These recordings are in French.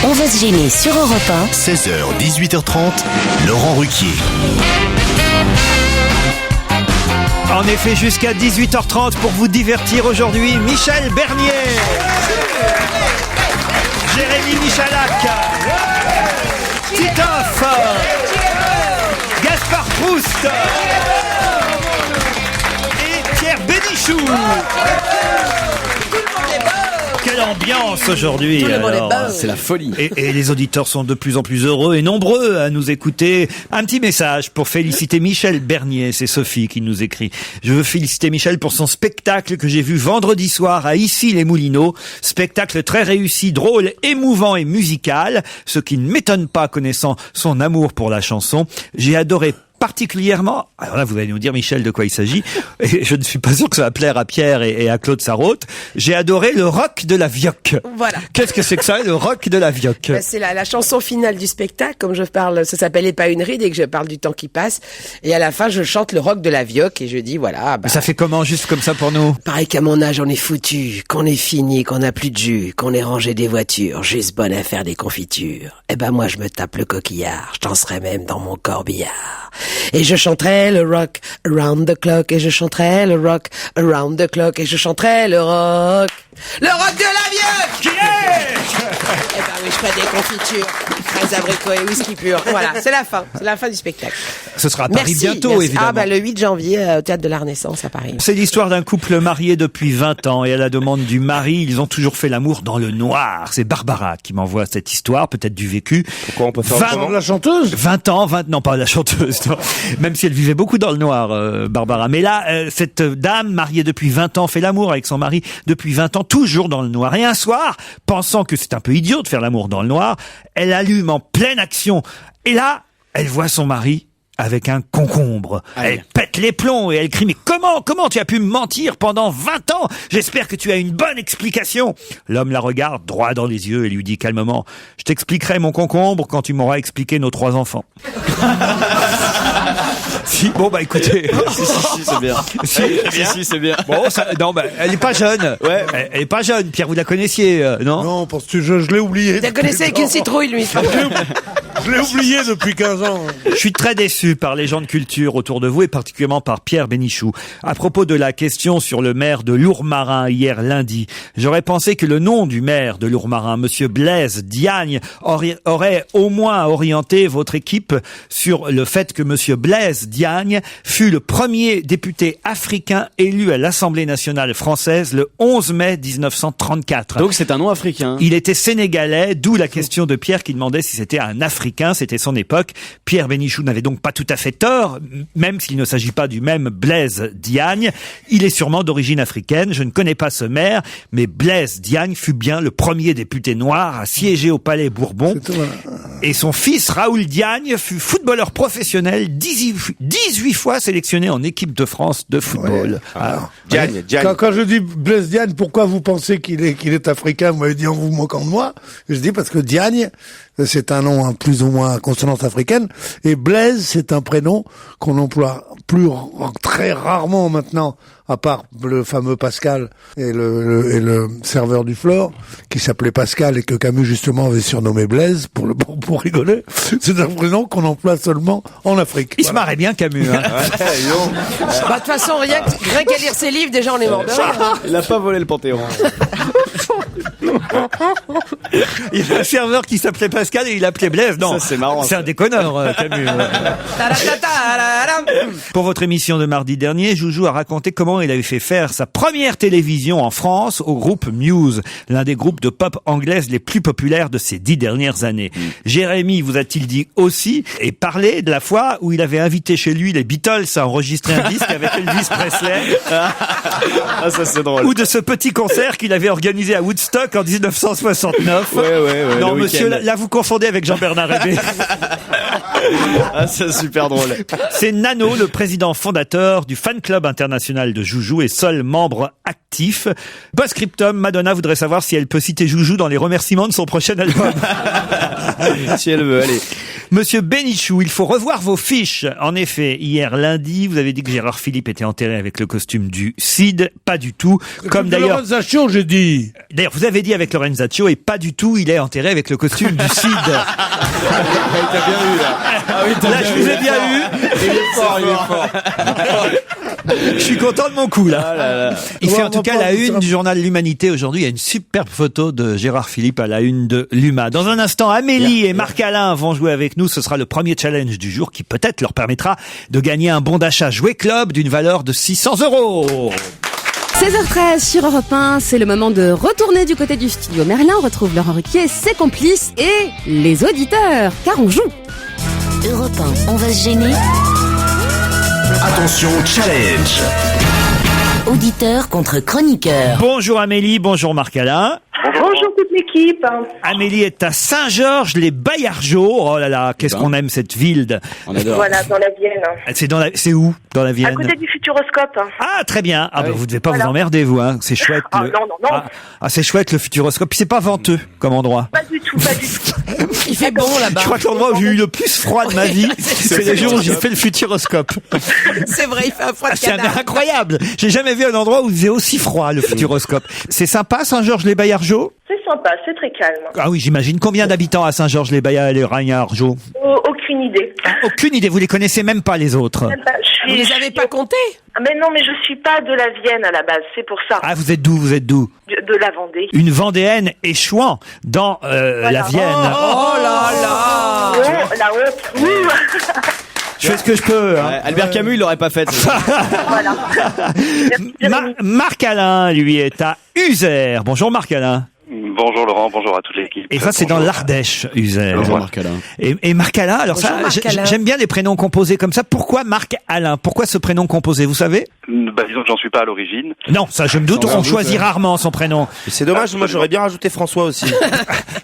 On va se gêner sur Europe 1. 16h, 18h30, Laurent Ruquier. En effet, jusqu'à 18h30 pour vous divertir aujourd'hui, Michel Bernier, Jérémy Michalak, Titoff, Gaspard Proust et Pierre Bénichou. Quelle ambiance aujourd'hui! C'est la folie. Et les auditeurs sont de plus en plus heureux et nombreux à nous écouter. Un petit message pour féliciter Michel Bernier. C'est Sophie qui nous écrit. Je veux féliciter Michel pour son spectacle que j'ai vu vendredi soir à Issy-les-Moulineaux. Spectacle très réussi, drôle, émouvant et musical. Ce qui ne m'étonne pas connaissant son amour pour la chanson. J'ai adoré particulièrement, alors là vous allez nous dire Michel de quoi il s'agit, et je ne suis pas sûr que ça va plaire à Pierre et à Claude Sarraute, j'ai adoré le rock de la Vioque. Voilà. Qu'est-ce que c'est que ça, le rock de la Vioque? C'est la chanson finale du spectacle, comme je parle, ça s'appelle Et pas une ride, et que je parle du temps qui passe, et à la fin je chante le rock de la Vioque, et je dis voilà. Ça fait comment, juste comme ça pour nous? Pareil qu'à mon âge on est foutu, qu'on est fini, qu'on n'a plus de jus, qu'on est rangé des voitures, juste bonne à faire des confitures. Eh ben moi je me tape le coquillard, je danserai même dans mon corbillard. Et je chanterai le rock around the clock, et je chanterai le rock around the clock, et je chanterai le rock de la Vioque. Qui est? Eh ben oui, je ferai des confitures, fraises abricots et whisky pur. Voilà, c'est la fin du spectacle. Ce sera à Paris bientôt, merci. évidemment. Le 8 janvier, au Théâtre de la Renaissance à Paris. C'est l'histoire d'un couple marié depuis 20 ans et à la demande du mari, ils ont toujours fait l'amour dans le noir. C'est Barbara qui m'envoie cette histoire, peut-être du vécu. Pourquoi on peut faire la chanteuse? 20 ans, non pas la chanteuse, non. Même si elle vivait beaucoup dans le noir, Barbara. Mais là, cette dame mariée depuis 20 ans fait l'amour avec son mari depuis 20 ans, toujours dans le noir. Et un soir, pensant que c'est un peu idiot de faire l'amour dans le noir, elle allume en pleine action. Et là, elle voit son mari avec un concombre. Elle pète les plombs et elle crie: mais comment tu as pu me mentir pendant 20 ans? J'espère que tu as une bonne explication. L'homme la regarde droit dans les yeux et lui dit calmement: je t'expliquerai mon concombre quand tu m'auras expliqué nos 3 enfants. Si, bon bah écoutez. Si, c'est bien. Si, c'est bien. Bon, elle est pas jeune. Ouais. Elle est pas jeune. Pierre, vous la connaissiez, non? Non, parce que je l'ai oublié. Tu la connaissais avec une citrouille, lui. Je l'ai oublié depuis 15 ans. Je suis très déçu par les gens de culture autour de vous et particulièrement par Pierre Bénichou. À propos de la question sur le maire de Lourmarin hier lundi, j'aurais pensé que le nom du maire de Lourmarin, monsieur Blaise Diagne, aurait au moins orienté votre équipe sur le fait que monsieur Blaise Diagne fut le premier député africain élu à l'Assemblée nationale française le 11 mai 1934. Donc c'est un nom africain. Il était sénégalais, d'où la question de Pierre qui demandait si c'était un Africain, c'était son époque. Pierre Bénichou n'avait donc pas tout à fait tort, même s'il ne s'agit pas du même Blaise Diagne. Il est sûrement d'origine africaine, je ne connais pas ce maire, mais Blaise Diagne fut bien le premier député noir à siéger au Palais Bourbon. Et son fils Raoul Diagne fut footballeur professionnel, 18 fois sélectionné en équipe de France de football. Diagne. Quand je dis Blaise Diagne, pourquoi vous pensez qu'il est africain? Vous m'avez dit en vous moquant de moi. Je dis parce que Diagne, c'est un nom plus ou moins à consonance africaine, et Blaise, c'est un prénom qu'on emploie très rarement maintenant, à part le fameux Pascal et le serveur du Flore, qui s'appelait Pascal et que Camus justement avait surnommé Blaise pour rigoler. C'est un prénom qu'on emploie seulement en Afrique. Il se marrait bien Camus. Hein. De toute façon, rien qu'à lire ses livres, déjà on est mort de rire. Il a pas volé le Panthéon. Il y a un serveur qui s'appelait Pascal et il appelait Blaise. Non, ça, c'est marrant. C'est un déconneur, Camus. Pour votre émission de mardi dernier, Joujou a raconté comment il avait fait faire sa première télévision en France au groupe Muse, l'un des groupes de pop anglaise les plus populaires de ces 10 dernières années. Jérémy vous a-t-il dit aussi et parlé de la fois où il avait invité chez lui les Beatles à enregistrer un disque avec Elvis Presley. Ça c'est drôle. Ou de ce petit concert qu'il avait organisé à Woodstock en 1969. Ouais. Non, monsieur, là vous confondez avec Jean-Bernard Hébé. C'est super drôle. C'est Nano, le président fondateur du fan club international de Joujou et seul membre actif. Post-scriptum, Madonna voudrait savoir si elle peut citer Joujou dans les remerciements de son prochain album. Si elle veut, allez. Monsieur Bénichou, il faut revoir vos fiches. En effet, hier lundi, vous avez dit que Gérard Philippe était enterré avec le costume du Cid. Pas du tout. Comme d'ailleurs... Lorenzaccio, j'ai dit. D'ailleurs, vous avez dit avec Lorenzaccio et pas du tout, il est enterré avec le costume du Cid. T'as bien eu, là. Ah oui, Là, je vous ai bien eu. Il est fort, il est fort. Je suis content de mon coup, là. Ah là là. Il Ouais, fait on en tout va cas pas- la une du journal L'Humanité aujourd'hui. Il y a une superbe photo de Gérard Philippe à la une de l'Huma. Dans un instant, Amélie et Marc Alain vont jouer avec nous. Ce sera le premier challenge du jour qui peut-être leur permettra de gagner un bon d'achat Jouet Club d'une valeur de 600 €. 16h13 sur Europe 1, c'est le moment de retourner du côté du studio Merlin. On retrouve Laurent Ruquier, ses complices et les auditeurs, car on joue. Europe 1, on va se gêner. Attention, challenge. Auditeur contre chroniqueur. Bonjour Amélie, bonjour Marc Alain. Bonjour toute l'équipe. Amélie est à Saint-Georges-les-Baillargeaux. Oh là là, qu'est-ce qu'on aime cette ville. On adore. Voilà, dans la Vienne. C'est où dans la À Vienne? côté du Futuroscope. Ah, très bien. Ah, bah, vous devez pas Voilà. vous emmerder, vous, hein. C'est chouette. Ah, non. Ah, c'est chouette, le Futuroscope. Puis c'est pas venteux, comme endroit. Pas du tout, pas du tout. Il fait bon Je là-bas. crois que l'endroit où j'ai eu le plus froid de ma vie, c'est le jour où j'ai fait le Futuroscope. C'est vrai, il fait un froid Ah, de c'est cadavre. incroyable. J'ai jamais vu un endroit où il faisait aussi froid, le Futuroscope. C'est sympa, Saint-Georges-les-Baillargeaux? C'est sympa, c'est très calme. Ah oui, j'imagine. Combien d'habitants à Saint-Georges-les-Baillargeaux? Aucune idée. Aucune idée. Vous les connaissez même pas, les autres. Vous les avez pas comptés? Mais non, mais je suis pas de la Vienne à la base, c'est pour ça. Ah, vous êtes d'où? De la Vendée. Une Vendéenne échouant dans la Vienne. Oh là là! Oh, la honte. Ouh. Je fais ce que je peux. Hein. Ouais, Albert Camus, il l'aurait pas fait. Voilà. Merci, Jérémy. Marc Alain, lui, est à Uzer. Bonjour Marc Alain. Bonjour Laurent, bonjour à toute l'équipe. Et ça, c'est dans Bonjour. l'Ardèche, Uzer. Bonjour Marc Alain. Et Marc Alain, alors Bonjour, ça, Marc Alain. j'aime bien les prénoms composés comme ça. Pourquoi Marc Alain? Pourquoi ce prénom composé, vous savez? Bah, disons que j'en suis pas à l'origine. Non, ça je me doute, on choisit rarement son prénom. C'est dommage, moi j'aurais bien rajouté François aussi.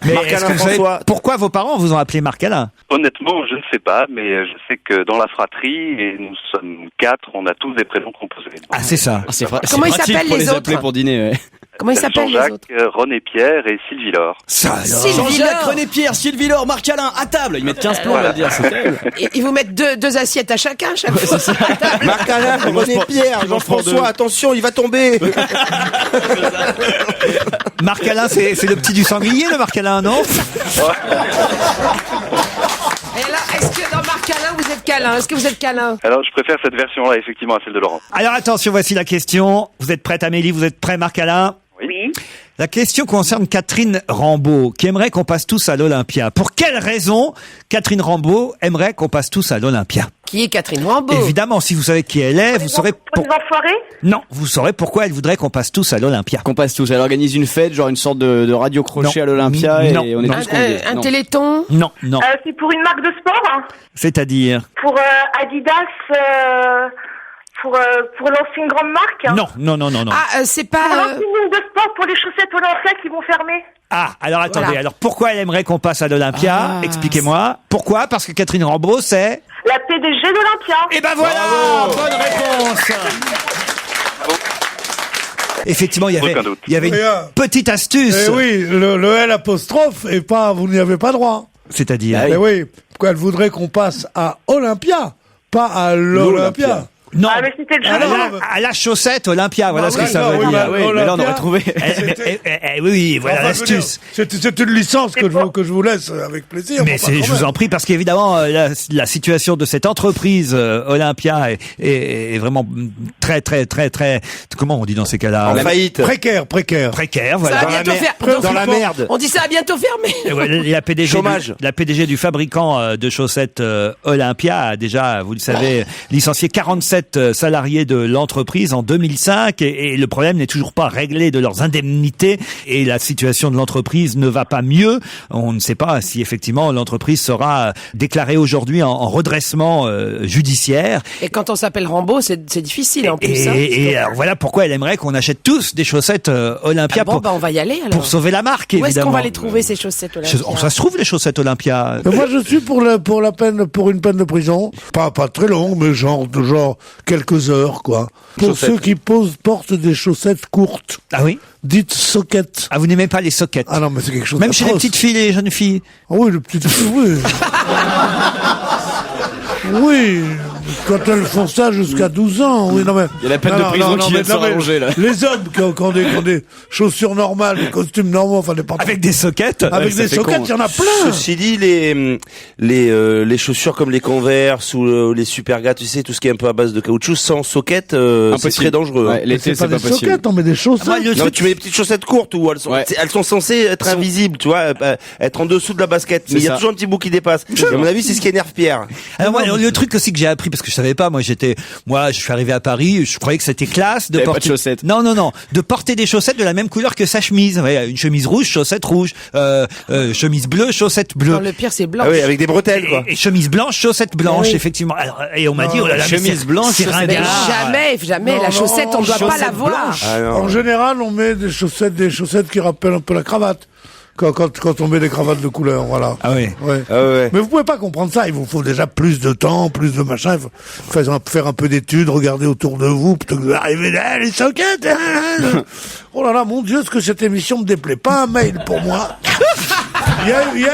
Mais Marc est-ce Alain que vous savez François. pourquoi vos parents vous ont appelé Marc Alain? Honnêtement, je ne sais pas, mais je sais que dans la fratrie, et nous sommes 4, on a tous des prénoms composés. Ah, c'est ça. Comment ils s'appellent, pour les les appeler autres pour dîner, ouais. Comment ils s'appellent les Jean-Jacques, autres? René Pierre et Sylvie Laure. Ça alors. Sylvie Jean-Jacques, Laure. René Pierre, Sylvie Laure, Marc Alain, à table. Ils mettent 15 plombs, on va le dire, c'est terrible. Et ils vous mettent deux assiettes à chacun, chaque fois. Marc Alain, René Pierre, Jean-François, attention, il va tomber. Marc Alain, c'est le petit du sanglier, le Marc Alain, non? Et là, est-ce que dans Marc Alain, vous êtes câlin? Est-ce que vous êtes câlin? Alors, je préfère cette version-là, effectivement, à celle de Laurent. Alors attention, voici la question. Vous êtes prête Amélie, vous êtes prêt Marc Alain? Oui. La question concerne Catherine Rambaud, qui aimerait qu'on passe tous à l'Olympia. Pour quelle raison Catherine Rambaud aimerait qu'on passe tous à l'Olympia? Qui est Catherine Rambaud? Évidemment, si vous savez qui elle est, vous saurez Pour les enfoirés. Non, vous saurez pourquoi elle voudrait qu'on passe tous à l'Olympia. Qu'on passe tous. Elle organise une fête, genre une sorte de radio crochet Non. à l'Olympia, Non. et on est Non. tous conviés. Un Non. téléthon? Non, non. C'est pour une marque de sport. Hein. C'est-à-dire Pour Adidas. Pour lancer une grande marque. Hein. Non. Ah, c'est Pour pas... lancer une ligne de sport pour les chaussettes Olympia qui vont fermer. Ah, alors attendez. Voilà. Alors pourquoi elle aimerait qu'on passe à l'Olympia? Ah, Expliquez-moi. Pourquoi? Parce que Catherine Rambaud, c'est... La PDG d'Olympia. Eh ben voilà, bonne réponse. Effectivement, il y Aucun doute. avait une Rien. petite astuce. Eh oui, le L apostrophe et pas, vous n'y avez pas droit. C'est-à-dire Eh oui, pourquoi elle voudrait qu'on passe à Olympia, pas à l'Olympia. non. Ah, mais c'était le jeu. Ah, non, à la chaussette Olympia, voilà Ah, ce que oui, ça non, veut oui, dire. bah, Mais là, on aurait Olympia. trouvé. Oui, voilà Enfin, je veux dire, l'astuce. c'est une licence que je vous laisse avec plaisir. Mais pas de je vous problème. en prie, parce qu'évidemment, la situation de cette entreprise Olympia est vraiment très, comment on dit dans ces cas-là? En faillite. Précaire. Précaire, Ça voilà. va bientôt faire... Dans la merde. On dit ça va bientôt fermer. Et voilà, la Chômage. PDG du fabricant de chaussettes Olympia a déjà, vous le savez, licencié 47 salariés de l'entreprise en 2005 et le problème n'est toujours pas réglé de leurs indemnités et la situation de l'entreprise ne va pas mieux. On ne sait pas si effectivement l'entreprise sera déclarée aujourd'hui en redressement judiciaire. Et quand on s'appelle Rambaud, c'est difficile en plus. hein. Et alors voilà pourquoi elle aimerait qu'on achète tous des chaussettes Olympia Ah bon, bah on va y aller alors. pour sauver la marque, Où est-ce évidemment. qu'on va les trouver ces chaussettes Olympia? Ça se trouve les chaussettes Olympia. Moi, je suis pour une peine de prison. Pas très longue, mais genre quelques heures, quoi. Pour Chaussettes. ceux qui portent des chaussettes courtes, Ah oui? dites soquettes. Ah, vous n'aimez pas les soquettes? Ah non, mais c'est quelque chose Même chez les d'atroce. petites filles et les jeunes filles? Ah oui, les petites filles, oui. Oui, quand elles font ça jusqu'à 12 ans, oui, non mais... Il y a la peine de prison qui vient de se rallonger, là. Les hommes qui ont des chaussures normales, des costumes normaux, enfin des pantalons... Avec des soquettes. Avec des soquettes, il y en a plein. Ceci dit, les chaussures comme les Converse ou les Superga, tu sais, tout ce qui est un peu à base de caoutchouc, sans soquette, c'est très dangereux. Ouais, l'été, c'est pas des soquettes, on met des chaussettes. Non, tu mets des petites chaussettes courtes où elles sont censées être invisibles, tu vois, être en dessous de la basket. Mais il y a toujours un petit bout qui dépasse. Et à mon avis, c'est ce qui énerve Pierre. Alors moi, le truc aussi que j'ai appris, parce que je savais pas, moi je suis arrivé à Paris, je croyais que c'était classe de porter... pas de chaussettes. Non, de porter des chaussettes de la même couleur que sa chemise. Ouais, une chemise rouge, chaussettes rouges, chemise bleue, chaussettes bleues. Non, le pire, c'est blanc. Ah oui, avec des bretelles, quoi. Et chemise blanche, chaussettes blanches, Oui. effectivement. Alors, et on m'a dit, oh là là, chemise blanche, c'est Mais ringard. jamais, Non, la chaussette, on ne doit pas chaussettes la voir. blanches. Ah, non. En général, on met des chaussettes qui rappellent un peu la cravate. Quand on met des cravates de couleur, voilà. Ah oui. Ouais. Ah ouais. Mais vous pouvez pas comprendre ça. Il vous faut déjà plus de temps, plus de machin. Il faut faire un peu d'études, regarder autour de vous, plutôt que d'arriver là, les soquettes. Oh là là, mon Dieu, ce que cette émission me déplaît. Pas un mail pour moi. Il y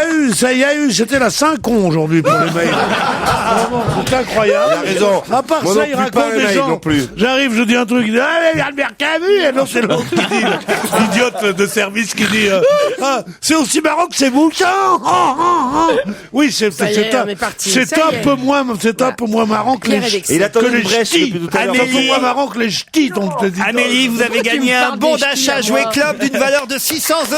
a eu, c'était la Saint-Con aujourd'hui pour les mails. Vraiment, c'est incroyable. Il a raison. À part Moi ça, non il plus, raconte pas un des mail gens. non plus. J'arrive, je dis un truc, il dit, ah, il y a le Mercamu, et non, c'est l'autre qui dit, l'idiote de service qui dit, ah, c'est aussi marrant que c'est bouchant. Oui, c'est Ça y est, on est parti. Ça y est. C'est un peu moins marrant que Pierre les est vexé. Et il attendait que les une brèche ch'tis. depuis tout à l'heure. C'est un peu moins marrant que les ch'tis, donc je te dis. Amélie, vous avez Pourquoi tu gagné me un parles bon des ch'tis d'achat à Jouet moi Club d'une valeur de 600 €.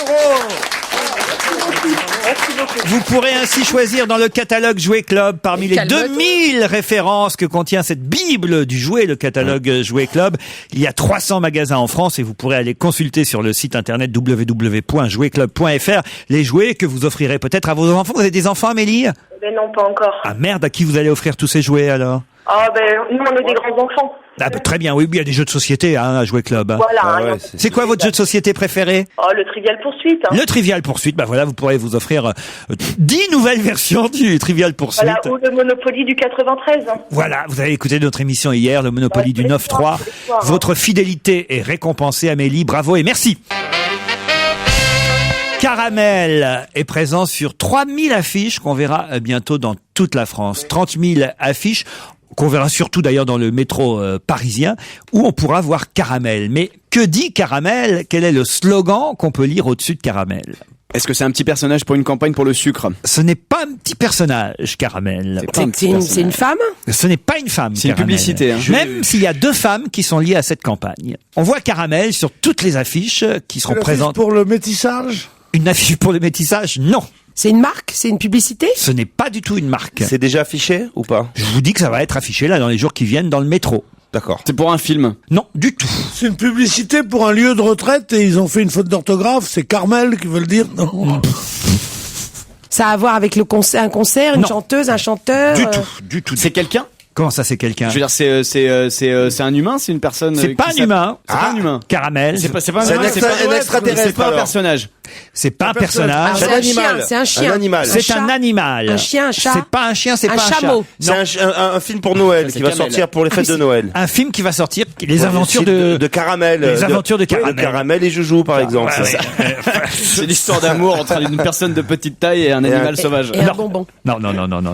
Vous pourrez ainsi choisir dans le catalogue Jouet Club parmi les Calme-toi. 2000 références que contient cette bible du jouet, le catalogue Jouet Club. Il y a 300 magasins en France et vous pourrez aller consulter sur le site internet www.jouetclub.fr les jouets que vous offrirez peut-être à vos enfants. Vous avez des enfants, Amélie? Ben non, pas encore. Ah merde, à qui vous allez offrir tous ces jouets alors? Ah ben, nous, on est des grands enfants. Ah bah, très bien, oui, il y a des jeux de société à Jouet Club. Hein. Voilà. Ah ouais, hein, C'est quoi votre jeu de société préféré? Oh, le Trivial Poursuite. Hein. Le Trivial Poursuite, bah voilà, vous pourrez vous offrir 10 nouvelles versions du Trivial Poursuite. Voilà, ou le Monopoly du 93. Hein. Voilà, vous avez écouté notre émission hier, le Monopoly du tous les 9-3. soirs, hein. Votre fidélité est récompensée, Amélie, bravo et merci. Caramel est présent sur 3000 affiches qu'on verra bientôt dans toute la France. 30 000 affiches qu'on verra surtout d'ailleurs dans le métro parisien, où on pourra voir Caramel. Mais que dit Caramel? Quel est le slogan qu'on peut lire au-dessus de Caramel? Est-ce que c'est un petit personnage pour une campagne pour le sucre? Ce n'est pas un petit personnage, Caramel. C'est pas un petit C'est une femme? Ce n'est pas une femme, C'est une Caramel. publicité, hein. Même s'il y a 2 femmes qui sont liées à cette campagne. On voit Caramel sur toutes les affiches qui seront présentes. Pour le métissage? Une affiche pour le métissage? Non. C'est une marque? C'est une publicité? Ce n'est pas du tout une marque. C'est déjà affiché ou pas? Je vous dis que ça va être affiché là dans les jours qui viennent dans le métro. D'accord. C'est pour un film. Non, du tout. C'est une publicité pour un lieu de retraite et ils ont fait une faute d'orthographe. C'est Carmel qui veut le dire? Non. Ça a à voir avec un concert, une Non. chanteuse, un chanteur? Du tout. C'est quelqu'un? Comment ça, c'est quelqu'un? Je veux dire, c'est un humain, c'est une personne. C'est pas un humain. C'est pas un humain. Caramel. C'est pas C'est un un humain, extraterrestre, C'est pas un alors. personnage. C'est pas un Ah, personnage. c'est un chien, animal. c'est un chien. Un animal. C'est chat. un animal. Un chien, un chat. C'est pas un chien, c'est Un pas un chameau. chat. C'est un film pour Noël C'est qui va Kamel. sortir pour les fêtes de Noël. Un film qui va sortir, les aventures de de... Caramel. Les aventures de Oui, Caramel. Caramel et Joujou, par exemple. Ouais, c'est ouais. ça. C'est l'histoire d'amour entre une personne de petite taille et un animal sauvage. Et un bonbon. Non.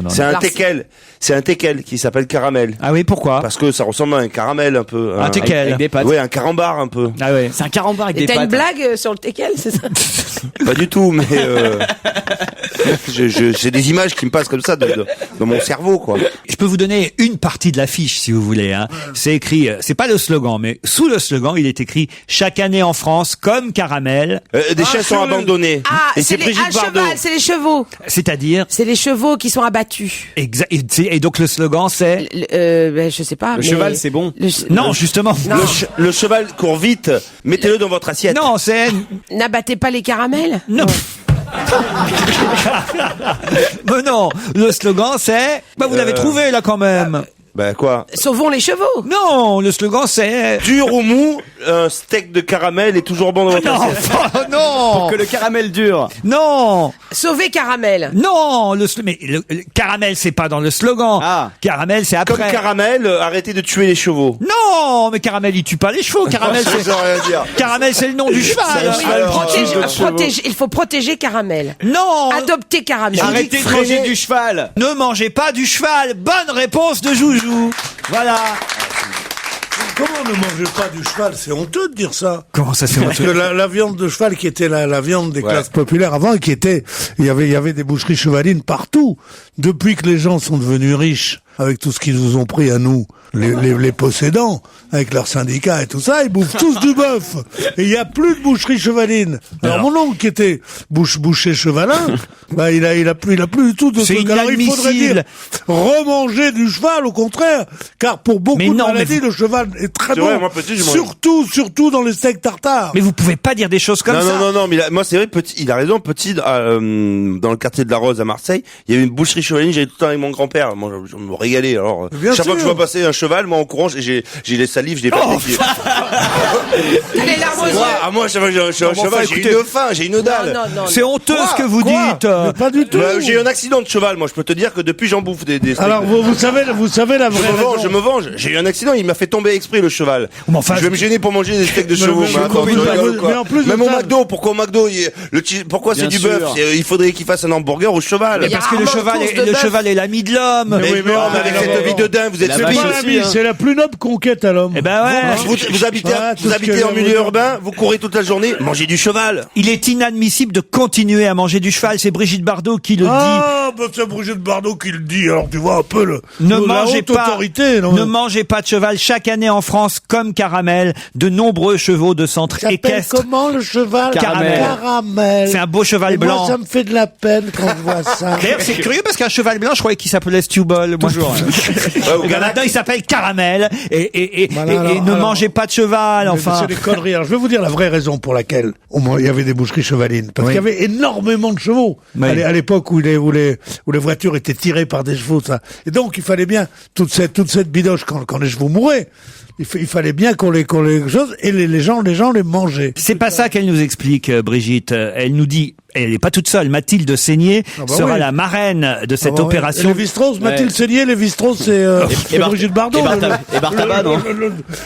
C'est un Alors, teckel. C'est un teckel qui s'appelle Caramel. Ah oui, pourquoi? Parce que ça ressemble à un caramel un peu. Un teckel. Avec des pattes. Ouais, un carambar un peu. Ah ouais. C'est un carambar avec Et des t'as pattes. une blague sur le teckel, c'est ça? Pas du tout, mais j'ai des images qui me passent comme ça dans mon cerveau, quoi. Je peux vous donner une partie de l'affiche, si vous voulez. Hein. C'est écrit, c'est pas le slogan, mais sous le slogan, il est écrit « Chaque année en France, comme Caramel Des chiens sont abandonnés. Ah, et c'est c'est Brigitte un Bardot. cheval, c'est les chevaux. ». C'est-à-dire... C'est les chevaux qui sont abattus. Et donc le slogan, c'est... Je sais pas. Le mais- cheval, c'est bon. Non, justement. Non. Le cheval court vite, mettez-le dans votre assiette. Non, c'est... N'abattez pas les caramels. Non. Mais non, le slogan c'est... Bah vous l'avez trouvé là quand même. Bah quoi? Sauvons les chevaux. Non, le slogan c'est... Dur ou mou, un steak de caramel est toujours bon dans votre assiette. Non. Pour que le caramel dure. Non. Sauver Caramel. Non, le caramel c'est pas dans le slogan. Caramel c'est après. Comme caramel, arrêtez de tuer les chevaux. Non, mais caramel il tue pas les chevaux. Caramel c'est... Ça veut rien dire. Caramel c'est le nom du cheval. Il faut protéger Caramel. Non. Adopter Caramel. Arrêtez de manger du cheval. Ne mangez pas du cheval. Bonne réponse de Joujou. Voilà. Comment ne mangez pas du cheval? C'est honteux de dire ça. Comment ça c'est Parce que la viande de cheval qui était la viande des classes populaires avant, il y avait des boucheries chevalines partout. Depuis que les gens sont devenus riches, avec tout ce qu'ils nous ont pris à nous, les possédants, avec leurs syndicats et tout ça, ils bouffent tous du bœuf. Et il y a plus de boucherie chevaline. Alors mon oncle qui était boucher chevalin, bah il a plus du tout de trucs. Alors il faudrait dire remanger du cheval au contraire, car pour beaucoup de maladies le cheval est très bon. Vrai, moi, petit, surtout dans les steaks tartares. Mais vous pouvez pas dire des choses comme ça. Non, mais moi c'est vrai, petit, il a raison, petit, dans le quartier de la Rose à Marseille, il y avait une boucherie chevaline, j'allais tout le temps avec mon grand-père. Moi, je me régalais. Alors, chaque fois que je vois passer un cheval, moi, en courant, j'ai les salives, je les perds. Allez, l'arme aux yeux. Moi, chaque fois que j'ai un cheval, j'ai une faim, j'ai une dalle. Non. C'est honteux ce que vous dites. Mais pas du tout. J'ai eu un accident de cheval, moi, je peux te dire que depuis j'en bouffe des steaks. Alors, vous savez la vraie raison. Je me venge. J'ai eu un accident, il m'a fait tomber exprès le cheval. Mais enfin, je vais me gêner pour manger des steaks de chevaux. Mais en plus, même au McDo, pourquoi au McDo, pourquoi c'est du bœuf? Il faudrait qu'il fasse un hamburger au cheval. Parce que le cheval est l'ami de l'homme. Mais avec cette vie de dingue, vous êtes c'est la plus noble conquête à l'homme. Eh ben ouais. Vous habitez en milieu urbain, vous courez toute la journée, mangez du cheval. Il est inadmissible de continuer à manger du cheval. C'est Brigitte Bardot qui le dit. Ah, bah c'est Brigitte Bardot qui le dit. Alors tu vois un peu ne mangez pas, autorité. Ne mangez pas de cheval. Chaque année en France, comme Caramel, de nombreux chevaux de centre équestre. Comment le cheval? Caramel. C'est un beau cheval blanc. Moi, ça me fait de la peine quand je vois ça. D'ailleurs, c'est curieux parce qu'un cheval blanc, je croyais qu'il s'appelait Stewball. Bonjour. Maintenant, il s'appelle Caramel. Et ne mangez pas de cheval, enfin. C'est des conneries. Alors, je vais vous dire la vraie raison pour laquelle il y avait des boucheries chevalines. Parce qu'il y avait énormément de chevaux. À l'époque où les voitures étaient tirées par des chevaux, ça. Et donc, il fallait bien toute cette bidoche quand les chevaux mouraient. Il fallait bien qu'on les choses, et les gens les mangeaient. C'est pas ça qu'elle nous explique, Brigitte. Elle nous dit, elle n'est pas toute seule. Mathilde Seigné sera la marraine de cette opération. Lévi-Strauss, Mathilde Seigné, Lévi-Strauss, c'est Brigitte Bardot. Et Bartaba, non?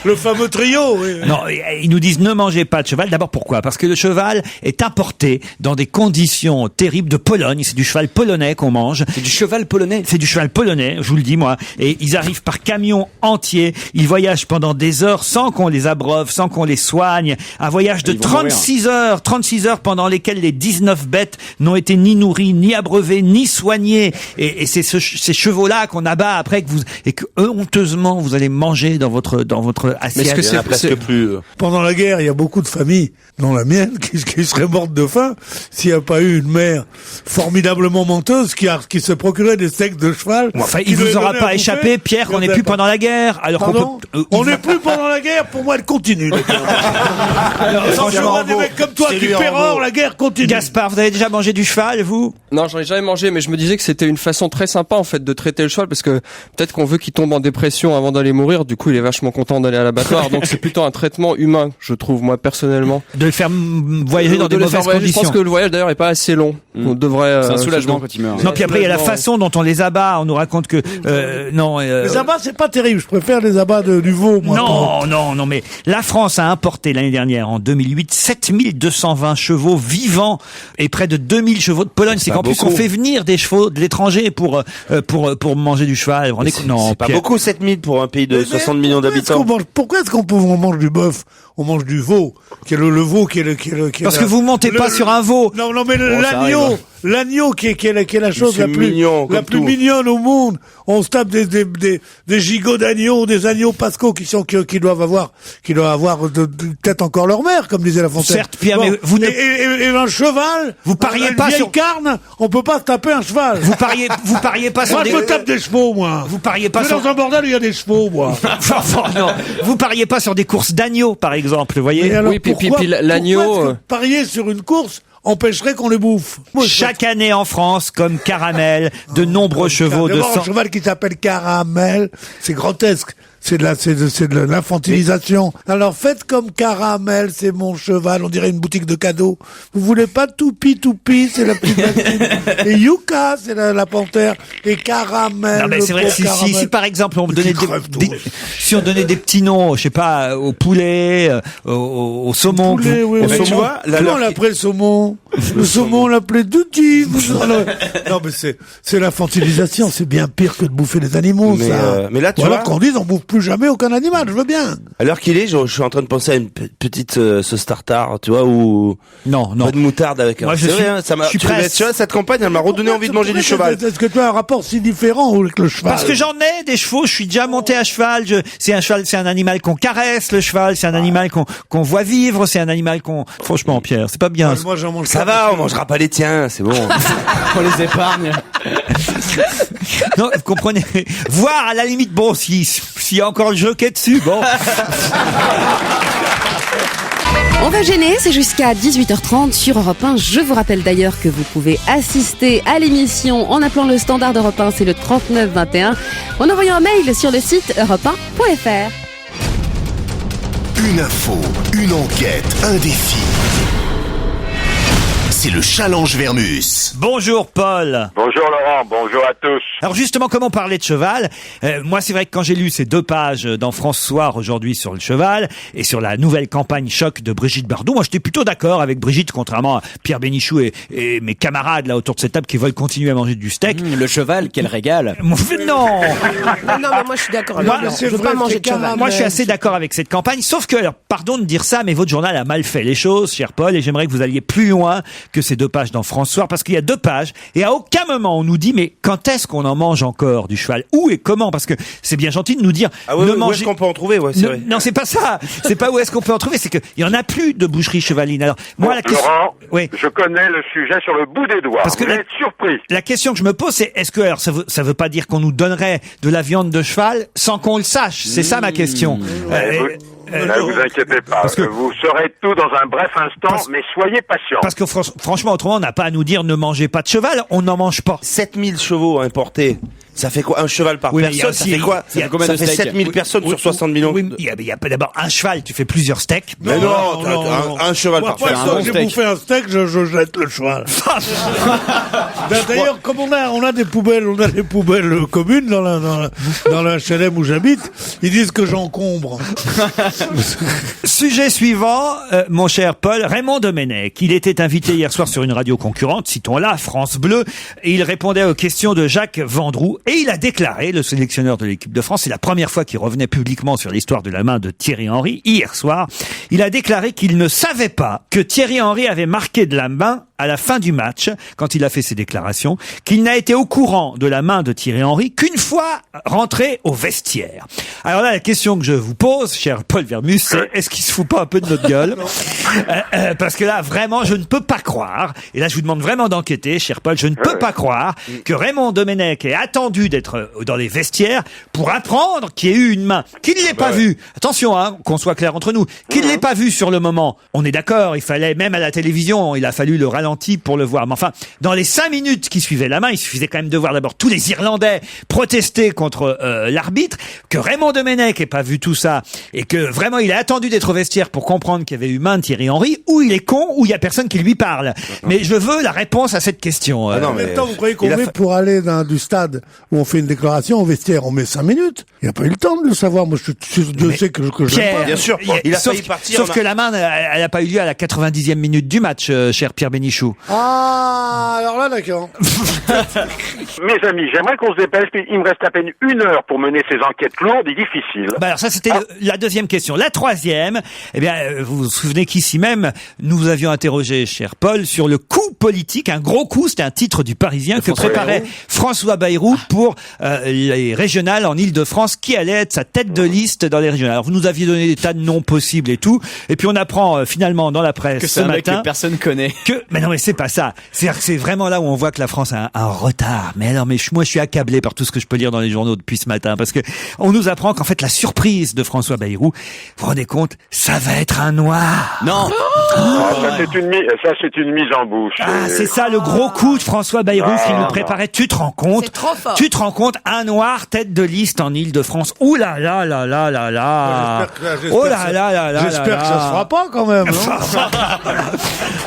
Le fameux trio. Oui. Non, ils nous disent ne mangez pas de cheval. D'abord pourquoi? Parce que le cheval est importé dans des conditions terribles de Pologne. C'est du cheval polonais qu'on mange. C'est du cheval polonais? C'est du cheval polonais, je vous le dis moi. Et ils arrivent par camion entier. Ils voyagent pendant des heures sans qu'on les abreuve, sans qu'on les soigne. Un voyage de 36 heures pendant lesquelles les 19 bêtes n'ont été ni nourries, ni abreuvées, ni soignées. Et c'est ces chevaux-là qu'on abat après que honteusement vous allez manger dans votre assiette. Mais est-ce que c'est presque plus... Pendant la guerre, il y a beaucoup de familles, dont la mienne, qui seraient mortes de faim s'il n'y a pas eu une mère formidablement menteuse qui se procurait des steaks de cheval. Enfin, il vous aura pas échappé, Pierre, qu'on n'est plus pendant la guerre. Alors on n'est plus pendant la guerre, pour moi elle continue. Alors, franchement, des mecs comme toi qui pérorent, la guerre continue. Gaspard, vous avez déjà mangé du cheval, vous? Non, j'en ai jamais mangé, mais je me disais que c'était une façon très sympa en fait de traiter le cheval, parce que peut-être qu'on veut qu'il tombe en dépression avant d'aller mourir, du coup il est vachement content d'aller à l'abattoir, donc c'est plutôt un traitement humain, je trouve, moi personnellement. De le faire voyager dans des mauvaises conditions. Je pense que le voyage d'ailleurs est pas assez long. On devrait. C'est un soulagement quand il meurt. Non, puis après il y a la façon dont on les abat. On nous raconte que les abats c'est pas terrible. Je préfère les abats du veau. Moi, non, mais la France a importé l'année dernière, en 2008, 7220 chevaux vivants et près de 2000 chevaux de Pologne. C'est qu'en plus on fait venir des chevaux de l'étranger pour manger du cheval. C'est pas beaucoup 7000 pour un pays de 60 millions d'habitants. Pourquoi est-ce qu'on mange du bœuf? On mange du veau, qui est le veau, qui est parce que vous montez pas sur un veau. Non, mais l'agneau qui est la chose la plus mignonne au monde. On se tape des gigots d'agneaux, des agneaux pascaux qui doivent avoir peut-être encore leur mère, comme disait La Fontaine. Certes, Pierre, mais vous et un cheval. Vous pariez pas sur carne. On peut pas se taper un cheval. Vous pariez pas sur moi, je me tape des chevaux, moi. Vous pariez pas sur dans un bordel où il y a des chevaux, moi. Non. Vous pariez pas sur des courses d'agneaux, par exemple, vous voyez? Oui, puis l'agneau. Parier sur une course empêcherait qu'on les bouffe. Chaque année en France, comme Caramel, de nombreux chevaux de D'abord, sang. un cheval qui s'appelle Caramel, c'est grotesque. C'est de l'infantilisation. Alors faites comme Caramel, c'est mon cheval, on dirait une boutique de cadeaux. Vous voulez pas Toupi, c'est la plus facile. Et Yuka, c'est la panthère. Et Caramel, Non, mais c'est vrai que si par exemple on donnait si on donnait des petits noms, je sais pas, au poulet, au saumon. Poulet, oui, au mais saumon. tu vois, comment on l'appelait le saumon? Le saumon, on l'appelait Duty. Non, mais c'est l'infantilisation, c'est bien pire que de bouffer les animaux, ça. Mais là, tu Ou alors vois, qu'on dise, on bouffe plus jamais aucun animal, je veux bien. à l'heure qu'il est, je suis en train de penser à une petite sauce tartare, tu vois, ou non, pas de moutarde avec un. Moi, C'est vrai, hein, ça m'a. Tu vois, cette campagne, elle m'a redonné envie de manger du cheval. Est-ce que tu as un rapport si différent avec le cheval? Parce que j'en ai des chevaux, je suis déjà monté à cheval. C'est un cheval, c'est un animal qu'on caresse, le cheval, c'est un animal qu'on voit vivre, c'est un animal qu'on. Franchement, Pierre, c'est pas bien. Moi, j'en mange Ça va, on mangera pas les tiens, c'est bon. On les épargne. Non, vous comprenez. Voir à la limite, bon, s'il y a encore le jockey dessus, bon. On va gêner, c'est jusqu'à 18h30 sur Europe 1. Je vous rappelle d'ailleurs que vous pouvez assister à l'émission en appelant le standard d'Europe 1, c'est le 3921, en envoyant un mail sur le site europe1.fr. Une info, une enquête, un défi. C'est le challenge Vermus. Bonjour Paul. Bonjour Laurent, bonjour à tous. Alors justement, comment parler de cheval? Moi, c'est vrai que quand j'ai lu ces 2 pages dans France Soir aujourd'hui sur le cheval et sur la nouvelle campagne choc de Brigitte Bardot, moi j'étais plutôt d'accord avec Brigitte, contrairement à Pierre Bénichou et mes camarades là autour de cette table qui veulent continuer à manger du steak. Le cheval, quel régal. Non. Non, mais moi je suis d'accord. Moi, Je veux pas manger de cheval. Moi, je suis assez d'accord avec cette campagne, sauf que, alors, pardon de dire ça, mais votre journal a mal fait les choses, cher Paul, et j'aimerais que vous alliez plus loin que ces 2 pages dans France Soir, parce qu'il y a 2 pages, et à aucun moment on nous dit, mais quand est-ce qu'on en mange encore du cheval? Où et comment? Parce que c'est bien gentil de nous dire, Ah ouais, où est-ce qu'on peut en trouver? Ouais, c'est vrai. Non, c'est pas ça. C'est pas où est-ce qu'on peut en trouver, c'est qu'il y en a plus de boucherie chevaline. Alors, moi, la question. Laurent, Oui. je connais le sujet sur le bout des doigts. Parce que vous êtes surpris. La question que je me pose, c'est est-ce que alors ça veut pas dire qu'on nous donnerait de la viande de cheval sans qu'on le sache? C'est ça ma question. Ne vous inquiétez pas, parce que- vous saurez tout dans un bref instant, mais soyez patient. Parce que franchement, autrement, on n'a pas à nous dire ne mangez pas de cheval, on n'en mange pas. 7000 chevaux importés. Ça fait quoi? Un cheval par Oui, mais il y a personne? Ça aussi- fait quoi? il y a Ça fait 7000 personnes sur 60 millions. Oui, il y a pas d'abord un cheval, tu fais plusieurs steaks. Mais non, un cheval par Moi, personne. j'ai bouffé un steak, je jette le cheval. D'ailleurs, comme on a des poubelles, on a des poubelles communes dans la HLM où j'habite, ils disent que j'encombre. Sujet suivant, mon cher Paul, Raymond Domenech. Il était invité hier soir sur une radio concurrente, citons-la, France Bleu, et il répondait aux questions de Jacques Vendroux, et il a déclaré, le sélectionneur de l'équipe de France, c'est la première fois qu'il revenait publiquement sur l'histoire de la main de Thierry Henry, hier soir, il a déclaré qu'il ne savait pas que Thierry Henry avait marqué de la main à la fin du match, quand il a fait ses déclarations, qu'il n'a été au courant de la main de Thierry Henry qu'une fois rentré au vestiaire. Alors là, la question que je vous pose, cher Paul Vermus, c'est est-ce qu'il se fout pas un peu de notre gueule? Parce que là, vraiment, je ne peux pas croire, et là, je vous demande vraiment d'enquêter, cher Paul, je ne peux pas croire que Raymond Domenech ait attendu d'être dans les vestiaires pour apprendre qu'il y ait eu une main, qu'il ne l'ait pas vue. Attention, hein, qu'on soit clair entre nous, qu'il ne l'ait pas vue sur le moment. On est d'accord, il fallait, même à la télévision, il a fallu le ralenti pour le voir. Mais enfin, dans les 5 minutes qui suivaient la main, il suffisait quand même de voir d'abord tous les Irlandais protester contre l'arbitre, que Raymond Domenech ait pas vu tout ça, et que vraiment il a attendu d'être au vestiaire pour comprendre qu'il y avait eu main de Thierry Henry, ou il est con, ou il y a personne qui lui parle. Mais je veux la réponse à cette question. En même temps, vous croyez qu'on met pour aller du stade où on fait une déclaration au vestiaire, on met 5 minutes? Il n'a pas eu le temps de le savoir. Moi, je sais que je Pierre, pas. Bien sûr, il a failli partir. Sauf que la main, elle n'a pas eu lieu à la 90e minute du match, cher Pierre Bénichou. Ah, alors là, d'accord. Mes amis, j'aimerais qu'on se dépêche, puis il me reste à peine 1 heure pour mener ces enquêtes lourdes et difficiles. Bah alors ça, c'était la deuxième question. La troisième, eh bien, vous vous souvenez qu'ici même, nous vous avions interrogé, cher Paul, sur le coup politique, un gros coup, c'était un titre du Parisien que préparait François Bayrou pour les régionales en Ile-de-France, qui allait être sa tête de liste dans les régionales. Alors, vous nous aviez donné des tas de noms possibles et tout, et puis on apprend finalement dans la presse Que ce c'est un mec matin que personne connaît. mais non, mais c'est pas ça. C'est-à-dire que c'est vraiment là où on voit que la France a un retard moi je suis accablé par tout ce que je peux lire dans les journaux depuis ce matin, parce que on nous apprend qu'en fait la surprise de François Bayrou, vous vous rendez compte, ça va être un noir. Non. Ça c'est une mise en bouche. Ah, c'est ça le gros coup de François Bayrou qu'il nous préparait. Tu te rends compte? C'est trop fort. Tu te rends compte, un noir tête de liste en Île-de-France. Ouh là là là là là là. Oh là là là là. J'espère que ça se fera pas quand même.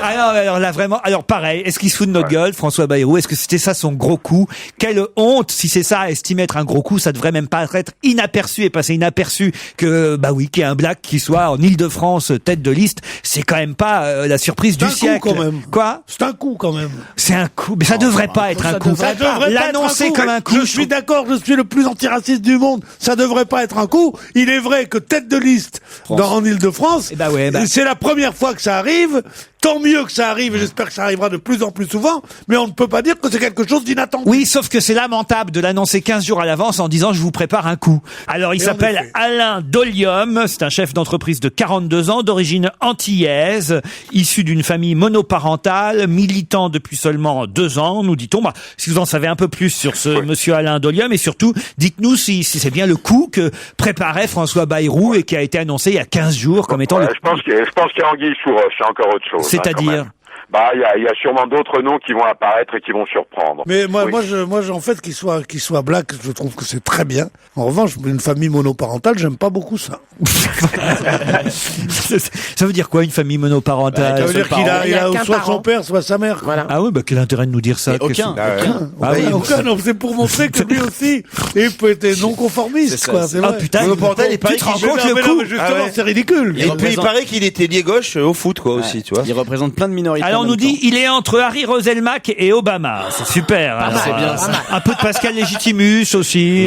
Alors là vraiment, alors pareil, est-ce qu'il se fout de notre gueule, François Bayrou? Est-ce que c'était ça son gros coup? Quelle honte si c'est ça, estimer être un gros coup, ça devrait même pas être inaperçu et passer inaperçu que qu'il y ait un black qui soit en Île-de-France tête de liste, c'est quand même pas la surprise du siècle. Quand même. Quoi? C'est un coup quand même. C'est un coup, mais ça devrait pas être un coup. L'annoncer comme un coup. Je suis d'accord, je suis le plus antiraciste du monde. Ça devrait pas être un coup. Il est vrai que tête de liste en Île-de-France, c'est la première fois que ça arrive. Tant mieux que ça arrive, et j'espère que ça arrivera de plus en plus souvent, mais on ne peut pas dire que c'est quelque chose d'inattendu. Oui, sauf que c'est lamentable de l'annoncer 15 jours à l'avance en disant je vous prépare un coup. Alors il s'appelle Alain Dolium, c'est un chef d'entreprise de 42 ans, d'origine antillaise, issu d'une famille monoparentale, militant depuis seulement 2 ans, nous dit-on. Si vous en savez un peu plus sur ce monsieur Alain Dolium, et surtout, dites-nous si c'est bien le coup que préparait François Bayrou et qui a été annoncé il y a 15 jours comme étant je pense qu'il y a anguille sous roche, c'est encore autre chose. C'est-à-dire? Il y a sûrement d'autres noms qui vont apparaître et qui vont surprendre. Mais moi, en fait, qu'il soit black, je trouve que c'est très bien. En revanche, une famille monoparentale, j'aime pas beaucoup ça. Ça veut dire quoi, une famille monoparentale? Ça veut dire qu'il a soit son père, soit sa mère. Voilà. Ah oui, quel intérêt de nous dire ça? Aucun. Aucun. Non, c'est pour montrer que lui aussi, il peut être non conformiste, quoi. C'est vrai. Ah putain, monoparental, il paraît tu te rends compte le coup? Justement, c'est ridicule. Et puis il paraît qu'il était lié gauche au foot, quoi, aussi, tu vois. Il représente plein de minorités. Alors on nous dit, il est entre Harry Roselmack et Obama. C'est super. C'est bien ça. Un peu de Pascal Légitimus aussi.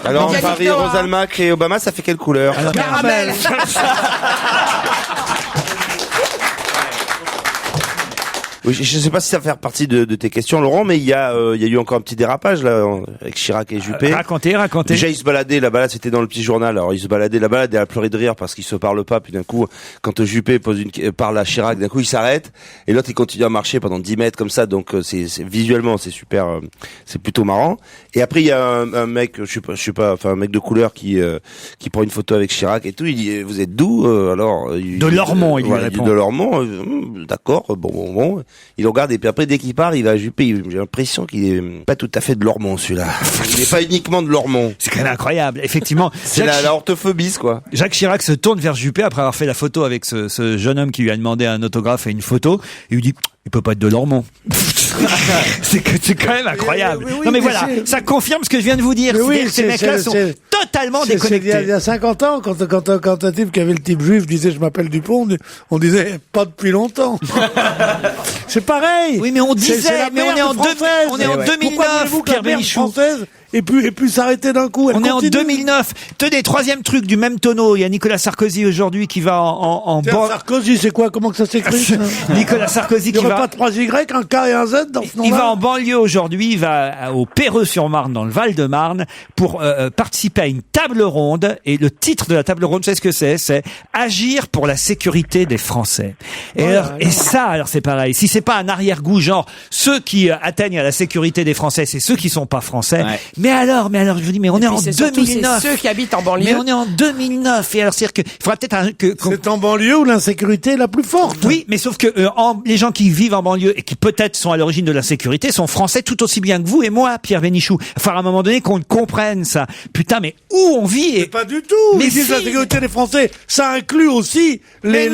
Alors, Harry Roselmack et Obama, ça fait quelle couleur? Caramel. Oui, je sais pas si ça fait partie de tes questions, Laurent, mais il y a eu encore un petit dérapage là avec Chirac et Juppé. Racontez. Déjà, ils se baladaient, la balade c'était dans le petit journal. Alors ils se baladaient, la balade, elle a pleuré de rire parce qu'ils se parlent pas. Puis d'un coup, quand Juppé parle à Chirac, d'un coup il s'arrête et l'autre il continue à marcher pendant 10 mètres comme ça. Donc c'est visuellement c'est super, c'est plutôt marrant. Et après il y a un mec, je sais pas, un mec de couleur qui prend une photo avec Chirac et tout. Il dit vous êtes d'où? Alors de Lormont, il lui répond. De Lormont, d'accord, bon. Il regarde et puis après dès qu'il part, il va à Juppé. J'ai l'impression qu'il est pas tout à fait de Lormont celui-là. Il n'est pas uniquement de Lormont. C'est quand même incroyable, effectivement. C'est la orthophobie, quoi. Jacques Chirac se tourne vers Juppé après avoir fait la photo avec ce jeune homme qui lui a demandé un autographe et une photo. Et lui dit il peut pas être de Lormont. c'est quand même incroyable. Oui, non mais voilà, ça confirme ce que je viens de vous dire. C'est-à-dire que ces mecs-là sont totalement déconnectés. Il y a 50 ans, quand un type qui avait le type juif disait je m'appelle Dupont, on disait pas depuis longtemps. C'est pareil. Oui, mais on disait, mais on est en 2009, Pierre Bénichou. Et puis s'arrêter d'un coup. On est en 2009. Tenez, troisième truc du même tonneau. Il y a Nicolas Sarkozy aujourd'hui qui va en Sarkozy, c'est quoi? Comment que ça s'écrit? Nicolas Sarkozy qui va. Il n'y aurait pas 3 Y, un K et un Z dans ce nom-là? Il va en banlieue aujourd'hui. Il va au Perreux-sur-Marne, dans le Val-de-Marne, pour participer à une table ronde. Et le titre de la table ronde, c'est ce que c'est? C'est agir pour la sécurité des Français. Et alors c'est pareil. Si c'est pas un arrière-goût, genre ceux qui atteignent à la sécurité des Français, c'est ceux qui sont pas français. Ouais. Mais alors, je vous dis, mais on est en 2009. C'est ceux qui habitent en banlieue. Mais on est en 2009. Et alors, c'est-à-dire qu'il faudra peut-être c'est en banlieue où l'insécurité est la plus forte. Oui, mais sauf que les gens qui vivent en banlieue et qui peut-être sont à l'origine de l'insécurité sont français tout aussi bien que vous et moi, Pierre Bénichou. Il faudra à un moment donné qu'on comprenne ça. Putain, mais où on vit et... Pas du tout. Mais si la sécurité des Français, ça inclut aussi les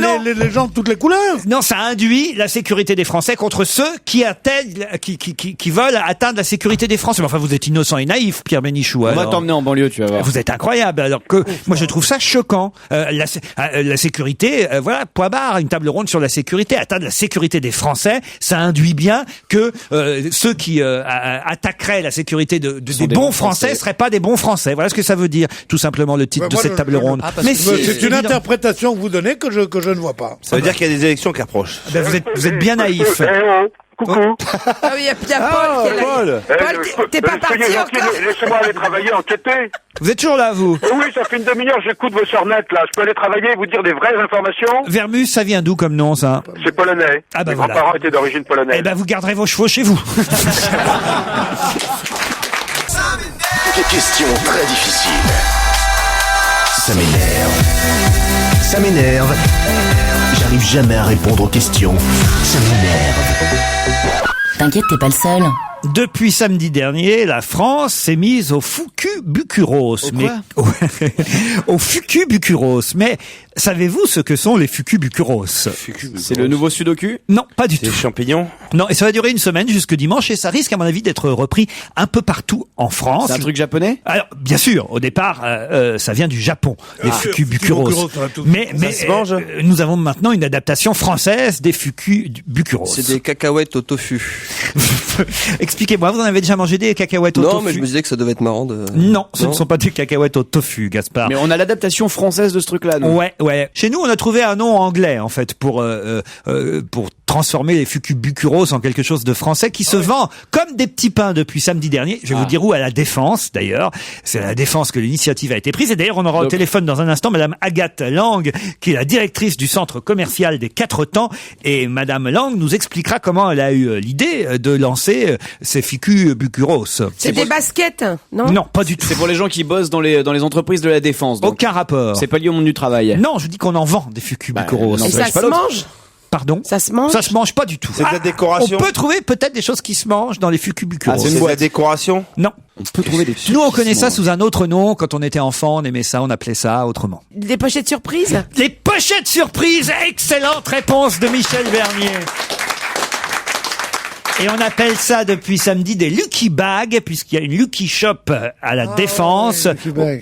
gens de toutes les couleurs. Non, ça induit la sécurité des Français contre ceux qui atteignent, qui veulent atteindre la sécurité des Français. Mais enfin, vous êtes innocent et naïf, Pierre Bénichou. On va t'emmener en banlieue, tu vas voir. Vous êtes incroyable. Alors que moi, je trouve ça choquant. La sécurité, voilà, point barre, une table ronde sur la sécurité. Atteindre la sécurité des Français, ça induit bien que ceux qui attaqueraient la sécurité des bons Français seraient pas des bons Français. Voilà ce que ça veut dire, tout simplement, le titre de cette table ronde. Mais c'est une interprétation que vous donnez que je ne vois pas. Ça veut dire qu'il y a des élections qui approchent. Ben vous êtes bien naïf. Coucou. Ah oui, il y a Paul qui est là. Paul, t'es pas parti encore? Laissez-moi aller travailler, enquêter. Vous êtes toujours là, vous? Oui, ça fait une demi-heure, j'écoute vos sornettes, là. Je peux aller travailler et vous dire des vraies informations? Vermus, ça vient d'où comme nom, ça? C'est polonais. Ah bah Mes voilà. grands-parents étaient d'origine polonaise. Eh ben, vous garderez vos chevaux chez vous. questions très difficiles. Ça m'énerve. Ça m'énerve. J'arrive jamais à répondre aux questions. Ça m'énerve. T'inquiète, t'es pas le seul. Depuis samedi dernier, la France s'est mise au fucubucuros. Au fucubucuros. Mais savez-vous ce que sont les fucubucuros? C'est le nouveau sudoku? Non, pas du tout. Des champignons? Non, et ça va durer une semaine jusque dimanche et ça risque à mon avis d'être repris un peu partout en France. C'est un truc japonais? Alors, bien sûr, au départ, ça vient du Japon, les fucubucuros. Mais se mange nous avons maintenant une adaptation française des fucubucuros. C'est des cacahuètes au tofu. Expliquez-moi, vous en avez déjà mangé des cacahuètes au tofu? Non, mais je me disais que ça devait être marrant de... Non, ce ne sont pas des cacahuètes au tofu, Gaspard. Mais on a l'adaptation française de ce truc-là, non? Ouais. Chez nous, on a trouvé un nom anglais, en fait, pour transformer les fucubucuros en quelque chose de français qui se vend comme des petits pains depuis samedi dernier. Je vais vous dire où, à la Défense, d'ailleurs. C'est à la Défense que l'initiative a été prise. Et d'ailleurs, on aura au téléphone dans un instant Madame Agathe Lang, qui est la directrice du centre commercial des 4 temps. Et Madame Lang nous expliquera comment elle a eu l'idée de lancer ces fucubucuros. C'est des baskets, non? Non, pas du tout. C'est pour les gens qui bossent dans les entreprises de la défense. Donc. Aucun rapport. C'est pas lié au monde du travail. Non, je dis qu'on en vend des fucubucuros. Et ça se mange? Pardon? Ça se mange? Ça se mange pas du tout. C'est de la décoration? On peut trouver peut-être des choses qui se mangent dans les fucubucuros. C'est de la décoration? Non. On peut trouver des Nous, on connaît ça sous un autre nom. Quand on était enfant, on aimait ça, on appelait ça autrement. Des pochettes surprises? Les pochettes surprises! Excellente réponse de Michel Bernier. Et on appelle ça depuis samedi des Lucky Bags, puisqu'il y a une Lucky Shop à la Défense,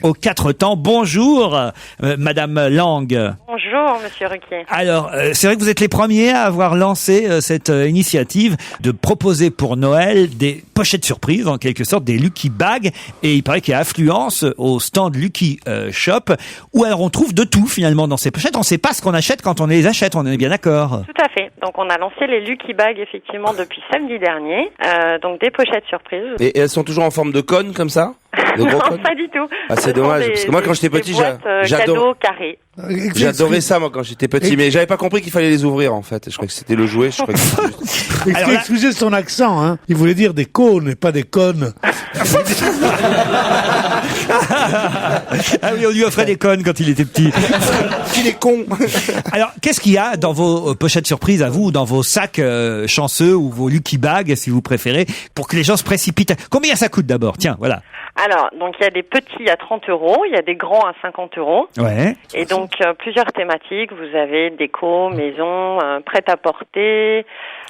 aux 4 temps. Bonjour, Madame Lang. Bonjour, Monsieur Ruquier. Alors, c'est vrai que vous êtes les premiers à avoir lancé cette initiative de proposer pour Noël des pochettes surprises, en quelque sorte, des Lucky Bags. Et il paraît qu'il y a affluence au stand Lucky Shop, où alors on trouve de tout finalement dans ces pochettes. On ne sait pas ce qu'on achète quand on les achète, on est bien d'accord. Tout à fait. Donc on a lancé les Lucky Bags effectivement depuis samedi dernier. Donc des pochettes surprises. Et elles sont toujours en forme de cône comme ça? Non, pas du tout. Ah, c'est dommage, parce que moi quand j'étais petit, cadeaux carrés. J'adorais ça moi quand j'étais petit, mais j'avais pas compris qu'il fallait les ouvrir en fait. Je croyais que c'était le jouet. Je croyais que c'était... Alors, excusez son accent, hein. Il voulait dire des cônes et pas des connes. Ah oui, on lui offrait des connes quand il était petit. Il est con. Alors, qu'est-ce qu'il y a dans vos pochettes surprises à vous, ou dans vos sacs chanceux, ou vos Lucky Bags, si vous préférez, pour que les gens se précipitent? Combien ça coûte d'abord? Tiens, voilà. Alors, donc il y a des petits à 30 €, il y a des grands à 50 €. Ouais. Et donc plusieurs thématiques. Vous avez déco, maison, prêt-à-porter,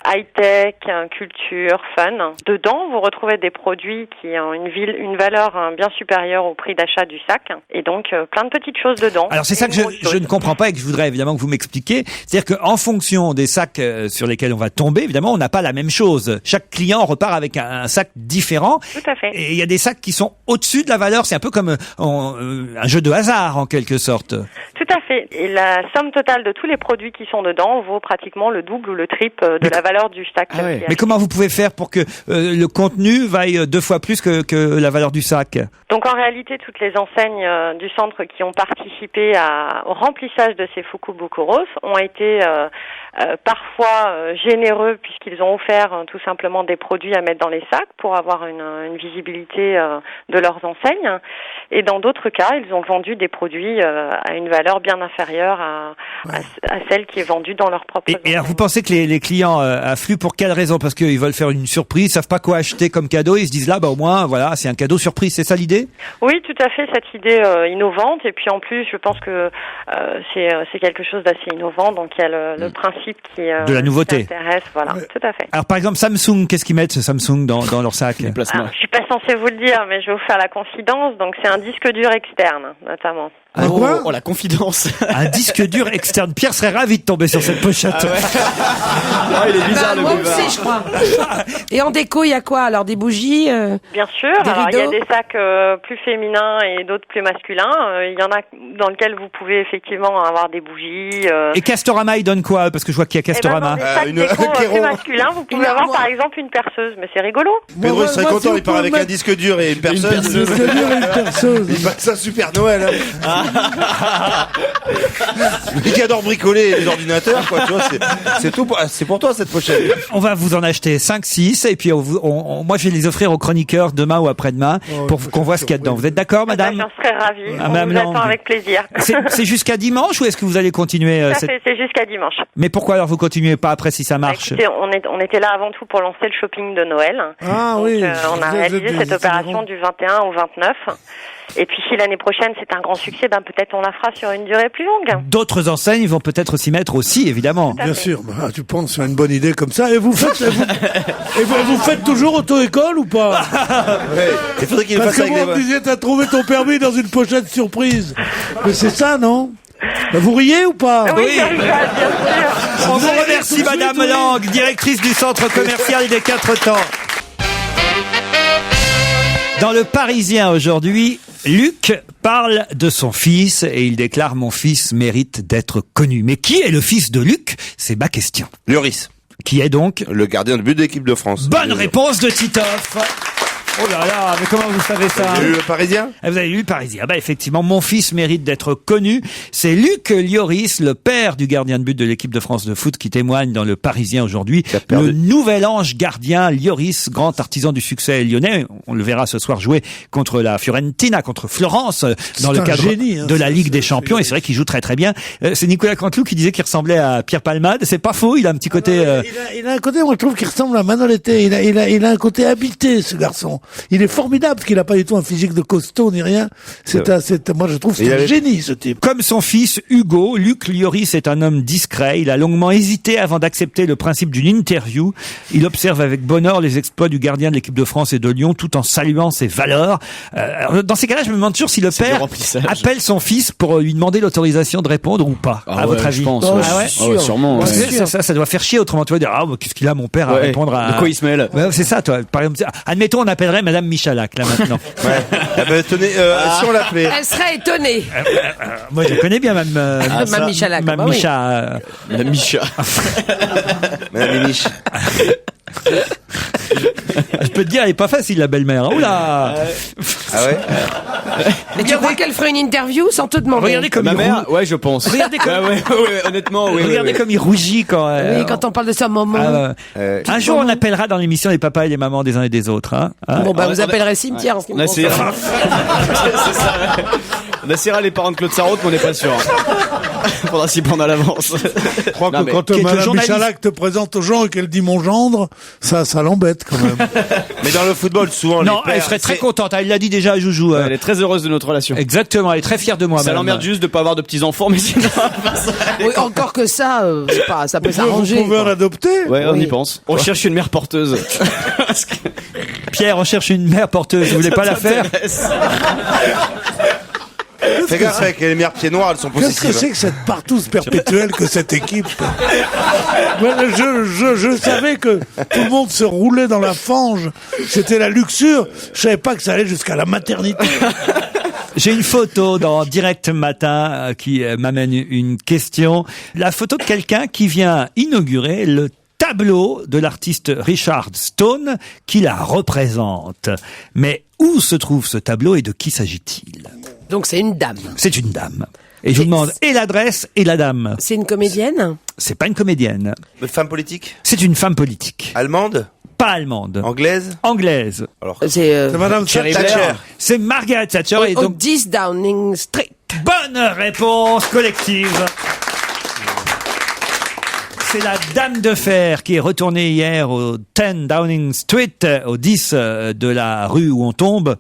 high-tech, culture, fun. Dedans, vous retrouvez des produits qui ont une valeur bien supérieure au prix d'achat du sac. Et donc plein de petites choses dedans. Alors c'est ça que je ne comprends pas et que je voudrais évidemment que vous m'expliquiez. C'est-à-dire qu'en fonction des sacs sur lesquels on va tomber, évidemment, on n'a pas la même chose. Chaque client repart avec un sac différent. Tout à fait. Et il y a des sacs qui sont au-dessus de la valeur. C'est un peu comme un jeu de hasard en quelque sorte. Tout à fait. Et la somme totale de tous les produits qui sont dedans vaut pratiquement le double ou le triple de la valeur du sac. Ah ouais. Mais comment vous pouvez faire pour que le contenu vaille 2 fois plus que la valeur du sac? Donc en réalité, toutes les enseignes du centre qui ont participé au remplissage de ces fukubukuros ont été parfois généreux puisqu'ils ont offert tout simplement des produits à mettre dans les sacs pour avoir une visibilité de leurs enseignes. Et dans d'autres cas, ils ont vendu des produits à une valeur bien inférieure à celle qui est vendue dans leur propre enseignes. Et alors vous pensez que les clients affluent pour quelle raison? Parce qu'ils veulent faire une surprise, ils savent pas quoi acheter comme cadeau, ils se disent là, au moins, voilà, c'est un cadeau surprise, c'est ça l'idée? Oui, tout à fait, cette idée innovante. Et puis en plus, je pense que c'est quelque chose d'assez innovant. Donc il y a le principe qui de la nouveauté. Qui intéresse, voilà, tout à fait. Alors par exemple, Samsung, qu'est-ce qu'ils mettent Samsung dans leur sac? Alors, je suis pas censée vous le dire, mais je vais vous faire la confidence. Donc c'est un disque dur externe, notamment. Oh, la confidence. Un disque dur externe. Pierre serait ravi de tomber sur cette pochette. Ah ouais. Il est bizarre, le moi boulevard. aussi, je crois. Et en déco, il y a quoi? Alors, des bougies Bien sûr. Alors, il y a des sacs plus féminins et d'autres plus masculins. Il y en a dans lesquels vous pouvez effectivement avoir des bougies. Et Castorama, il donne quoi? Parce que je vois qu'il y a Castorama. Dans des sacs déco plus masculins, vous pouvez avoir par exemple une perceuse, mais c'est rigolo. Pedro il serait content, il part avec un disque dur et une perceuse. Il passe un super Noël. Lui qui adore bricoler les ordinateurs, quoi, tu vois, c'est tout. C'est pour toi cette pochette. On va vous en acheter 5-6 et puis moi je vais les offrir aux chroniqueurs demain ou après-demain pour qu'on voit ce qu'il y a dedans. Vous êtes d'accord, madame? J'en serais ravie. On vous attend avec plaisir. C'est jusqu'à dimanche ou est-ce que vous allez continuer C'est jusqu'à dimanche. Mais pourquoi alors vous continuez pas après si ça marche? Écoutez, on était là avant tout pour lancer le shopping de Noël. Ah donc, oui. On a réalisé cette opération du 21 au 29. Et puis si l'année prochaine c'est un grand succès, peut-être on la fera sur une durée plus longue. D'autres enseignes vont peut-être s'y mettre aussi, évidemment. Bien sûr. Tu penses c'est une bonne idée comme ça. Et vous faites, vous faites toujours auto-école ou pas? Ouais. Il faudrait qu'il Parce fasse que avec moi, on me disait, t'as trouvé ton permis dans une pochette surprise. Mais c'est ça, non? Vous riez ou pas? Oui, bien sûr. On vous remercie, madame Lang, directrice du centre commercial des 4 temps. Dans le Parisien aujourd'hui, Luc parle de son fils et il déclare « Mon fils mérite d'être connu ». Mais qui est le fils de Luc? C'est ma question. Lloris. Qui est donc? Le gardien de but de l'équipe de France. Bonne réponse de Titoff. Oh là là, mais comment vous savez ça? Vous avez lu le Parisien? Vous avez lu le Parisien. Effectivement, mon fils mérite d'être connu. C'est Luc Lloris, le père du gardien de but de l'équipe de France de foot, qui témoigne dans le Parisien aujourd'hui. Le nouvel ange gardien Lloris, grand artisan du succès lyonnais. On le verra ce soir jouer contre la Fiorentina, contre Florence, dans le cadre de la Ligue des Champions. Et c'est vrai qu'il joue très très bien. C'est Nicolas Canteloup qui disait qu'il ressemblait à Pierre Palmade. C'est pas faux, il a un petit côté... Il a un côté, moi je trouve qu'il ressemble à Manolete. Il a un côté habité, ce garçon. Il est formidable parce qu'il n'a pas du tout un physique de costaud ni rien. Moi je trouve que c'est un génie ce type. Comme son fils Hugo, Luc Lloris est un homme discret. Il a longuement hésité avant d'accepter le principe d'une interview. Il observe avec bonheur les exploits du gardien de l'équipe de France et de Lyon tout en saluant ses valeurs. Dans ces cas-là, je me demande toujours si le père appelle son fils pour lui demander l'autorisation de répondre ou pas. À votre avis? Je pense. Sûrement. Ça doit faire chier autrement. Tu vas dire qu'est-ce qu'il a mon père à répondre à... De quoi il se mêle? C'est ça, toi. Par exemple, admettons, on appellerait Madame Michalak là maintenant. Tenez, si on l'appelait. Elle serait étonnée. Moi, je connais bien Mme Michalak. Mme Micha. Madame Micha. Madame Mimiche. Je peux te dire, elle est pas facile la belle-mère. Oula. Ah ouais. Mais tu crois qu'elle ferait une interview sans te demander? Regardez comme ma mère, ouais, je pense. Regardez comme... honnêtement, oui. Regardez comme il rougit quand. Oui, quand on parle de sa maman. Un jour, on appellera dans l'émission les papas et les mamans des uns et des autres. Hein. Vous appellerez cimetière en ce qui me concerne. On essaiera les parents de Claude Sarraute, mais on n'est pas sûr. Faudra s'y prendre à l'avance. Je crois que quand Madame Michalak te présente aux gens et qu'elle dit mon gendre, ça l'embête quand même. Mais dans le football, souvent, non, les pères, elle serait très contente. Elle l'a dit déjà à Joujou. Elle est très heureuse de notre relation. Exactement, elle est très fière de moi. Ça l'emmerde juste de pas avoir de petits enfants, mais sinon. Oui, encore que ça, ça peut s'arranger. Vous pouvez en adopter? Ouais, on y pense. On cherche une mère porteuse. Pierre, on cherche une mère porteuse. Vous voulez pas la faire? Fais gaffe avec les mères pieds noirs, elles sont possessives. Qu'est-ce que c'est que cette partouze perpétuelle que cette équipe? Je savais que tout le monde se roulait dans la fange. C'était la luxure. Je savais pas que ça allait jusqu'à la maternité. J'ai une photo dans Direct Matin qui m'amène une question. La photo de quelqu'un qui vient inaugurer le tableau de l'artiste Richard Stone qui la représente. Mais où se trouve ce tableau et de qui s'agit-il? Donc c'est une dame. C'est une dame. Et je vous demande et l'adresse et la dame. C'est une comédienne? C'est pas une comédienne. Une femme politique? C'est une femme politique. Allemande? Pas allemande. Anglaise? Anglaise. Alors, c'est Madame Thatcher. C'est Margaret Thatcher. Et au donc 10 Downing Street. Bonne réponse collective. C'est la Dame de Fer qui est retournée hier au 10 Downing Street, au 10 de la rue où on tombe.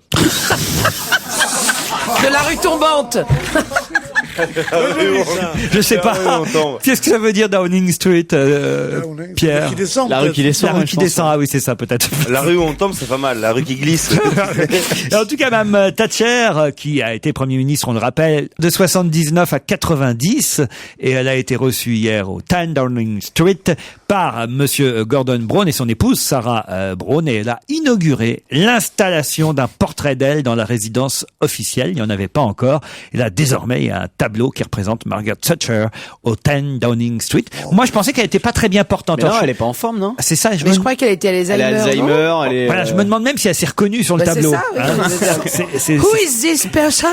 De la rue tombante. Je sais pas. Qu'est-ce que ça veut dire Downing Street, Pierre? La rue qui descend. La rue qui descend. Ah oui, c'est ça, peut-être. La rue où on tombe, c'est pas mal. La rue qui glisse. En tout cas, Mme Thatcher, qui a été Premier ministre, on le rappelle, de 79 à 90, et elle a été reçue hier au 10 Downing Street par Monsieur Gordon Brown et son épouse Sarah Brown, et elle a inauguré l'installation d'un portrait d'elle dans la résidence officielle. Il n'y en avait pas encore. Et là, désormais, il y a un tableau tableau qui représente Margaret Thatcher au 10 Downing Street. Moi, je pensais qu'elle était pas très bien portante. Mais non, elle est pas en forme, non? C'est ça. Mais je crois qu'elle était Elle a Alzheimer, elle est... Voilà, je me demande même si elle s'est reconnue sur le tableau. C'est ça, oui. Who is this person?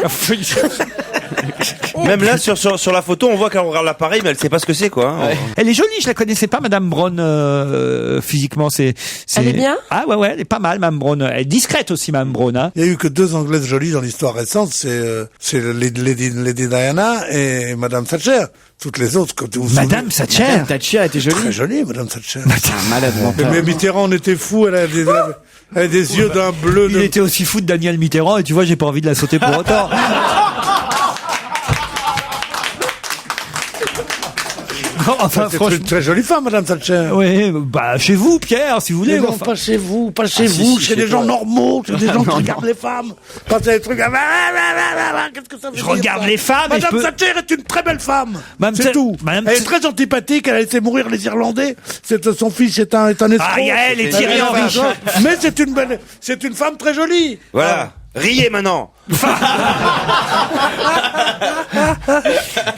Même là, sur la photo, on voit qu'elle regarde l'appareil, mais elle sait pas ce que c'est, quoi. Hein. Ouais. Elle est jolie, je la connaissais pas, Madame Brown, physiquement, c'est... Elle est bien? Ah ouais, elle est pas mal, Madame Brown. Elle est discrète aussi, Madame Brown, hein. Il y a eu que 2 Anglaises jolies dans l'histoire récente, c'est Lady Diana et Madame Thatcher. Toutes les autres, quand vous Madame Thatcher? Madame Thatcher était jolie. Très jolie, Madame Thatcher. Malade mental. Mais Mitterrand en était fou, elle a des yeux d'un bleu. Il était aussi fou de Daniel Mitterrand, et tu vois, j'ai pas envie de la sauter pour autant. Non, enfin, c'est une très jolie femme, Madame Thatcher. Oui, bah, chez vous, Pierre, si vous voulez. Non, pas chez vous, pas chez vous, chez des gens normaux, chez des gens qui regardent les femmes. Pas des trucs, qu'est-ce que ça veut dire? Je regarde les femmes, Madame Thatcher est une très belle femme. Madame C'est tout. Elle est très antipathique, elle a laissé mourir les Irlandais. Son fils est un escroc. Ah, Yael et Thierry Henry. Mais c'est une femme très jolie. Voilà. Riez maintenant.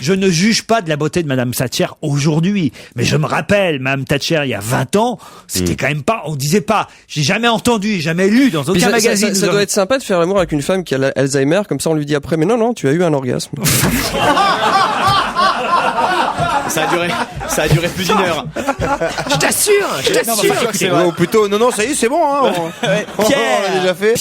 Je ne juge pas de la beauté de Madame Thatcher aujourd'hui, mais je me rappelle, Madame Thatcher, il y a 20 ans, c'était quand même pas, on disait pas, j'ai jamais entendu, jamais lu dans aucun magazine. Ça doit être sympa de faire l'amour avec une femme qui a Alzheimer, comme ça on lui dit après, mais non, tu as eu un orgasme. Ça a duré plus d'une heure. Je t'assure. Ou plutôt, non, ça y est, c'est bon, hein. Pierre, on l'a déjà fait.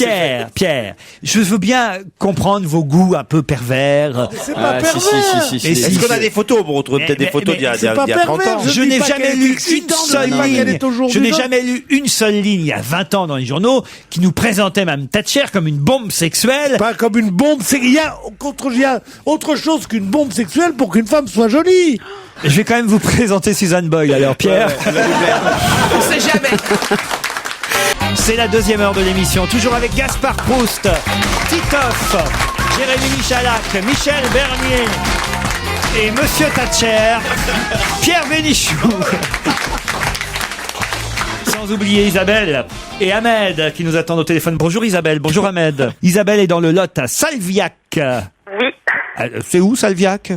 Pierre, je veux bien comprendre vos goûts un peu pervers. C'est pas pervers. Si. Est-ce qu'on a des photos pour retrouver peut-être des photos d'il y a 30 ans? Je n'ai jamais lu une seule ligne. Je n'ai jamais lu une seule ligne il y a 20 ans dans les journaux qui nous présentait Mme Thatcher comme une bombe sexuelle. Pas comme une bombe, il y a autre chose qu'une bombe sexuelle pour qu'une femme soit jolie. Je vais quand même vous présenter Suzanne Boyle alors, Pierre. On sait jamais. C'est la 2e heure de l'émission, toujours avec Gaspard Proust, Titoff, Jérémy Michalak, Michel Bernier et Monsieur Thatcher, Pierre Bénichou. Sans oublier Isabelle et Ahmed qui nous attendent au téléphone. Bonjour Isabelle, bonjour Ahmed. Isabelle est dans le Lot à Salviac. Oui. C'est où Salviac?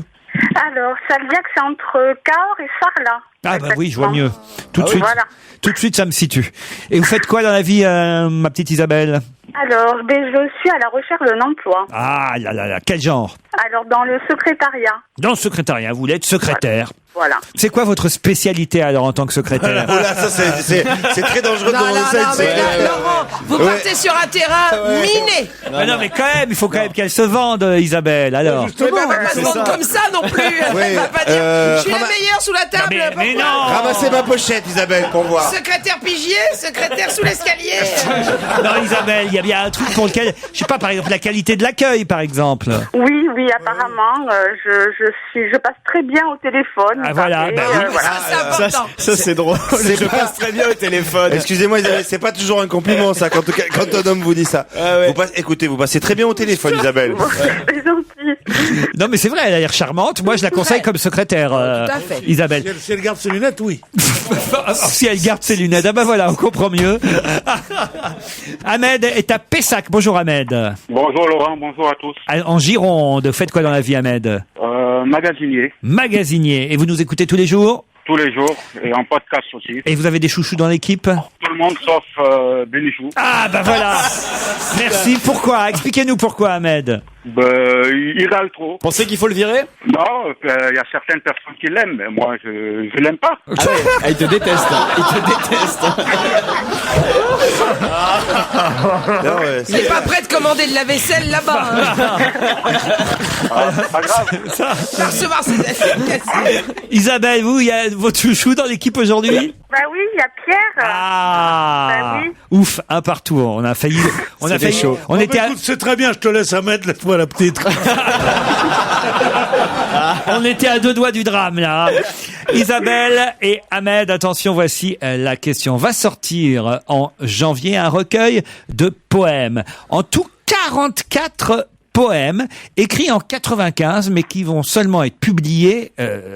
Alors, Salviac, c'est entre Cahors et Sarlat. Ah bah oui, je vois mieux. Tout de suite. Voilà. Tout de suite, ça me situe. Et vous faites quoi dans la vie, ma petite Isabelle? Alors, je suis à la recherche d'un emploi. Ah là, quel genre? Alors, dans le secrétariat. Dans le secrétariat, vous voulez être secrétaire. Voilà. C'est quoi votre spécialité alors en tant que secrétaire? Oh là, ça c'est très dangereux de demander ça. Laurent, vous partez sur un terrain miné. Non, mais quand même, il faut quand même qu'elle se vende, Isabelle, alors. Elle va pas se vendre comme ça non plus. Elle va pas dire, je suis la meilleure sous la table. Mais non. Ramassez ma pochette, Isabelle, pour voir. Secrétaire pigier, secrétaire sous l'escalier. Non, Isabelle, il y a bien un truc pour lequel, je sais pas, par exemple, la qualité de l'accueil, par exemple. Oui, apparemment, je passe très bien au téléphone. Ah voilà, bah oui. Voilà. Ça c'est drôle. Je passe très bien au téléphone. Excusez-moi, Isabelle, c'est pas toujours un compliment, ça, quand un homme vous dit ça. Ah ouais. Écoutez, vous passez très bien au téléphone, Isabelle. C'est gentil. Non, mais c'est vrai, elle a l'air charmante. Moi, je la conseille comme secrétaire, Tout à fait. Isabelle. Si elle garde ses lunettes, oui. Si elle garde ses lunettes, ah bah voilà, on comprend mieux. Ahmed est à Pessac. Bonjour Ahmed. Bonjour Laurent, bonjour à tous. En Gironde, faites quoi dans la vie, Ahmed? Magasinier. Magasinier. Et vous nous écoutez tous les jours? Tous les jours, et en podcast aussi. Et vous avez des chouchous dans l'équipe? Tout le monde sauf Bénichou. Ah bah voilà. Merci. Pourquoi? Expliquez-nous pourquoi, Ahmed. Il râle trop. Pensez qu'il faut le virer? Non, il y a certaines personnes qui l'aiment, mais moi je l'aime pas. Ah ouais, il te déteste. Il n'est pas prêt de commander de la vaisselle là-bas. Pas grave. Va recevoir ses affaires. Isabelle, vous, il y a votre chouchou dans l'équipe aujourd'hui? Bah oui, il y a Pierre. Ah. Bah oui. Ouf, un partout. On a failli. Chaud. On était. Écoute, c'est très bien, je te laisse à mettre, laisse-moi la petite. On était à 2 doigts du drame, là. Isabelle et Ahmed, attention, voici la question. Va sortir en janvier un recueil de poèmes. En tout, 44 poèmes écrits en 95, mais qui vont seulement être publiés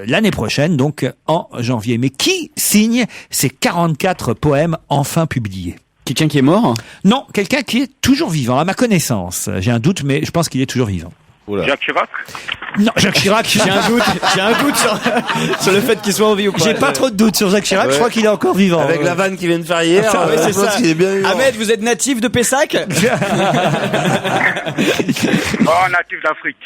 l'année prochaine, donc en janvier. Mais qui signe ces 44 poèmes enfin publiés? Quelqu'un qui est mort? Non, quelqu'un qui est toujours vivant, à ma connaissance. J'ai un doute, mais je pense qu'il est toujours vivant. Jacques Chirac. Non, Jacques Chirac. J'ai un doute sur le fait qu'il soit en vie ou pas. J'ai pas trop de doutes sur Jacques Chirac. Je crois qu'il est encore vivant. Avec la vanne qu'il vient de faire hier, Ouais, c'est ça. qu'il est bien vivant. Ahmed, vous êtes natif de Pessac? Natif d'Afrique.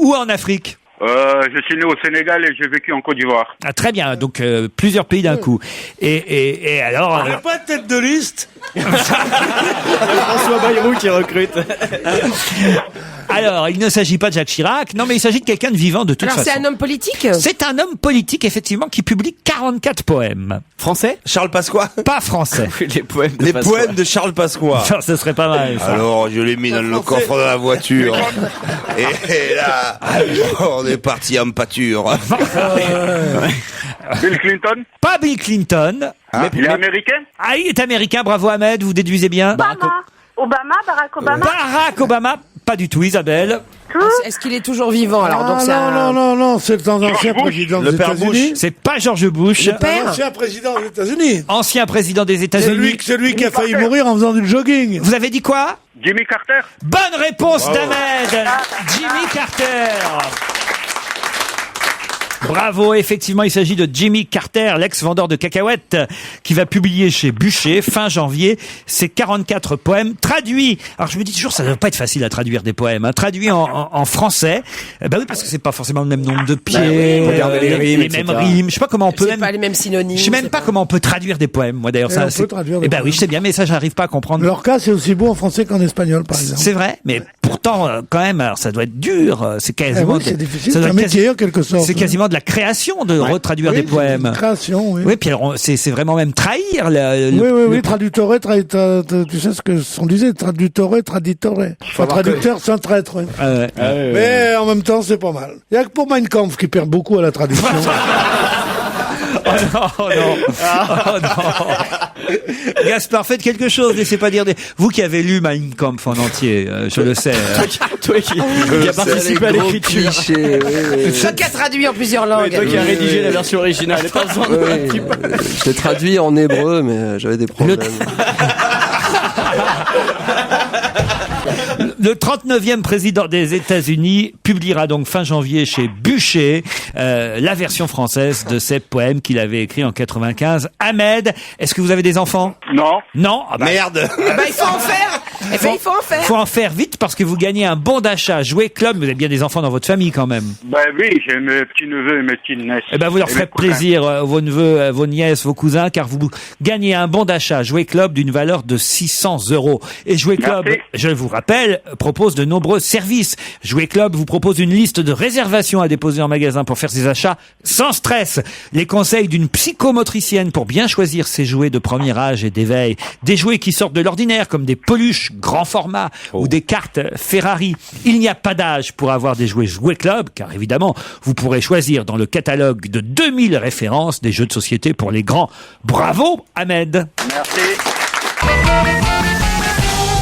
Où en Afrique? Je suis né au Sénégal et j'ai vécu en Côte d'Ivoire. Ah, très bien. Donc plusieurs pays d'un coup. Et alors. On n'a pas de tête de liste. François Bayrou qui recrute. Alors, il ne s'agit pas de Jacques Chirac, non, mais il s'agit de quelqu'un de vivant de toute Alors façon. c'est un homme politique? C'est un homme politique, effectivement, qui publie 44 poèmes. Français? Charles Pasqua. Pas français. Les poèmes de Les Pasqua. poèmes de Charles Pasqua. Ça, ce serait pas mal, ça. Alors, je l'ai mis dans le coffre de la voiture. Et là, on est parti en pâture. Bill Clinton. Pas Bill Clinton. Il est américain. Ah, il est américain, bravo Ahmed, vous déduisez bien. Barack Obama. Barack Obama, pas du tout, Isabelle. Est-ce qu'il est toujours vivant alors? Donc c'est Non, c'est un ancien président des États-Unis. C'est pas George Bush. Un ancien président des États-Unis. Ancien président des C'est États-Unis. lui qui a failli mourir en faisant du jogging. Vous avez dit quoi? Jimmy Carter. Bonne réponse d'Ahmed. Jimmy Carter. Bravo, effectivement, il s'agit de Jimmy Carter, l'ex-vendeur de cacahuètes, qui va publier chez Bûcher, fin janvier, ses 44 poèmes traduits. Alors je me dis toujours, ça ne doit pas être facile à traduire des poèmes, hein, traduits en français. Bah oui, parce que c'est pas forcément le même nombre de pieds, les mêmes rimes. Je sais pas comment on peut pas les mêmes synonymes. Je sais même pas comment on peut traduire des poèmes, moi d'ailleurs. On peut traduire des bah oui, je sais bien, mais ça, j'arrive pas à comprendre. Leur cas, c'est aussi beau en français qu'en espagnol, par exemple. C'est vrai, mais pourtant, quand même, alors ça doit être dur. C'est quasiment. C'est difficile, ça doit c'est un être métier en quelque sorte. C'est quasiment de la création de retraduire des poèmes. Une création, oui. Oui, puis alors, c'est vraiment même trahir Oui, traducteur, tu sais ce que on disait, traducteur. Enfin, traducteur sans traître, oui. Mais en même temps, c'est pas mal. Il y a que pour Mein Kampf qui perd beaucoup à la traduction. Oh non. Gaspard, faites quelque chose, laissez pas dire des... Vous qui avez lu Mein Kampf en entier, je le sais. Toi qui a participé à l'écriture. Toi qui a traduit en plusieurs langues. Toi qui a rédigé la version originale. Je l'ai traduit en hébreu, mais j'avais des problèmes. Le 39e président des États-Unis publiera donc fin janvier chez Bûcher la version française de ces poèmes qu'il avait écrits en 95. Ahmed, est-ce que vous avez des enfants? Non. Non. Merde. Il faut en faire. Il faut en faire. Faut en faire vite parce que vous gagnez un bon d'achat Jouet Club. Vous avez bien des enfants dans votre famille quand même. Oui, j'ai mes petits-neveux et mes petites-nièces. Vous leur ferez plaisir, vos neveux, vos nièces, vos cousins, car vous gagnez un bon d'achat Jouet Club d'une valeur de 600 €. Et Jouet Club, je vous rappelle, propose de nombreux services. Jouet Club vous propose une liste de réservations à déposer en magasin pour faire ses achats sans stress. Les conseils d'une psychomotricienne pour bien choisir ses jouets de premier âge et d'éveil. Des jouets qui sortent de l'ordinaire comme des peluches grand format ou des cartes Ferrari. Il n'y a pas d'âge pour avoir des jouets Jouet Club, car évidemment, vous pourrez choisir dans le catalogue de 2000 références des jeux de société pour les grands. Bravo, Ahmed. Merci.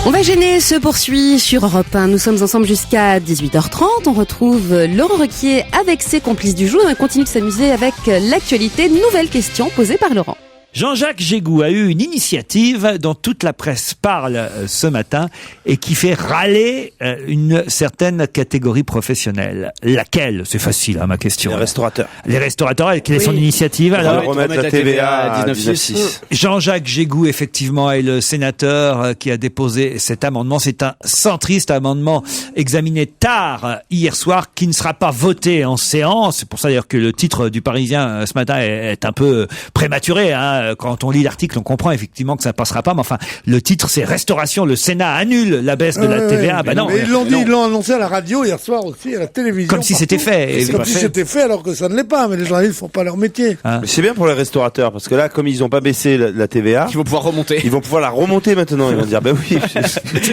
On va gêner se poursuit sur Europe 1. Nous sommes ensemble jusqu'à 18h30. On retrouve Laurent Ruquier avec ses complices du jour. On continue de s'amuser avec l'actualité. Nouvelle question posée par Laurent. Jean-Jacques Gégou a eu une initiative dont toute la presse parle ce matin et qui fait râler une certaine catégorie professionnelle. Laquelle? C'est facile, ma question. Les restaurateurs. Les restaurateurs, quelle est son initiative alors? Remettre la TVA à 19,6. Jean-Jacques Gégou, effectivement, est le sénateur qui a déposé cet amendement. C'est un centriste amendement examiné tard hier soir qui ne sera pas voté en séance. C'est pour ça d'ailleurs que le titre du Parisien ce matin est un peu prématuré, hein. Quand on lit l'article, on comprend effectivement que ça ne passera pas. Mais enfin, le titre, c'est Restauration. Le Sénat annule la baisse de la TVA. Non, mais ils l'ont annoncé à la radio hier soir aussi, à la télévision. Comme si c'était fait. Comme si c'était fait alors que ça ne l'est pas. Mais les journalistes ne font pas leur métier. Mais c'est bien pour les restaurateurs parce que là, comme ils n'ont pas baissé la TVA, ils vont pouvoir remonter. Ils vont pouvoir la remonter maintenant. Ils vont dire, oui,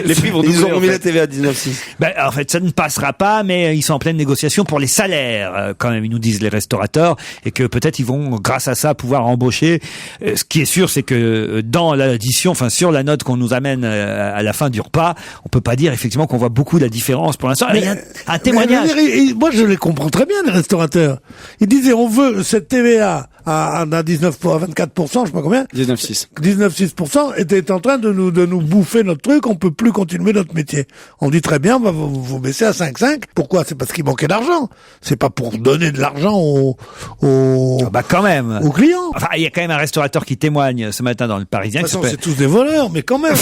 les prix vont doubler. Ils ont remis la TVA à 19,6. En fait, ça ne passera pas, mais ils sont en pleine négociation pour les salaires. Quand même, ils nous disent les restaurateurs et que peut-être ils vont, grâce à ça, pouvoir embaucher. Ce qui est sûr, c'est que dans l'addition, sur la note qu'on nous amène à la fin du repas, on peut pas dire effectivement qu'on voit beaucoup la différence pour l'instant. Il y a un témoignage. Moi, je les comprends très bien, les restaurateurs. Ils disaient, on veut cette TVA à 24%, je sais pas combien. 19,6. 19,6% était en train de nous bouffer notre truc, on peut plus continuer notre métier. On dit très bien, on va vous baisser à 5,5. Pourquoi? C'est parce qu'il manquait d'argent. C'est pas pour donner de l'argent quand même. aux clients. Enfin, il y a quand même un restaurateur qui témoigne ce matin dans le Parisien. De toute façon, c'est tous des voleurs, mais quand même.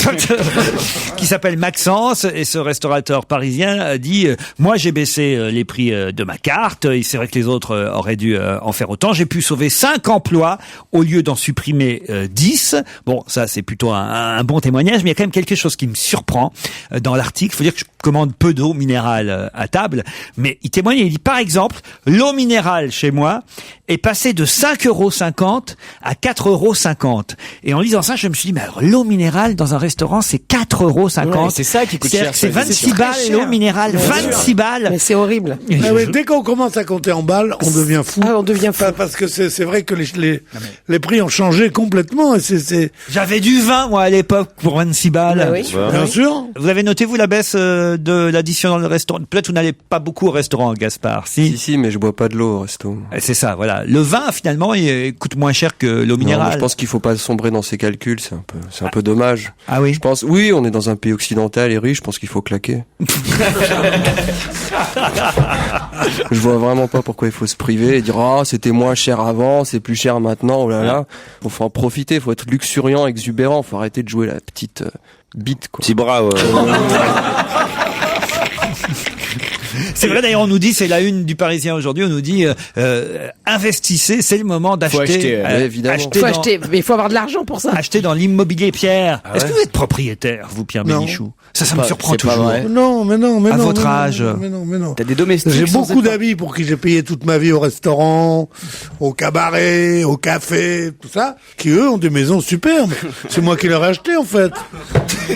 Qui s'appelle Maxence, et ce restaurateur parisien dit moi j'ai baissé les prix de ma carte, et c'est vrai que les autres auraient dû en faire autant. J'ai pu sauver 5 emplois au lieu d'en supprimer 10. Bon, ça c'est plutôt un bon témoignage, mais il y a quand même quelque chose qui me surprend dans l'article. Il faut dire que je commande peu d'eau minérale à table, mais il témoigne, il dit par exemple, l'eau minérale chez moi est passée de 5,50 € à 4,50 €. Et en lisant ça, je me suis dit, mais alors l'eau minérale dans un restaurant, c'est 4,50 €. Ouais, c'est ça qui coûte cher. C'est 26 balles l'eau minérale, 26 balles. Mais c'est horrible. Dès qu'on commence à compter en balles, on devient fou. Ah, on devient fou. Parce que c'est vrai que les prix ont changé complètement. Et J'avais du vin, moi, à l'époque, pour 26 balles. Oui. Bien sûr. Vous avez noté, vous, la baisse de l'addition dans le restaurant? Peut-être vous n'allez pas beaucoup au restaurant, Gaspard. Si, mais je bois pas de l'eau au resto. C'est ça, voilà. Le vin, finalement, il coûte moins cher que l'eau minérale. Non, je pense qu'il faut pas sombrer dans ces calculs, c'est un peu dommage. Ah oui? Je pense, oui, on est dans un pays occidental et riche, je pense qu'il faut claquer. Je vois vraiment pas pourquoi il faut se priver et dire, c'était moins cher avant, c'est plus cher maintenant, oh là là. Faut en profiter, faut être luxuriant, exubérant, faut arrêter de jouer la petite bite, quoi. Petit bras, ouais. C'est vrai, d'ailleurs, on nous dit, c'est la une du Parisien aujourd'hui, on nous dit, investissez, c'est le moment d'acheter. Faut acheter, évidemment. Faut acheter, mais il faut avoir de l'argent pour ça. Acheter dans l'immobilier, Pierre. Est-ce que vous êtes propriétaire, vous, Pierre Bénichou? Ça me surprend c'est pas toujours. vrai. Non, mais non. À votre âge. Mais non. T'as des domestiques. J'ai beaucoup d'amis pour qui j'ai payé toute ma vie au restaurant, au cabaret, au café, tout ça, qui eux ont des maisons superbes. C'est moi qui leur ai acheté, en fait.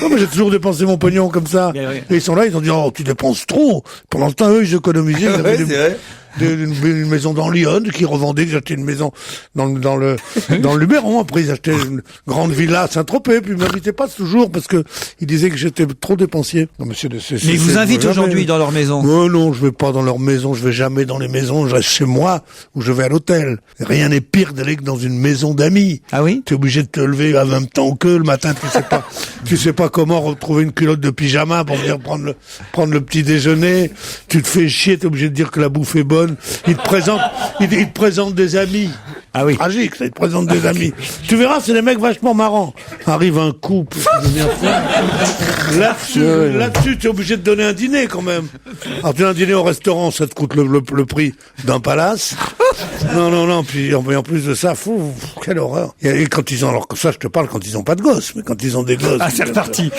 Non, mais j'ai toujours dépensé mon pognon comme ça. Et ils sont là, ils ont dit, tu dépenses trop. Pendant ce temps, eux, ils économisaient. Ils avaient une maison dans Lyon qui revendait, j'ai acheté une maison dans le Luberon. Après, ils achetaient une grande villa à Saint-Tropez, puis ils m'invitaient pas toujours parce que ils disaient que j'étais trop dépensier. Non, mais mais ils vous invitent aujourd'hui dans leur maison? Non, je vais pas dans leur maison, je vais jamais dans les maisons, je reste chez moi ou je vais à l'hôtel. Rien n'est pire d'aller que dans une maison d'amis. Ah oui? T'es obligé de te lever en même temps qu'eux le matin, tu sais pas comment retrouver une culotte de pyjama pour venir prendre le petit déjeuner. Tu te fais chier, t'es obligé de dire que la bouffe est bonne. Il te présente des amis. Ah oui. Tragique, ça, il te présente des amis. Tu verras, c'est des mecs vachement marrants. Arrive un couple. Là-dessus, tu es obligé de donner un dîner quand même. Alors, tu as un dîner au restaurant, ça te coûte le prix d'un palace. Non, puis en plus de ça, quelle horreur. Et quand ils ont, alors ça, je te parle quand ils ont pas de gosses, mais quand ils ont des gosses. Ah, c'est reparti.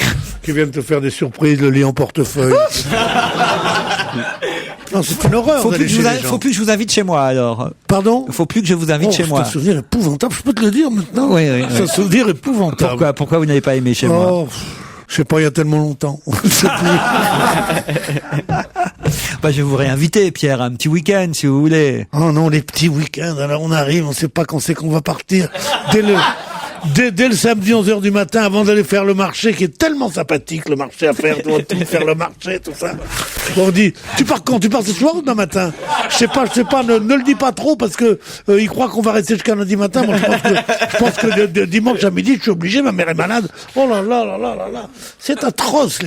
Qui viennent te faire des surprises, le lit en portefeuille. Non, c'est une horreur. Faut plus que je vous invite chez moi, alors. Pardon? Faut plus que je vous invite chez moi. C'est un souvenir épouvantable, je peux te le dire maintenant. Oui. C'est un souvenir épouvantable. Pourquoi vous n'avez pas aimé chez moi? Je sais pas, il y a tellement longtemps. Je vais vous réinviter, Pierre, un petit week-end, si vous voulez. Oh non, les petits week-ends, alors on arrive, on sait pas quand c'est qu'on va partir. Dès le samedi 11h du matin, avant d'aller faire le marché, qui est tellement sympathique, le marché à faire, tout faire le marché, tout ça. On dit, tu pars quand? Tu pars ce soir ou demain matin? Je sais pas, ne le dis pas trop parce que ils croient qu'on va rester jusqu'à lundi matin. Moi, je pense que dimanche à midi, je suis obligé, ma mère est malade. Oh là là. C'est atroce,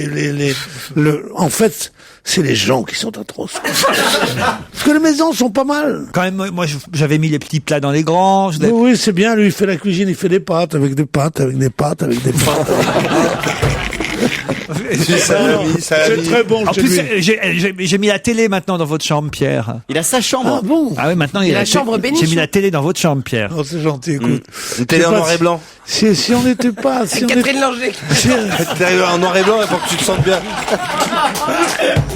en fait, c'est les gens qui sont atroces. Parce que les maisons sont pas mal. Quand même, moi, j'avais mis les petits plats dans les grands. Oui, c'est bien, lui, il fait la cuisine, il fait des pâtes, avec des pâtes. C'est très bon. En plus, j'ai mis la télé maintenant dans votre chambre, Pierre. Il a sa chambre. Ah bon? Ah oui, maintenant il a la chambre Bénichou. J'ai mis la télé dans votre chambre, Pierre. Oh, c'est gentil, écoute. Une télé en noir et blanc. Si on n'était pas... Catherine Langer. Télé en noir et blanc, pour que tu te sentes bien.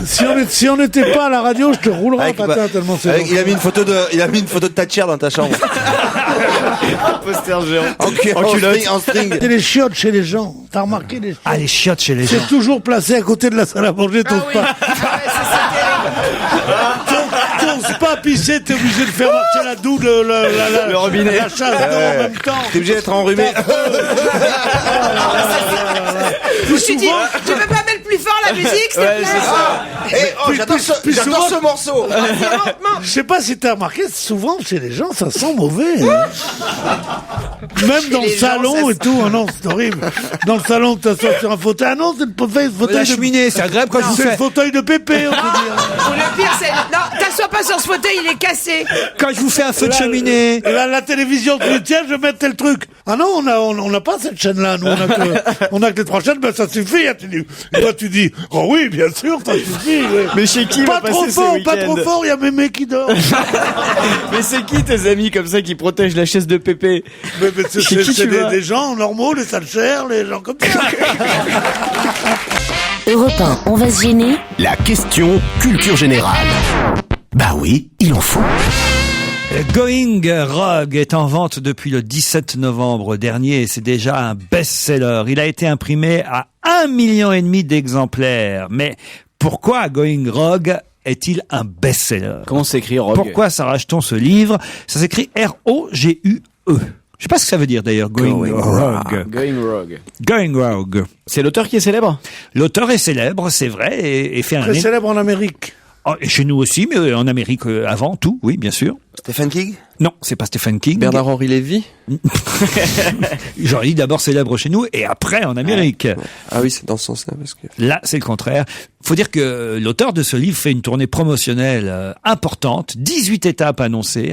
Si on n'était pas à la radio, je te roulerais un patin tellement c'est... Il a mis une photo de Thatcher dans ta chambre. Un poster géant. En string. C'est les chiottes chez les gens. T'as remarqué les chiottes? Ah, les chiottes chez les gens. C'est toujours placé à côté de la salle à manger, t'oses pas. T'oses pas pisser, t'es obligé de faire marcher la douille, le robinet. La chasse d'eau en même temps. T'es obligé d'être enrhumé. Je me suis dit, je peux pas mettre plus plus fort la musique, s'il te plaît. J'adore ce morceau. Je sais pas si t'as remarqué, souvent chez les gens, ça sent mauvais. Hein. Même dans le salon et tout. Ah non, c'est horrible. Dans le salon, tu t'assois sur un fauteuil. Ah non, c'est le fauteuil La cheminée, c'est agréable quand je vous C'est le fais. fauteuil de Pépé, on peut dire. Le pire, c'est... Non, t'assois pas sur ce fauteuil, il est cassé. Quand je vous fais un feu de cheminée. La télévision, tu dis, tiens, je vais mettre tel truc. Ah non, on n'a pas cette chaîne-là. Nous, on a que les 3 chaînes, ben ça suffit. Et toi, tu dis, oh oui, bien sûr, ça suffit. Oui. Mais chez qui Pas va trop passer fort, ses pas trop week-ends fort, il y a Mémé qui dort. Mais c'est qui tes amis comme ça qui protègent la chaise de Pépé? Mais Chez qui c'est tu vas des gens normaux, les salchères, les gens comme ça. Europe 1, on va se gêner. La question culture générale. Bah oui, il en faut. Going Rogue est en vente depuis le 17 novembre dernier et c'est déjà un best-seller. Il a été imprimé à 1,5 million d'exemplaires. Mais pourquoi Going Rogue est-il un best-seller? Comment s'écrit Rogue? Pourquoi s'arrache-t-on ce livre? Ça s'écrit R-O-G-U-E. Je sais pas ce que ça veut dire d'ailleurs, Going Rogue. Going Rogue. Going Rogue. C'est l'auteur qui est célèbre? L'auteur est célèbre, c'est vrai, et fait un... Très célèbre en Amérique. Oh, et chez nous aussi, mais en Amérique avant tout, oui, bien sûr. Stephen King? Non, c'est pas Stephen King. Bernard-Henri Lévy? J'aurais dit d'abord célèbre chez nous et après en Amérique. Ah oui, c'est dans ce sens-là. Parce que... Là, c'est le contraire. Faut dire que l'auteur de ce livre fait une tournée promotionnelle importante, 18 étapes annoncées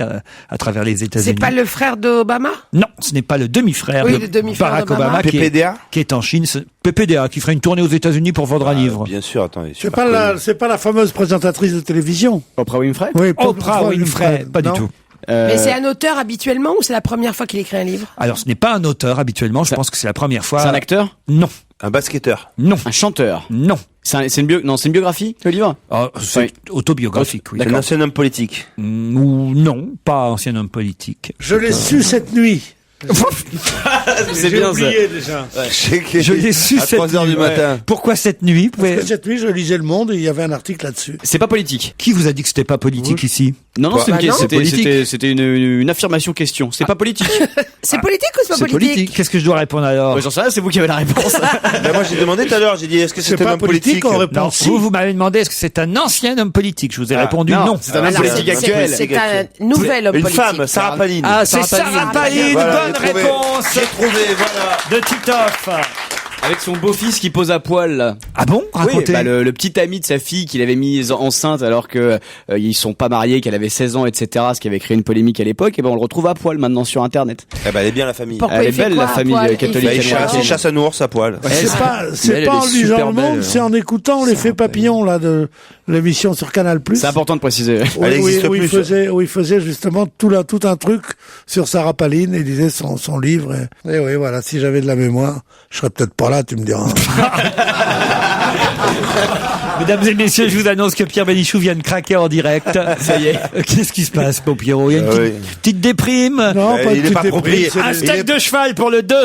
à travers les États-Unis. C'est pas le frère d'Obama? Non, ce n'est pas le demi-frère Oui, de le demi-frère Barack d'Obama. Obama qui est en Chine. PPDA, qui ferait une tournée aux États-Unis pour vendre un livre. Bien sûr, attends. C'est pas la fameuse présentatrice de télévision. Oprah Winfrey? Oui, Oprah Winfrey, pas du tout. Mais c'est un auteur habituellement ou c'est la première fois qu'il écrit un livre? Alors, ce n'est pas un auteur habituellement. Je pense que c'est la première fois. C'est un acteur? Non. Un basketteur? Non. Un chanteur? Non. C'est une biographie, le livre? C'est autobiographique, oui. C'est un ancien homme politique? Ou non, pas ancien homme politique. Je l'ai su cette nuit. C'est J'ai bien oublié déjà. Je l'ai su à cette 3 heures nuit. du matin. Pourquoi cette nuit? Parce que cette nuit, je lisais Le Monde et il y avait un article là-dessus. C'est pas politique. Qui vous a dit que c'était pas politique ici? Non, Quoi? c'était une affirmation question. C'est pas politique. C'est politique ou c'est pas politique? Qu'est-ce que je dois répondre alors? J'en sais rien, c'est vous qui avez la réponse. Ben moi, j'ai demandé tout à l'heure, j'ai dit, est-ce que c'est un pas homme politique? on Non, répond si. vous m'avez demandé est-ce que c'est un ancien homme politique? Je vous ai répondu non. C'est un homme Alors, politique c'est- actuel. C'est un nouvel homme Une politique. femme, Sarah Palin. Ah, c'est Sarah Palin, Voilà, bonne j'ai trouvé. réponse J'ai trouvé, voilà. de Titoff. Avec son beau-fils qui pose à poil, là. Ah bon? Racontez. Oui, le petit ami de sa fille qu'il avait mis enceinte alors que ils sont pas mariés, qu'elle avait 16 ans, etc. Ce qui avait créé une polémique à l'époque. Et ben on le retrouve à poil maintenant sur Internet. Eh ben, elle est bien, la famille. Pourquoi Elle il est fait belle, quoi, la à famille poil? catholique Il Bah, fait il américaine. chasse, il chasse un ours à poil. C'est pas elle en est lisant super Le Monde, belle. c'est en écoutant l'effet papillon là de l'émission sur Canal+. C'est important de préciser. Elle existe où il plus. faisait justement tout un truc sur Sarah Palin et il disait son livre. Et oui, voilà, si j'avais de la mémoire, je serais peut-être pas là, tu me diras. Mesdames et messieurs, je vous annonce que Pierre Bénichou vient de craquer en direct. Ça y est. Qu'est-ce qui se passe, mon Pierrot? Il y a une petite déprime. Non, pas il une est pas petite propriétaire. déprime, Un c'est- steak de cheval pour le 2.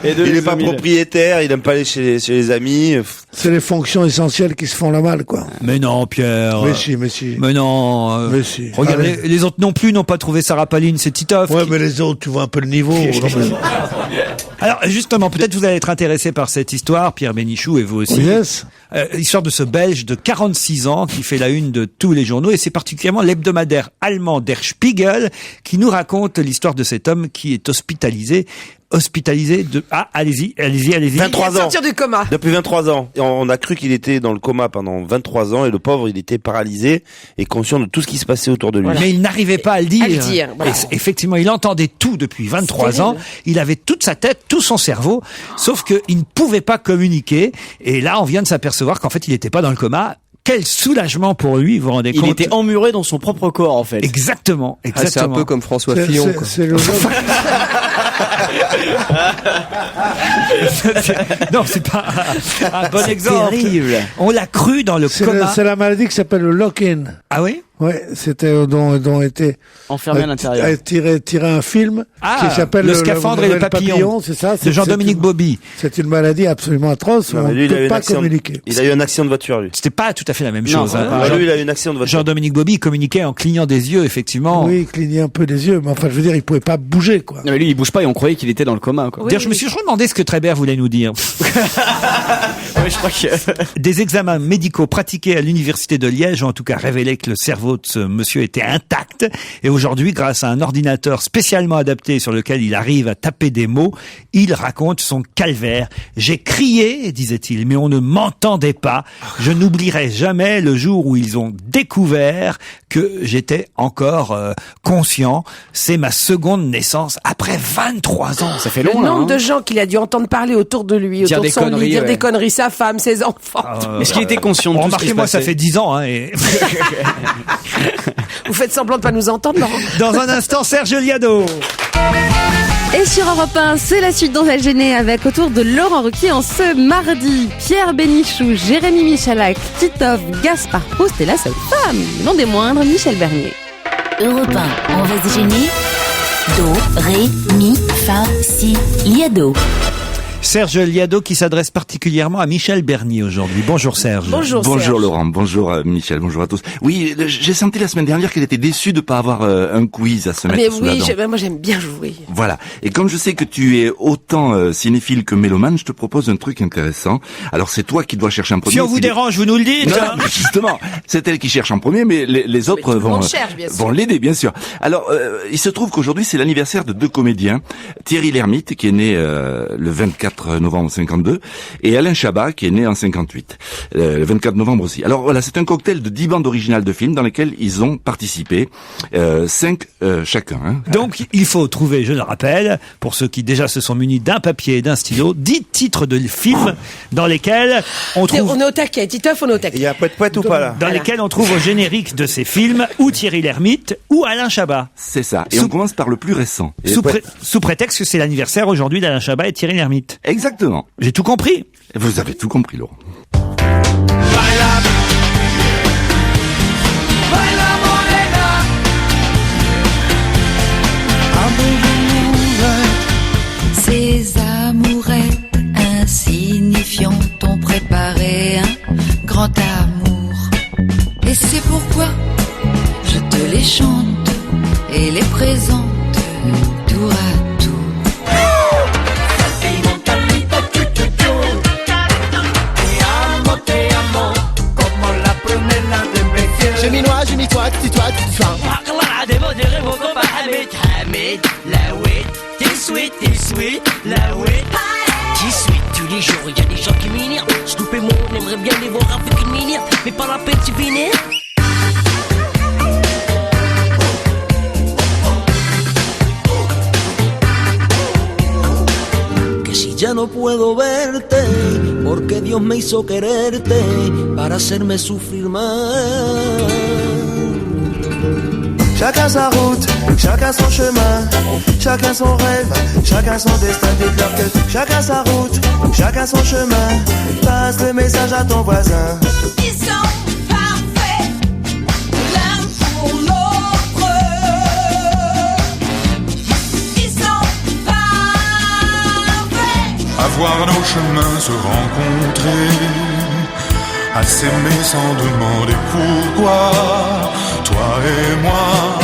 Il est pas propriétaire, il aime pas aller chez les amis. C'est les fonctions essentielles qui se font la mal, quoi. Mais non, Pierre. Mais si, mais si. Mais non. Mais si. Regarde, Allez. les autres non plus n'ont pas trouvé Sarah Palin, c'est Titoff. Ouais, mais les autres, tu vois un peu le niveau. Alors, justement, peut-être vous allez être intéressé par cette histoire, Pierre Bénichou, et vous aussi. Yes. L'histoire de ce Belge de 46 ans qui fait la une de tous les journaux, et c'est particulièrement l'hebdomadaire allemand Der Spiegel qui nous raconte l'histoire de cet homme qui est hospitalisé de... Ah, allez-y. 23 ans. Sortir du coma. Depuis 23 ans. Et on a cru qu'il était dans le coma pendant 23 ans et le pauvre, il était paralysé et conscient de tout ce qui se passait autour de lui. Mais il n'arrivait pas à le dire. voilà. Et effectivement, il entendait tout depuis 23 ans. Il avait toute sa tête, tout son cerveau, sauf qu'il ne pouvait pas communiquer. Et là, on vient de s'apercevoir qu'en fait, il n'était pas dans le coma. Quel soulagement pour lui, vous vous rendez compte? Il était emmuré dans son propre corps, en fait. Exactement. Ah, c'est un peu comme François Fillon, quoi. C'est le Non, c'est pas un bon C'est exemple. terrible. On l'a cru dans le coma. C'est la maladie qui s'appelle le lock-in. Ah oui? Ouais, c'était dont était enfermé à l'intérieur. Tiré un film qui s'appelle Le scaphandre et le papillon. C'est ça. De Jean-Dominique Bauby. C'est une maladie absolument atroce. Non, on lui, ne peut pas communiquer. Il a eu un accident de voiture, lui. C'était pas tout à fait la même Non, chose. lui, il a eu un accident de voiture. Jean-Dominique Bauby communiquait en clignant des yeux, effectivement. Oui, il clignait un peu des yeux, mais enfin, je veux dire, il pouvait pas bouger, quoi. Non, mais lui, il bouge pas et on croyait qu'il était dans le coma, quoi. D'ailleurs, je me suis toujours demandé ce que Trébert voulait nous dire. Oui, je crois que... Des examens médicaux pratiqués à l'université de Liège ont en tout cas révélé que le cerveau de ce monsieur était intact. Et aujourd'hui, grâce à un ordinateur spécialement adapté sur lequel il arrive à taper des mots, il raconte son calvaire. J'ai crié, disait-il, mais on ne m'entendait pas. Je n'oublierai jamais le jour où ils ont découvert que j'étais encore conscient. C'est ma seconde naissance après 23 ans. Ça fait Le long, là. nombre de gens qu'il a dû entendre parler autour de lui, Dire autour de des son lit, conneries, dire ouais. des conneries, sa femme, ses enfants. Est-ce qu'il était conscient de tout ce qui Remarquez, se moi, ça passait fait 10 ans. Hein, et... Vous faites semblant de pas nous entendre, Laurent? Dans un instant, Serge Liado. Et sur Europe 1, c'est la suite d'On va gêner avec autour de Laurent Ruquier en ce mardi. Pierre Bénichou, Jérémy Michalak, Titoff, Gaspard Proust et la seule femme, non des moindres, Michel Bernier. Europe 1, on va se gêner. Do, ré, mi, fa, si, liado. Serge Liado qui s'adresse particulièrement à Michel Bernier aujourd'hui. Bonjour Serge. Bonjour Laurent, bonjour Michel, bonjour à tous. Oui, j'ai senti la semaine dernière qu'elle était déçue de pas avoir un quiz à se mettre Mais sous la oui, dent. moi j'aime bien jouer. Voilà. Et comme je sais que tu es autant cinéphile que mélomane, je te propose un truc intéressant. Alors c'est toi qui dois chercher en premier. Si on vous dérange, vous nous le dites. Non, mais justement, c'est elle qui cherche en premier, mais les autres tout le vont monde cherche, bien sûr. vont l'aider, bien sûr. Alors, il se trouve qu'aujourd'hui c'est l'anniversaire de deux comédiens, Thierry Lhermitte qui est né le 24 novembre 52 et Alain Chabat qui est né en 58, le 24 novembre aussi. Alors voilà, c'est un cocktail de 10 bandes originales de films dans lesquelles ils ont participé, 5 chacun. Hein. Donc il faut trouver, je le rappelle, pour ceux qui déjà se sont munis d'un papier et d'un stylo, 10 titres de films dans lesquels on trouve... On est au taquet, Titoff, on est au taquet. Il y a un poète ou pas là? Dans lesquels on trouve au générique de ces films ou Thierry Lhermitte ou Alain Chabat. C'est ça. Et on commence par le plus récent. Et Sous prétexte que c'est l'anniversaire aujourd'hui d'Alain Chabat et Thierry Lhermitte. Exactement. J'ai tout compris. Vous avez tout compris, Laurent. Ces amourettes insignifiantes ont préparé un grand amour. Et c'est pourquoi je te les chante et les présente tour à tour. Cheminois, toi, tu toi. J'y suis tous les jours, il y a des gens qui m'énervent. Scoopez-moi, on aimerait bien les voir avec une minière, mais pas la peine, tu vénère. Que si ya no puedo verte, porque Dios me hizo quererte para hacerme sufrir más. Chacun sa route, chacun son chemin, chacun son rêve, chacun son destin. Dites-leur que chacun sa route, chacun son chemin. Passe le message à ton voisin. Ils sont parfaits, l'un pour l'autre. Ils sont parfaits. À voir nos chemins se rencontrer, à s'aimer sans demander pourquoi, toi et moi.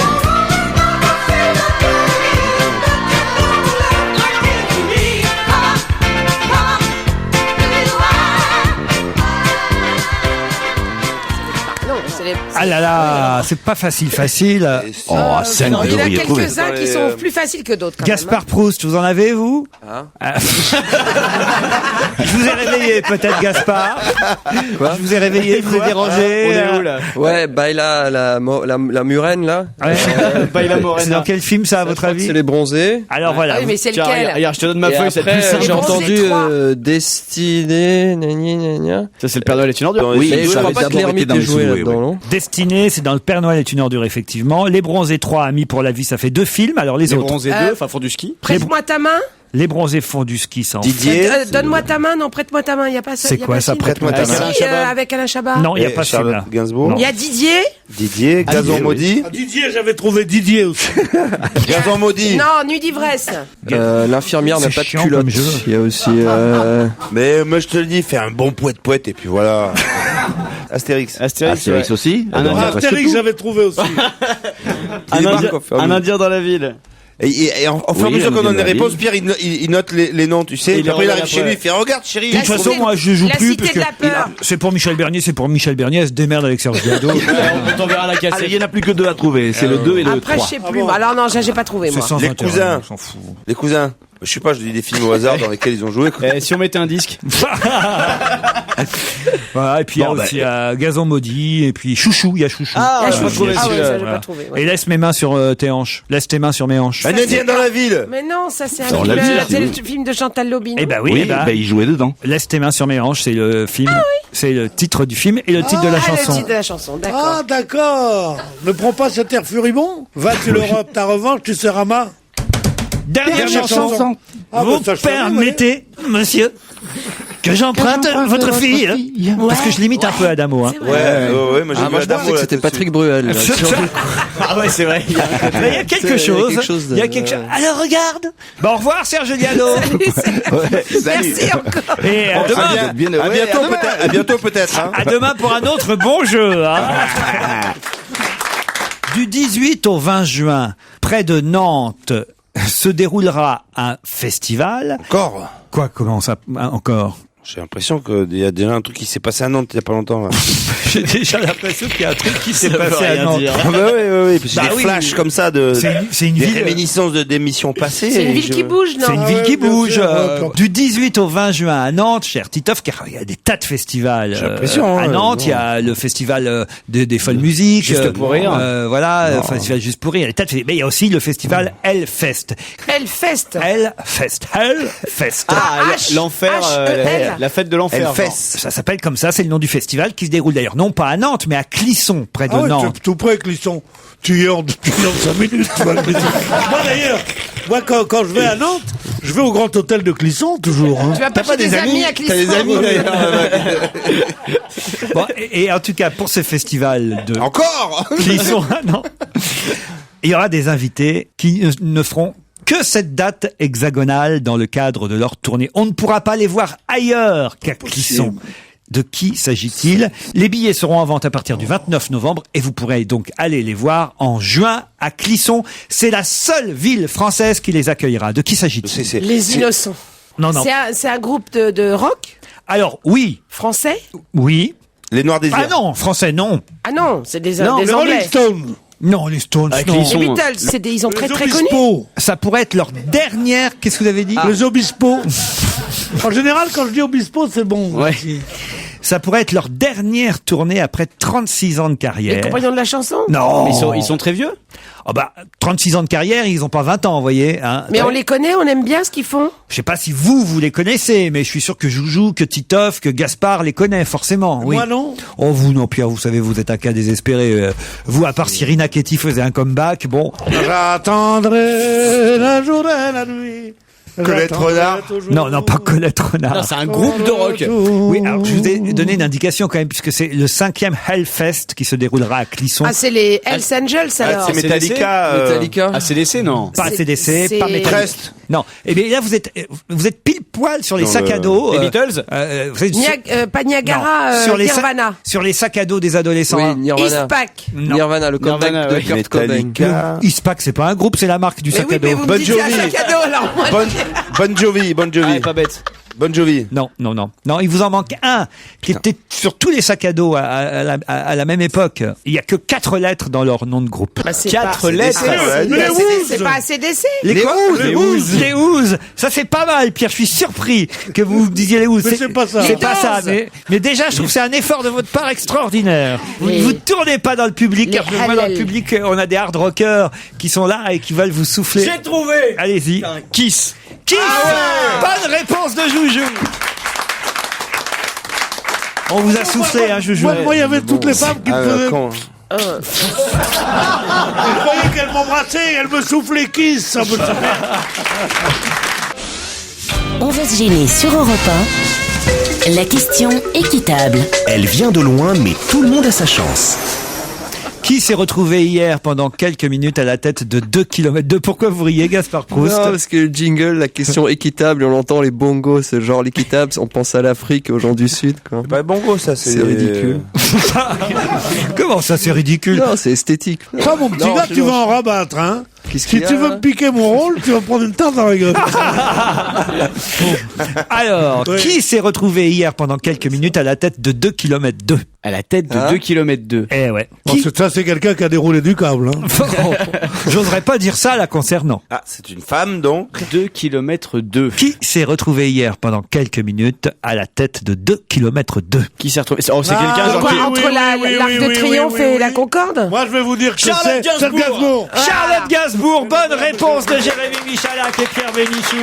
Ah là là, c'est pas facile. Oh, Il y en a quelques-uns qui sont plus faciles que d'autres. Gaspard Proust, vous en avez, vous? Je vous ai réveillé, peut-être, Gaspard. Quoi? Je vous ai réveillé, je vous ai dérangé. On est où, là? Ouais, Baila la Murène, là. Baila Morena. C'est dans quel film, ça, à votre avis? C'est Les Bronzés. Alors voilà. Ah oui, mais c'est lequel? Regarde, je te donne ma Et feuille, c'est après, plus simple. j'ai entendu Destinée, gna. Ça, c'est le Père Noël est une ordure. Oui, je crois pas que Lhermitte ait joué là-dedans, non? Destinée, c'est dans Le Père Noël est une ordure, effectivement. Les Bronzés 3, Amis pour la vie, ça fait 2 films. Alors les autres. Les Bronzés 2, enfin, font du ski. Prête-moi ta main. Les bronzés font du ski sans Didier. Donne-moi ta main, non, prête-moi ta main. Il y a pas ça. C'est quoi ça, prête-moi ta main? Si, avec Alain Chabat. Non, il n'y a pas de film Charlotte là. Gainsbourg. Il y a Didier. Didier, Gazon maudit. Ah, Didier, j'avais trouvé Didier aussi. Gazon maudit. Non, Nuit d'ivresse. L'infirmière n'a C'est pas de chiant culotte. comme jeu. Il y a aussi. Mais moi je te le dis, fais un bon poète et puis voilà. Astérix. Astérix aussi. Astérix, j'avais trouvé aussi. Un Indien dans la ville. Et en fur et à mesure qu'on donne des réponses, Pierre il note les noms, tu sais. Il Et après il les arrive regarde chez lui, il après. fait regarde chérie. De toute façon, moi je joue La plus Cité parce de que la Peur. c'est pour Michel Bernier, elle se démerde avec Serge Gainsbourg. On t'enverra la Allez, cassette. il y en a plus que 2 à trouver. C'est le 2 et le Après, 3. je sais plus. Alors non, j'ai pas trouvé, C'est moi. sans Les intérêt, cousins. on s'en fout. Les cousins. Je sais pas, je dis des films au hasard dans lesquels ils ont joué. quoi. Si on mettait un disque. Voilà, et puis il y a aussi Gazon maudit, et puis Chouchou, il y a Chouchou. Ah, je pas trouvé Ah ouais, celui-là. ça, j'ai Voilà. pas trouvé. ouais. Et laisse mes mains sur tes hanches. Laisse tes mains sur mes hanches. Un Indien dans la ville. Mais non, ça c'est un On film. l'a vu, C'est c'est le film de Chantal Lobby. Eh ben oui, Oui, eh ben, il jouait dedans. laisse tes mains sur mes hanches, c'est le film, c'est le titre du film et le titre de la Le chanson. titre de la chanson, d'accord. Ah, d'accord. Ne prends pas cet air furibond. Va-tu l'Europe, ta revanche, tu seras ma. Dernière chanson. Ah, Vous bah, ça, je savais, permettez, monsieur, que j'emprunte votre fille, parce que je limite un peu Adamo. Hein. Ouais, moi j'ai Ah, vu moi je Adamo, pensais que là, c'était tout de Patrick Bruel. là. Ah ouais, c'est vrai. Mais il y a quelque chose. Il y a quelque chose. Alors regarde. Bon, au revoir Serge Liano. Merci encore. Et à demain. À bientôt peut-être. Hein. À demain pour un autre bon jeu. Hein. Du 18 au 20 juin, près de Nantes, se déroulera un festival. Encore. Quoi, comment ça, encore? J'ai l'impression qu'il y a déjà un truc qui s'est passé à Nantes il y a pas longtemps. Là. J'ai déjà l'impression qu'il y a un truc qui s'est Ça veut passé à rien Nantes. dire. Ah bah oui. J'ai Bah des oui. flashs comme ça de. C'est une des ville. réminiscences d'émissions passées. C'est une et ville je- qui bouge, non C'est une ville ouais, qui bien bouge. sûr, ouais, Du 18 au 20 juin à Nantes, cher Titoff, car il y a des tas de festivals. J'ai l'impression, à hein, Nantes, il y a le festival des folles musiques. Juste pour rire. Voilà, le festival juste pour rire. Il y a des tas de festivals. Mais il y a aussi le festival Hellfest. Hellfest. Hellfest. Ah, H, l'enfer, H-E-L. la fête de l'enfer. Ça s'appelle comme ça, c'est le nom du festival qui se déroule d'ailleurs non pas à Nantes, mais à Clisson, près de Ah ouais, Nantes. c'est tout près, Clisson. Tu y es en 5 minutes. Tu vois, Clisson. Moi d'ailleurs, quand je vais à Nantes, je vais au Grand Hôtel de Clisson toujours. Hein. Tu vas pas chez des amis à Clisson. T'as des amis d'ailleurs. Bon, et en tout cas, pour ce festival de Encore. Clisson, non, il y aura des invités qui ne feront que cette date hexagonale dans le cadre de leur tournée. On ne pourra pas les voir ailleurs qu'à Clisson. De qui s'agit-il? Les billets seront en vente à partir du 29 novembre et vous pourrez donc aller les voir en juin à Clisson. C'est la seule ville française qui les accueillera. De qui s'agit-il? Les Innocents. Non, non. C'est un groupe de rock Alors, oui. français? Oui. Les Noirs des Ah non, français, non. Ah non, c'est des Non, des les Rolling Anglais. Stones. Non, les Stones, Avec non. Clisson. Les Beatles, ils sont très très connus. Obispo. Ça pourrait être leur dernière. Qu'est-ce que vous avez dit? Les Obispo. En général, quand je dis Obispo, c'est bon. Ouais. Ça pourrait être leur dernière tournée après 36 ans de carrière. Les compagnons de la chanson? Non. Mais ils sont très vieux. Oh bah, 36 ans de carrière, ils ont pas 20 ans, vous voyez. Hein. Mais on les connaît, on aime bien ce qu'ils font. Je sais pas si vous les connaissez, mais je suis sûr que Joujou, que Titoff, que Gaspard les connaît forcément. Oui. Moi non. Oh vous non, Pierre, vous savez, vous êtes un cas désespéré. Vous, à part si Rina Ketty faisait un comeback, bon. J'attendrai la journée et la nuit. Colette Renard. Non, non, pas Colette Renard. Non, c'est un groupe de rock. Oui, alors je vous ai donné une indication quand même, puisque c'est le 5e Hellfest qui se déroulera à Clisson. Ah, c'est les Hells Angels alors. C'est Metallica. Metallica. ACDC, non. Pas c'est- CDC, c'est- pas Metallica. Crest. Non. Eh bien là, vous êtes pile poil sur les Dans sacs le- à dos. Les Beatles vous êtes Pas Niagara, Non. Sur les Nirvana. sur les sacs à dos des adolescents. Oui, Nirvana. Eastpak. Non. Nirvana, le comeback Nirvana, de ouais. Kurt Cobain. Metallica. Eastpak, c'est pas un groupe, c'est la marque du Mais sac oui, à dos. mais vous me Bon dites c'est un Jovi. sac à dos alors. Moi, Bon Jovi. Ah, pas bête. Bon Jovi. Non, non, non. Non, il vous en manque un qui était sur tous les sacs à dos à la même époque. Il y a que 4 lettres dans leur nom de groupe. Bah, c'est 4 pas- lettres. c'est- ouais. c'est- Les C'est Who's. pas ACDC. Les quoi? Les Les Who's. Ça c'est pas mal, Pierre. Je suis surpris que vous disiez les Who's. Mais c'est pas ça. C'est Les pas ça. Doors. Mais déjà, je trouve que c'est un effort de votre part extraordinaire. Vous ne vous tournez pas dans le public, Les car je vois dans le Hallel. public, on a des hard rockers qui sont là et qui veulent vous souffler. J'ai trouvé. Allez-y. Kiss. Kiss. Bonne réponse de Joujou. On vous a soufflé, hein, Joujou. Moi, il y avait toutes les femmes qui me faisaient. Quand Je croyais qu'elles m'embrassaient et elles me soufflaient kiss. Ça me On va se gêner sur Europe 1. La question équitable. Elle vient de loin, mais tout le monde a sa chance. Qui s'est retrouvé hier pendant quelques minutes à la tête de 2 km? Pourquoi vous riez, Gaspard Proust? Non, parce que le jingle, la question équitable, et on entend les bongos, ce genre l'équitable, on pense à l'Afrique, aux gens du Sud, quoi. Bah, bongo, ça, c'est ridicule. Comment ça, c'est ridicule? Non, c'est esthétique. Toi, mon petit gars, tu vas en rabattre, hein. Qu'est-ce Si tu veux me piquer mon rôle, tu vas prendre une tarte dans la gueule. Alors, qui s'est retrouvé hier pendant quelques minutes à la tête de 2 km 2? À la tête de 2 km 2. Eh ouais. Ça, c'est quelqu'un qui a déroulé du câble, hein. J'oserais pas dire ça la concernant. Ah, c'est une femme, donc. 2 km 2. Qui s'est retrouvé hier pendant quelques minutes à la tête de 2 km 2? Qui s'est retrouvé? Oh, c'est quelqu'un genre qui... Entre l'Arc de Triomphe et la Concorde? Moi, je vais vous dire que Charlotte c'est Gainsbourg. Charlotte Gainsbourg, bonne réponse de Jérémy Michalak et Pierre Bénichou.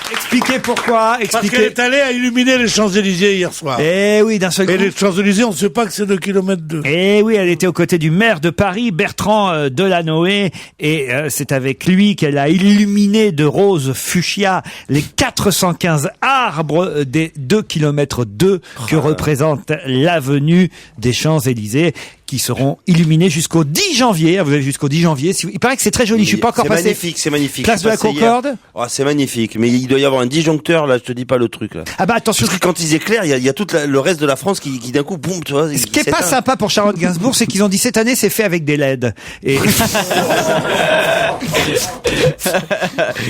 Expliquez pourquoi. Parce qu'elle est allée à illuminer les Champs-Élysées hier soir. Eh oui, d'un seul coup. Et les Champs-Élysées, on ne sait pas que c'est 2 km 2. Eh oui, elle était aux côtés du maire de Paris, Bertrand Delanoë, et c'est avec lui qu'elle a illuminé de rose fuchsia les 415 arbres des 2 km 2 que représente l'avenue des Champs-Élysées, qui seront illuminés jusqu'au 10 janvier. Vous avez jusqu'au 10 janvier. Il paraît que c'est très joli. Je suis pas encore passé. C'est magnifique. Place de la Concorde. Oh, c'est magnifique. Mais il doit y avoir un disjoncteur, là, je te dis pas le truc, là. Ah bah attention. Parce que quand ils éclairent, il y a tout le reste de la France qui d'un coup, boum, tu vois. Ce qui est pas sympa pour Charlotte Gainsbourg, c'est qu'ils ont dit cette année, c'est fait avec des LED. Et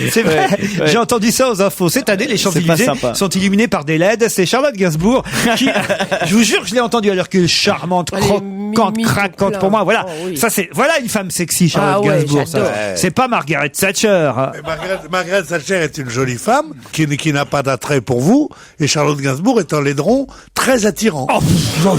c'est vrai. Ouais. J'ai entendu ça aux infos. Cette année, les Champs-Élysées sont illuminés par des LED. C'est Charlotte Gainsbourg qui, je vous jure que je l'ai entendu alors que charmante, croquante, craquante pour moi. Voilà. Oh, oui. Ça c'est, voilà une femme sexy, Charlotte Gainsbourg. Ça. C'est pas Margaret Thatcher. Margaret Thatcher est une jolie femme qui n'a pas d'attrait pour vous, et Charlotte Gainsbourg est un laidron très attirant. Oh, non.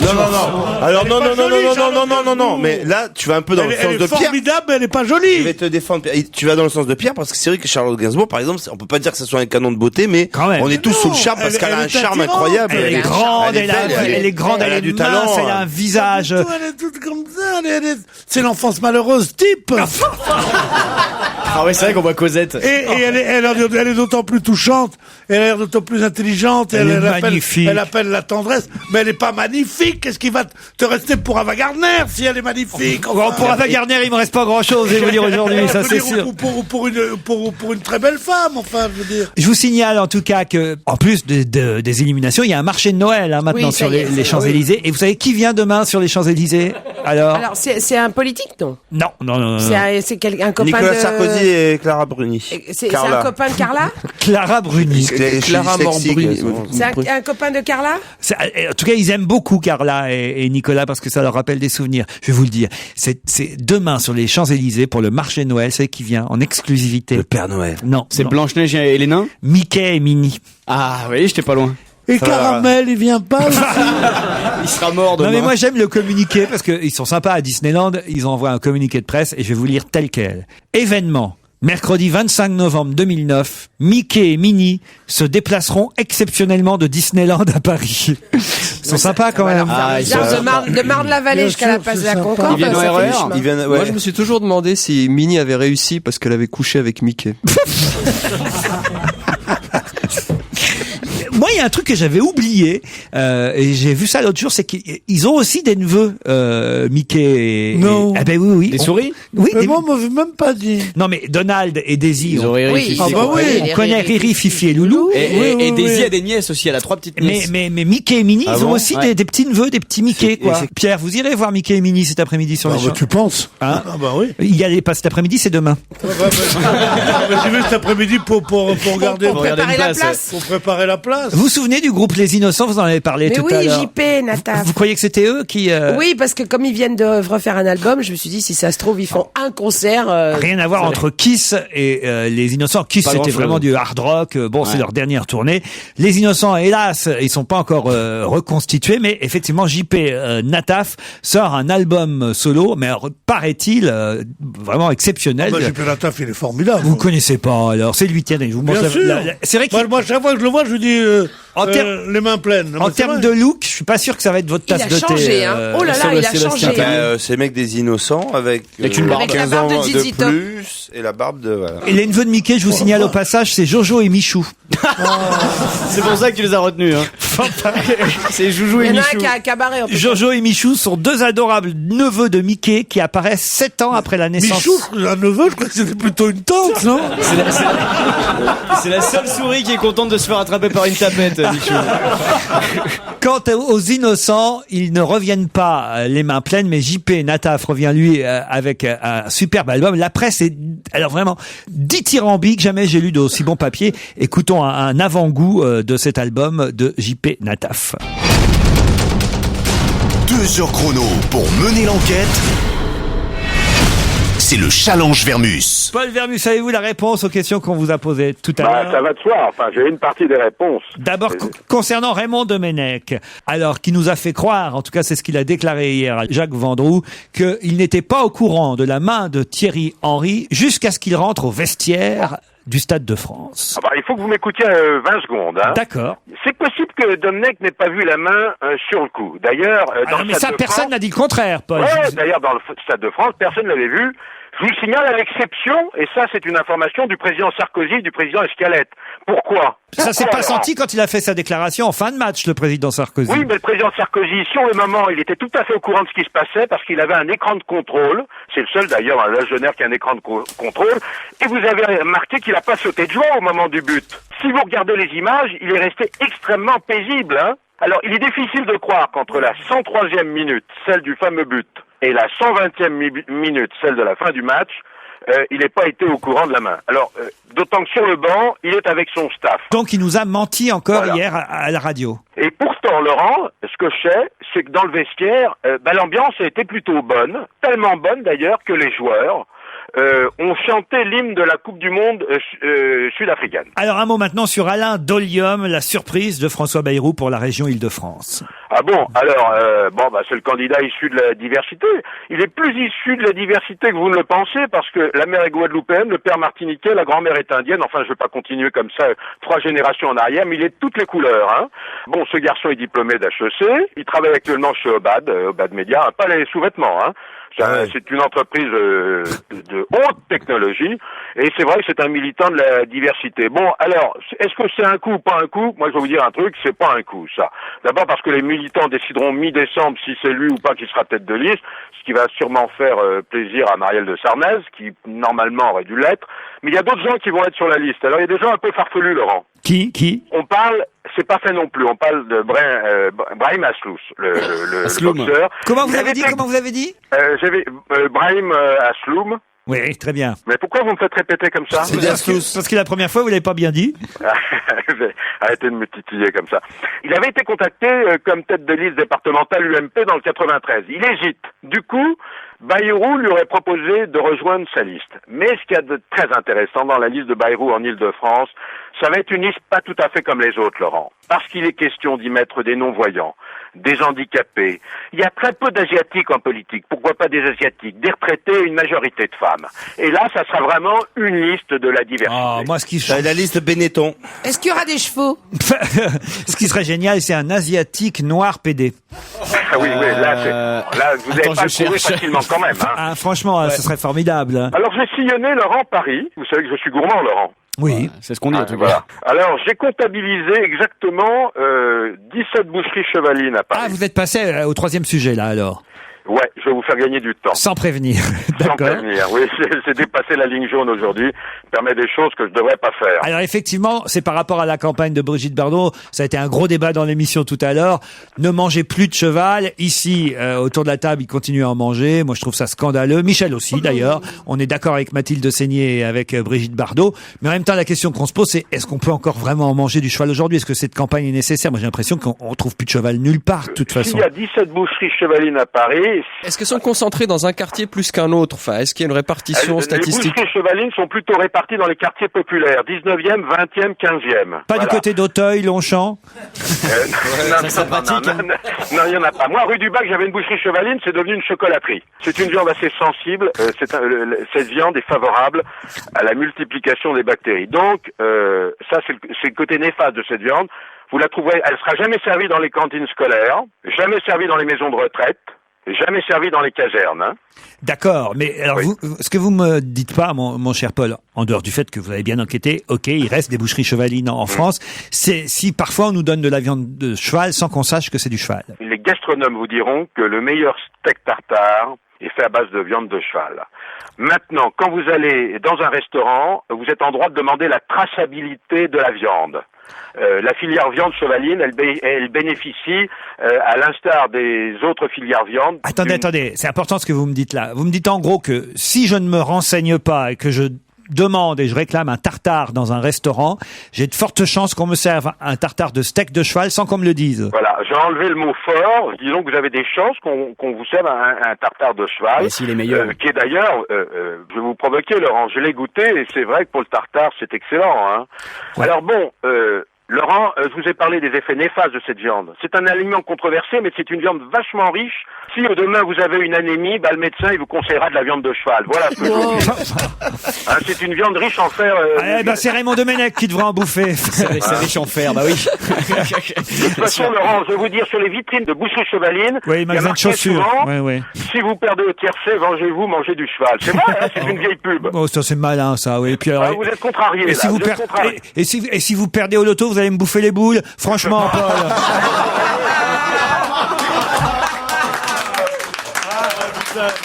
Alors non. Mais là, tu vas un peu dans le sens de Pierre. Elle est formidable, mais elle est pas jolie. Je vais te défendre. Tu vas dans le sens de Pierre parce que c'est vrai que Charlotte Gainsbourg, par exemple, on peut pas dire que ce soit un canon de beauté, mais on est tous sous le charme parce qu'elle a un charme incroyable. Elle est grande, elle est grande, elle a du talent, elle a un visage. Elle est toute comme ça. C'est l'enfance malheureuse type. Ah ouais, c'est vrai qu'on voit Cosette. Et elle est d'autant plus touchante, elle a l'air d'autant plus intelligente, elle est magnifique. Elle appelle la tendresse, mais elle est pas magnifique. Qu'est-ce qui va te rester pour Ava Gardner si elle est magnifique? Enfin, pour Ava Gardner, il me reste pas grand chose, je vais vous dire aujourd'hui, ça c'est sûr. Pour une très belle femme, enfin, je veux dire. Je vous signale en tout cas que, en plus des illuminations, il y a un marché de Noël maintenant sur les Champs-Élysées. Et vous savez qui vient demain sur les Champs-Élysées? Alors c'est un politique, non? Non. C'est un copain Nicolas de... Sarkozy et Clara Bruni. C'est un copain de Carla? Clara Bruni. Clara Morbruni. C'est un copain de Carla? En tout cas, ils aiment beaucoup Carla et Nicolas parce que ça leur rappelle des souvenirs. Je vais vous le dire. C'est demain sur les Champs-Élysées pour le marché de Noël. C'est qui vient en exclusivité? Le Père Noël. Non. C'est Blanche-Neige et les nains? Mickey et Minnie. Ah oui, j'étais pas loin. Et Caramel, il vient pas aussi. Il sera mort demain. Non mais moi j'aime le communiqué parce que ils sont sympas à Disneyland. Ils envoient un communiqué de presse et je vais vous lire tel quel. Événement. Mercredi 25 novembre 2009, Mickey et Minnie se déplaceront exceptionnellement de Disneyland à Paris. Ils sont sympas quand même. De Marne-la-Vallée jusqu'à la place de la Concorde. Ils viennent Moi, je me suis toujours demandé si Minnie avait réussi parce qu'elle avait couché avec Mickey. Moi, il y a un truc que j'avais oublié, et j'ai vu ça l'autre jour, c'est qu'ils ont aussi des neveux, Mickey et... Non. Ah ben oui. Des souris? Oui. Mais moi, on m'avait même pas dit. Non mais Donald et Daisy, Ils ont Riri, Fifi. Ah bah oui. on connaît Riri, Fifi et Loulou. Et Daisy a des nièces aussi, elle a 3 petites nièces. Mais Mickey et Minnie, Ah ils ont bon aussi Ouais. des petits neveux, des petits Mickey, quoi. Pierre, vous irez voir Mickey et Minnie cet après-midi sur les champs? Tu penses? Hein? Ah bah oui. Il y allait pas cet après-midi, c'est demain. J'y vais cet après-midi pour regarder. Pour regarder une place. Pour préparer la place. Vous vous souvenez du groupe Les Innocents? Vous en avez parlé Mais tout oui, à l'heure. JP, Nataf. Vous croyez que c'était eux qui... Oui, parce que comme ils viennent de refaire un album, je me suis dit, si ça se trouve, ils font un concert. Rien à voir entre Kiss et Les Innocents. Kiss, Pas c'était grand-chose. vraiment du hard rock. Bon, c'est leur dernière tournée. Les Innocents, hélas, ils sont pas encore reconstitués, mais effectivement, JP Nataf sort un album solo, mais alors, paraît-il vraiment exceptionnel. JP Nataf, il est formidable. Vous connaissez pas alors? C'est lui, tiens, je vous montre. Bien sûr. C'est vrai qu'il... Moi, chaque fois que je le vois, je lui dis... les mains pleines. Non, En mais c'est termes vrai. de look, je suis pas sûr que ça va être votre Il tasse a de thé. changé, hein. Oh là là, il a changé. C'est le mec des innocents avec Avec une barbe. Avec la 15 barbe ans de Zizi Top. plus et la barbe de voilà. Et les neveux de Mickey, je vous signale au passage, c'est Jojo et Michou. C'est pour ça que tu les as retenus. Hein. C'est Joujou Il et y en a un Michou. qui a un cabaret. en plus. Jojo et Michou sont deux adorables neveux de Mickey qui apparaissent 7 ans après la naissance. Michou, un neveu, je crois que c'était plutôt une tante, non? C'est la seule souris qui est contente de se faire attraper par une tapette, Michou. Quant aux innocents, ils ne reviennent pas les mains pleines, mais JP Nataf revient lui avec un superbe album. La presse est alors vraiment dithyrambique. Jamais j'ai lu d'aussi bon papier. Écoutons un avant-goût de cet album de JP Nataf. 2 heures chrono pour mener l'enquête. C'est le challenge Vermus. Paul Vermus, avez-vous la réponse aux questions qu'on vous a posées tout à l'heure? Ça va de soi. Enfin, j'ai une partie des réponses. D'abord, concernant Raymond Domenech, alors qui nous a fait croire, en tout cas c'est ce qu'il a déclaré hier à Jacques Vendroux, qu'il n'était pas au courant de la main de Thierry Henry jusqu'à ce qu'il rentre au vestiaire du Stade de France. Il faut que vous m'écoutiez 20 secondes. Hein. D'accord. C'est possible que Domenech n'ait pas vu la main sur le coup. D'ailleurs, dans Ah non, le mais Stade ça, de personne France- n'a dit le contraire, Paul. Ouais, d'ailleurs, dans le Stade de France, personne ne l'avait vu. Je vous le signale à l'exception, et ça c'est une information du président Sarkozy et du président Escalette. Pourquoi Ça s'est pas Pourquoi, senti quand il a fait sa déclaration en fin de match, le président Sarkozy. Oui, mais le président Sarkozy, sur le moment, il était tout à fait au courant de ce qui se passait parce qu'il avait un écran de contrôle. C'est le seul d'ailleurs à l'âge de nerf qui a un écran de contrôle. Et vous avez remarqué qu'il n'a pas sauté de joie au moment du but. Si vous regardez les images, il est resté extrêmement paisible. Hein. Alors, il est difficile de croire qu'entre la 103e minute, celle du fameux but, et la 120e minute, celle de la fin du match, il n'ait pas été au courant de la main. Alors, d'autant que sur le banc, il est avec son staff. Donc il nous a menti encore Voilà. hier à la radio. Et pourtant, Laurent, ce que je sais, c'est que dans le vestiaire, l'ambiance a été plutôt bonne, tellement bonne d'ailleurs que les joueurs ont chanté l'hymne de la Coupe du Monde sud-africaine. Alors un mot maintenant sur Alain Dolium, la surprise de François Bayrou pour la région Île-de-France. Ah bon, alors, c'est le candidat issu de la diversité. Il est plus issu de la diversité que vous ne le pensez, parce que la mère est guadeloupéenne, le père martiniquais, la grand-mère est indienne. Enfin, je vais pas continuer comme ça 3 générations en arrière, mais il est de toutes les couleurs. Hein. Bon, ce garçon est diplômé d'HEC, il travaille actuellement chez Obad Media, pas les sous-vêtements, hein. C'est une entreprise de haute technologie, et c'est vrai que c'est un militant de la diversité. Bon, alors, est-ce que c'est un coup ou pas un coup? Moi, je vais vous dire un truc, c'est pas un coup, ça. D'abord parce que les militants décideront mi-décembre si c'est lui ou pas qui sera tête de liste, ce qui va sûrement faire plaisir à Marielle de Sarnez, qui normalement aurait dû l'être. Mais il y a d'autres gens qui vont être sur la liste. Alors, il y a des gens un peu farfelus, Laurent. Qui On parle, c'est pas fait non plus, on parle de Brahim Aslous, le boxeur. Comment vous avez dit J'avais Brahim Asloum. Oui, très bien. Mais pourquoi vous me faites répéter comme ça? Parce que la première fois, vous l'avez pas bien dit. Arrêtez de me titiller comme ça. Il avait été contacté comme tête de liste départementale UMP dans le 93. Il hésite. Du coup, Bayrou lui aurait proposé de rejoindre sa liste. Mais ce qu'il y a de très intéressant dans la liste de Bayrou en Île-de-France, ça va être une liste pas tout à fait comme les autres, Laurent. Parce qu'il est question d'y mettre des non-voyants, des handicapés. Il y a très peu d'Asiatiques en politique. Pourquoi pas des Asiatiques? Des retraités, une majorité de femmes. Et là, ça sera vraiment une liste de la diversité. Oh, moi, ce qui la liste Benetton. Est-ce qu'il y aura des chevaux? Ce qui serait génial, c'est un asiatique noir PD. Ah oui, là, vous n'avez pas le trouvé facilement quand même. Hein. Ah, franchement, ce serait formidable. Hein. Alors, j'ai sillonné, Laurent, Paris. Vous savez que je suis gourmand, Laurent. Oui, c'est ce qu'on dit en tout cas. Voilà. Alors, j'ai comptabilisé exactement 17 boucheries chevalines à Paris. Ah, vous êtes passé au 3e sujet, là, alors. Ouais, je vais vous faire gagner du temps. Sans prévenir. Sans prévenir, oui, c'est dépasser la ligne jaune aujourd'hui, permet des choses que je devrais pas faire. Alors effectivement, c'est par rapport à la campagne de Brigitte Bardot, ça a été un gros débat dans l'émission tout à l'heure. Ne mangez plus de cheval. Ici, autour de la table, ils continuent à en manger. Moi, je trouve ça scandaleux. Michel aussi, d'ailleurs. On est d'accord avec Mathilde Seigné et avec Brigitte Bardot. Mais en même temps, la question qu'on se pose, c'est est-ce qu'on peut encore vraiment en manger du cheval aujourd'hui? Est-ce que cette campagne est nécessaire? Moi, j'ai l'impression qu'on retrouve plus de cheval nulle part, de toute façon. S'il y a 17 boucheries chevalines à Paris... Est-ce qu'elles sont concentrées dans un quartier plus qu'un autre? Enfin, est-ce qu'il y a une répartition statistique? Les boucheries chevalines sont plutôt réparties dans les quartiers populaires, 19e, 20e, 15e. Pas du côté d'Auteuil, Longchamp? Non, il y en a pas. Moi, rue du Bac, j'avais une boucherie chevaline, c'est devenu une chocolaterie. C'est une viande assez sensible. Cette viande est favorable à la multiplication des bactéries. Donc, ça, c'est le côté néfaste de cette viande. Vous la trouverez, elle sera jamais servie dans les cantines scolaires, jamais servie dans les maisons de retraite, jamais servie dans les casernes. Hein. D'accord, mais alors ce que vous me dites pas, mon cher Paul, en dehors du fait que vous avez bien enquêté, ok, il reste des boucheries chevalines en France, c'est si parfois on nous donne de la viande de cheval sans qu'on sache que c'est du cheval. Les gastronomes vous diront que le meilleur steak tartare est fait à base de viande de cheval. Maintenant, quand vous allez dans un restaurant, vous êtes en droit de demander la traçabilité de la viande. La filière viande chevaline, elle bénéficie, à l'instar des autres filières viande. Attendez, c'est important ce que vous me dites là. Vous me dites en gros que si je ne me renseigne pas et que je demande et je réclame un tartare dans un restaurant, j'ai de fortes chances qu'on me serve un tartare de steak de cheval sans qu'on me le dise. Voilà, j'ai enlevé le mot fort. Disons que vous avez des chances qu'on vous serve un tartare de cheval. Et s'il est meilleur. Qui est d'ailleurs, je vais vous provoquer, Laurent, je l'ai goûté et c'est vrai que pour le tartare, c'est excellent. Hein. Ouais. Alors bon, Laurent, je vous ai parlé des effets néfastes de cette viande. C'est un aliment controversé, mais c'est une viande vachement riche. Si demain vous avez une anémie, le médecin il vous conseillera de la viande de cheval. Voilà ce que je veux dire. Hein, c'est une viande riche en fer. C'est Raymond Domenech qui devrait en bouffer. C'est riche en fer, bah oui. De toute façon, Laurent, je vais vous dire sur les vitrines de boucheries chevalines, oui, il y a marqué chaussures. souvent, ouais. Si vous perdez au tiercé, vengez-vous, mangez du cheval. C'est vrai, hein, c'est une vieille pub. Oh, ça c'est malin, ça. Oui. Et puis alors, vous êtes contrarié. Et si vous et si vous perdez au loto, vous allez me bouffer les boules. Franchement, Paul.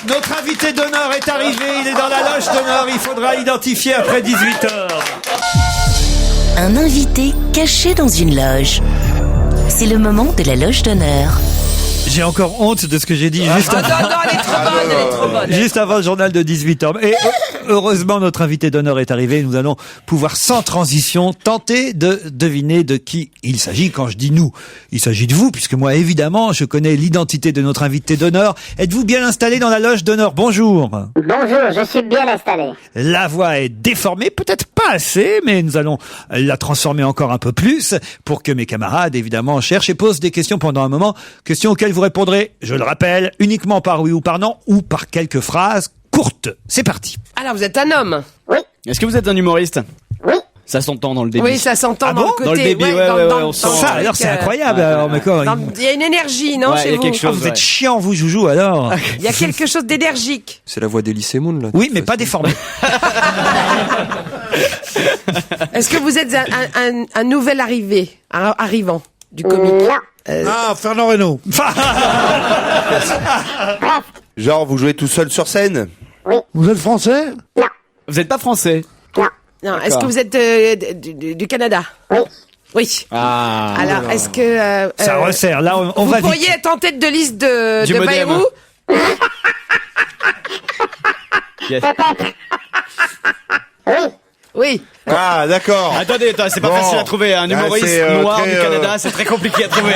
Notre invité d'honneur est arrivé, il est dans la loge d'honneur, il faudra l'identifier après 18h. Un invité caché dans une loge. C'est le moment de la loge d'honneur. J'ai encore honte de ce que j'ai dit juste avant. Non, elle est trop bonne. Juste avant le journal de 18h. Et heureusement, notre invité d'honneur est arrivé. Nous allons pouvoir, sans transition, tenter de deviner de qui il s'agit. Quand je dis nous, il s'agit de vous, puisque moi, évidemment, je connais l'identité de notre invité d'honneur. Êtes-vous bien installé dans la loge d'honneur? Bonjour. Bonjour, je suis bien installé. La voix est déformée, peut-être pas assez, mais nous allons la transformer encore un peu plus pour que mes camarades, évidemment, cherchent et posent des questions pendant un moment. Questions auxquelles vous répondrez, je le rappelle, uniquement par oui ou par non, ou par quelques phrases courtes. C'est parti. Alors, vous êtes un homme? Oui. Est-ce que vous êtes un humoriste? Oui. Ça s'entend dans le débit. Oui, ça s'entend dans le côté. Dans le débit, on sent. Ça, alors c'est incroyable. Alors, mais quoi, il y a une énergie, non, chez y a vous? quelque chose, vous êtes chiant, vous, Joujou, alors. Il y a quelque chose d'énergique. C'est la voix d'Elysée Moon, là. Oui, mais pas déformée. Est-ce que vous êtes un nouvel arrivant du comique? Fernand Reynaud. Genre, vous jouez tout seul sur scène? Oui. Vous êtes français? Non. Vous n'êtes pas français? Non. Est-ce que vous êtes du Canada? Oui. Oui. Ah. Alors, est-ce que ça resserre. Là, on vous va vite. pourriez être en tête de liste de Modem. Bayrou? Peut-être. Oui. Oui. Ah, d'accord. Attendez, c'est pas facile à trouver. Un humoriste noir du Canada, c'est très compliqué à trouver.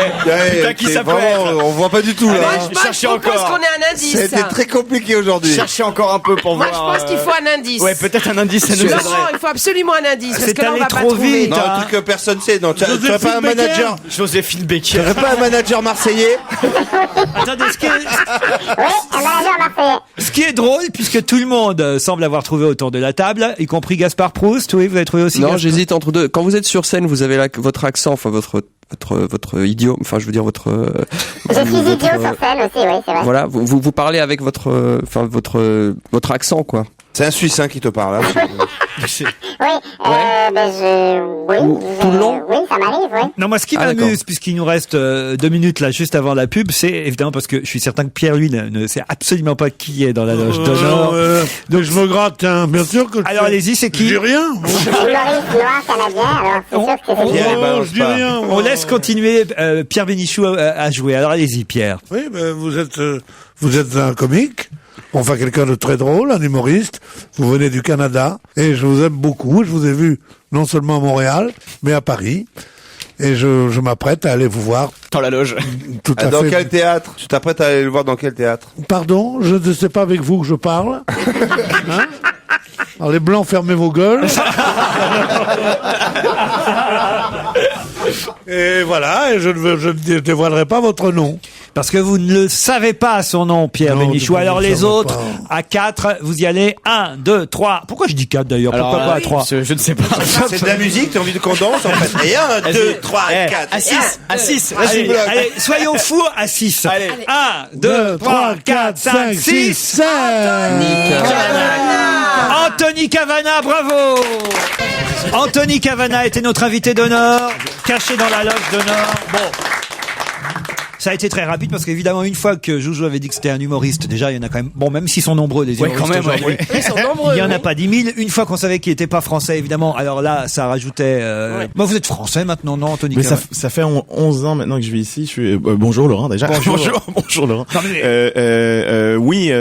Putain, qui ça peut être? On voit pas du tout, là. Moi, je propose qu'on ait un indice. C'était très compliqué aujourd'hui. Cherchez encore un peu pour Moi, voir. je pense qu'il faut un indice. Ouais, peut-être un indice, ça nous aiderait. Laurent, il faut absolument un indice. Parce C'est que là, on allé va pas trop trouver. vite. Non, un truc que personne sait. Non, tu n'aurais pas un manager. Joséphine Baker. Tu n'aurais pas un manager marseillais? Attendez, Oui, un manager marseillais. ce qui est drôle, puisque tout le monde semble avoir trouvé autour de la table, y compris Gaspard Proust. Oui, vous avez trouvé aussi Non, Gaspard. j'hésite entre deux. Quand vous êtes sur scène, vous avez votre accent, enfin votre idiome, enfin je veux dire votre. Je suis idiot sur scène aussi, oui, c'est vrai. Voilà, vous parlez avec votre accent, quoi. C'est un Suisse qui te parle. Hein. Oui, oui. Tout le long? Oui, ça m'arrive, oui. Non, moi, ce qui Ah, m'amuse, d'accord. puisqu'il nous reste 2 minutes là, juste avant la pub, c'est évidemment parce que je suis certain que Pierre, lui, ne sait absolument pas qui est dans la loge d'honneur. Donc je me gratte, hein. Bien sûr que. Alors, allez-y, c'est qui? Je dis rien. Humoriste noir canadien, alors c'est sûr que c'est Pierre, il balance je dis pas. rien. On laisse continuer Pierre Bénichou à jouer. Alors, allez-y, Pierre. Oui, vous êtes un comique. Enfin, quelqu'un de très drôle, un humoriste. Vous venez du Canada et je vous aime beaucoup. Je vous ai vu non seulement à Montréal, mais à Paris. Et je m'apprête à aller vous voir. Dans la loge. Tout à Dans fait. quel théâtre? Tu t'apprêtes à aller le voir dans quel théâtre? Pardon, je ne sais pas avec vous que je parle. Hein? Alors les blancs, fermez vos gueules. Et voilà, et je ne dévoilerai pas votre nom. Parce que vous ne le savez pas, son nom, Pierre Non, Bénichou. je Alors ne les savais autres, pas. à 4, vous y allez. 1, 2, 3. Pourquoi je dis 4 d'ailleurs? Pourquoi pas à 3? Je ne sais pas. C'est de la musique, t'as envie de qu'on danse en fait. Et 1, 2, 3, 4. À 6, à 6. Allez, soyons fous à 6. Allez. 1, 2, 3, 4, 5, 6. Anthony Cavana, bravo! Anthony Cavana était notre invité d'honneur, caché dans la loge d'honneur. Bon. Ça a été très rapide parce qu'évidemment, une fois que Joujou avait dit que c'était un humoriste, déjà, il y en a quand même, bon, même s'ils sont nombreux, des humoristes quand même, aujourd'hui, Ils sont nombreux. il y en a oui. pas 10 000. Une fois qu'on savait qu'il était pas français, évidemment, alors là, ça rajoutait, Bon, vous êtes français maintenant, non, Anthony Mais Cavana? ça fait 11 ans maintenant que je vis ici. Je suis bonjour Laurent déjà. Bonjour Laurent. Non, mais- Oui,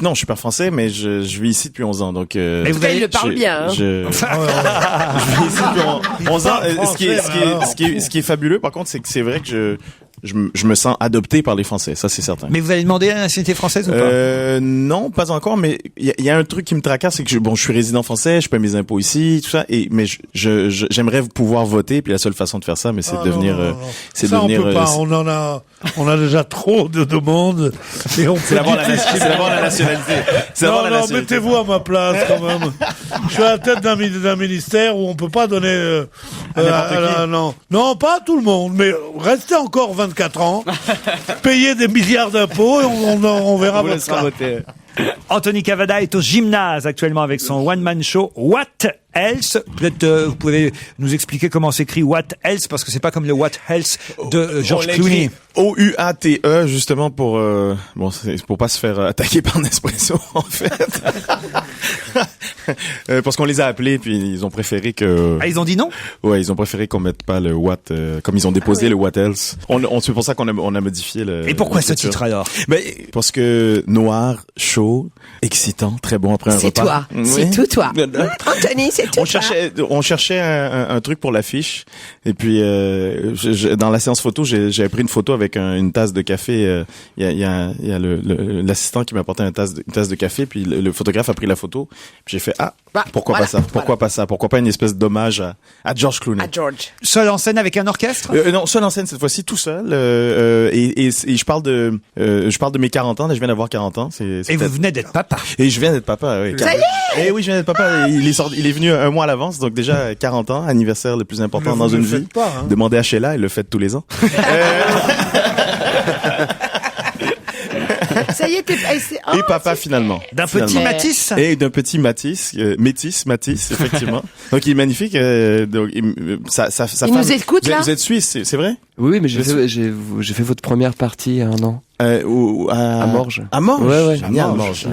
non, je suis pas français, mais je vis ici depuis 11 ans. Donc Mais vous Il le parle bien. Hein. je vis ici depuis 11 ans. Ce qui est fabuleux, par contre, c'est que c'est vrai que je me sens adopté par les Français, ça c'est certain. Mais vous allez demander la nationalité française ou pas? Non, pas encore, mais il y a un truc qui me tracasse, c'est que je suis résident français, je paie mes impôts ici, tout ça, mais j'aimerais pouvoir voter, puis la seule façon de faire ça, mais c'est de devenir, c'est de Ça, devenir. on peut pas. On a déjà trop de demandes. Et on C'est d'abord la nationalité. C'est d'abord la non, nationalité. mettez-vous à ma place quand même. Je suis à la tête d'un ministère où on peut pas donner. Non, pas à tout le monde, mais restez encore 24 ans, payez des milliards d'impôts et on verra votre cas. Anthony Cavana est au gymnase actuellement avec son one-man show What Else. Peut-être vous pouvez nous expliquer comment s'écrit What Else, parce que c'est pas comme le What Else de George Clooney. OUATE, justement pour c'est pour pas se faire attaquer par Nespresso en fait. Parce qu'on les a appelés puis ils ont préféré que. Ah, ils ont dit non? Ouais, ils ont préféré qu'on mette pas le What comme ils ont déposé le What Else. C'est pour ça qu'on a modifié le. Et pourquoi ce titre alors? Parce que noir, chaud, excitant, très bon après un C'est repas. toi. Oui. C'est tout toi. Anthony, c'est tout On cherchait un truc pour l'affiche et puis dans la séance photo j'avais pris une photo avec une tasse de café. Il y a l'assistant qui m'a apporté une tasse de café, puis le photographe a pris la photo. Puis j'ai fait pourquoi pas ça? Pourquoi pas ça? Pourquoi pas une espèce d'hommage à George Clooney? À George. Seul en scène avec un orchestre? Non, seul en scène cette fois-ci, tout seul. Et je parle de mes 40 ans. Là, je viens d'avoir 40 ans. Et vous venez d'être papa. Et je viens d'être papa. Oui. Ça y est! Et oui, je viens d'être papa. Il est venu un mois à l'avance, donc déjà 40 ans, anniversaire le plus important dans une vie. Pas, hein. Demandez à Sheila, elle le fête tous les ans. Ça y est, Et papa finalement. D'un petit Matisse? Et d'un petit Matisse, Matisse, effectivement. Donc il est magnifique. Donc sa femme. nous écoute, là? Vous êtes suisse, c'est vrai? Oui, mais j'ai fait votre première partie il y a un an. À Morges. À Morges. Ouais. Génial, Morges.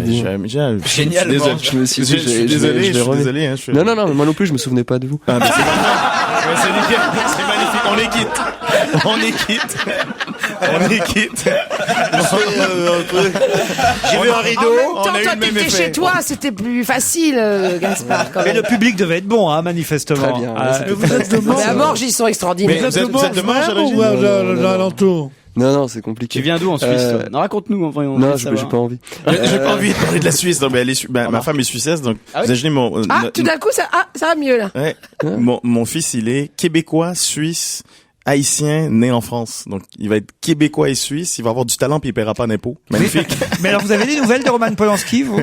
Génial, Morges. Je me suis dit, je suis désolé. Hein, Non, mais moi non plus, je me souvenais pas de vous. Ah, c'est magnifique. On est quitte. J'ai vu un rideau. En même temps, toi, t'étais chez toi, c'était plus facile, Gaspard, quand Mais même. le public devait être bon, manifestement. Très bien. Vous êtes de Mais à Morges, ils sont extraordinaires. Mais Vous êtes de vous êtes de Morges Morges, ou j'imagine? alentour? Non, c'est compliqué. Tu viens d'où en Suisse? Non, raconte-nous, en vrai. Non, j'ai pas envie. J'ai pas envie de parler de la Suisse. Non, mais ma femme est suissesse, donc vous imaginez Tout d'un coup, ça va mieux, là. Ouais. Mon fils, il est québécois, suisse, haïtien, né en France. Donc, il va être québécois et suisse. Il va avoir du talent puis il paiera pas d'impôts. Magnifique. Mais alors, vous avez des nouvelles de Roman Polanski, vous?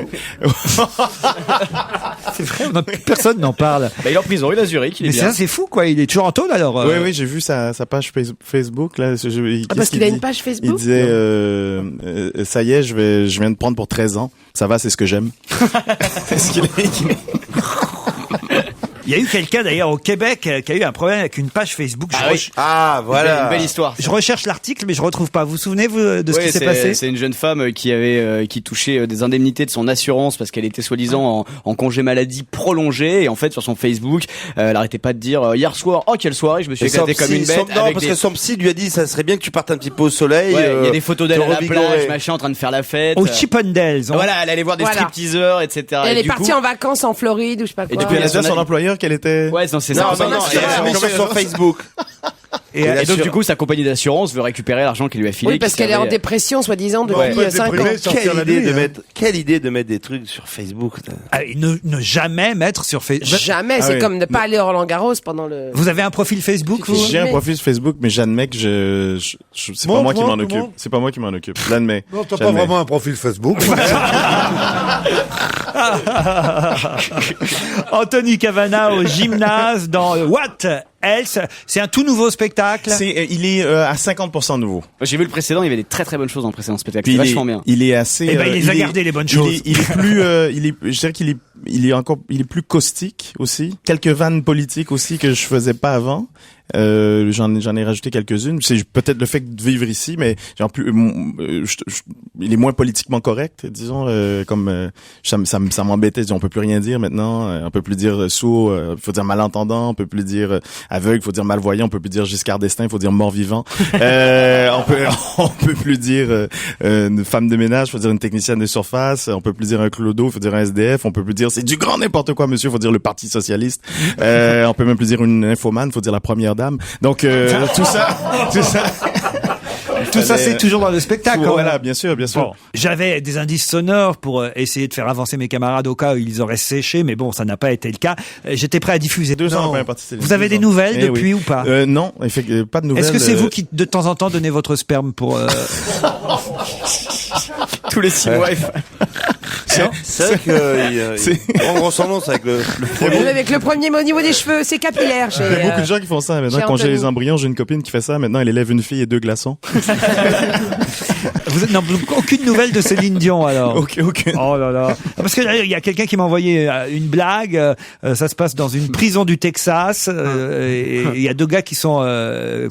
C'est vrai, personne n'en parle. Il est en prison, il a Zurich, il est Mais bien. ça, c'est fou, quoi. Il est toujours en tôle, alors. Oui, j'ai vu sa page Facebook, là. Parce qu'il a une page Facebook? Il disait, ça y est, je viens de prendre pour 13 ans. Ça va, c'est ce que j'aime. C'est ce qu'il a. Il y a eu quelqu'un d'ailleurs au Québec qui a eu un problème avec une page Facebook. Voilà. Une belle histoire. Je recherche l'article, mais je retrouve pas. Vous vous souvenez de ce qui s'est passé? C'est une jeune femme qui touchait des indemnités de son assurance parce qu'elle était soi-disant en congé maladie prolongé, et en fait sur son Facebook, elle arrêtait pas de dire hier soir, oh quelle soirée, je me suis éclaté comme une bête. Non, parce que son psy lui a dit ça serait bien que tu partes un petit peu au soleil. Ouais, il y a des photos d'elle à la plage, machin, en train de faire la fête. Au Chippendales. Voilà, elle allait voir des stripteaseurs, etc. Elle est partie en vacances en Floride ou je sais pas quoi. Et puis elle a dit à son employeur qu'elle était. Ouais, non, c'est ça. Non, elle a mis sur son Facebook. Et donc du coup, sa compagnie d'assurance veut récupérer l'argent qu'il lui a filé. Oui, parce qu'elle est en dépression, soi-disant, depuis 5 ans. Quelle idée de mettre des trucs sur Facebook. Ne jamais mettre sur Facebook. Jamais, c'est comme ne pas aller à Roland-Garros pendant le... Vous avez un profil Facebook, vous? J'ai un profil Facebook, mais j'admets que c'est pas moi qui m'en occupe. C'est pas moi qui m'en occupe. Je l'admets. Non, t'as pas vraiment un profil Facebook. Anthony Cavana au gymnase dans What Else. C'est un tout nouveau spectacle. Il est à 50% nouveau. J'ai vu le précédent, il y avait des très très bonnes choses dans le précédent spectacle. C'est vachement bien. Il est assez. Eh ben, il les a gardées les bonnes choses. Il est plus. Je dirais qu'il est. Il est plus caustique aussi. Quelques vannes politiques aussi que je faisais pas avant. J'en ai rajouté quelques-unes. C'est peut-être le fait de vivre ici, mais genre plus, il est moins politiquement correct, disons. Ça m'embêtait. On peut plus rien dire maintenant. On peut plus dire sourd. Il faut dire malentendant. On peut plus dire aveugle. Il faut dire malvoyant. On peut plus dire Giscard d'Estaing. Il faut dire mort-vivant. On peut plus dire une femme de ménage. Il faut dire une technicienne de surface. On peut plus dire un clodo. Il faut dire un SDF. On peut plus dire c'est du grand n'importe quoi, monsieur. Il faut dire le Parti socialiste. On peut même plus dire une infomane. Il faut dire la première dame. Donc tout ça, c'est toujours dans le spectacle. Voilà, bien sûr. Bon, j'avais des indices sonores pour essayer de faire avancer mes camarades au cas où ils auraient séché, mais bon, ça n'a pas été le cas. J'étais prêt à diffuser. 2 ans après la partie Céline. Vous avez des nouvelles depuis ou pas? Non, pas de nouvelles. Est-ce que c'est vous qui, de temps en temps, donnez votre sperme pour... Tous les 6 mois. C'est vrai que en ressemblance avec le premier. Avec le premier, mais au niveau des cheveux, c'est capillaire. Il y a beaucoup de gens qui font ça maintenant. Quand j'ai les embryons, j'ai une copine qui fait ça. Maintenant, elle élève une fille et 2 glaçons. Aucune nouvelle de Céline Dion alors? Aucune. Oh là là. Parce que il y a quelqu'un qui m'a envoyé une blague. Ça se passe dans une prison du Texas. Et il y a 2 gars qui sont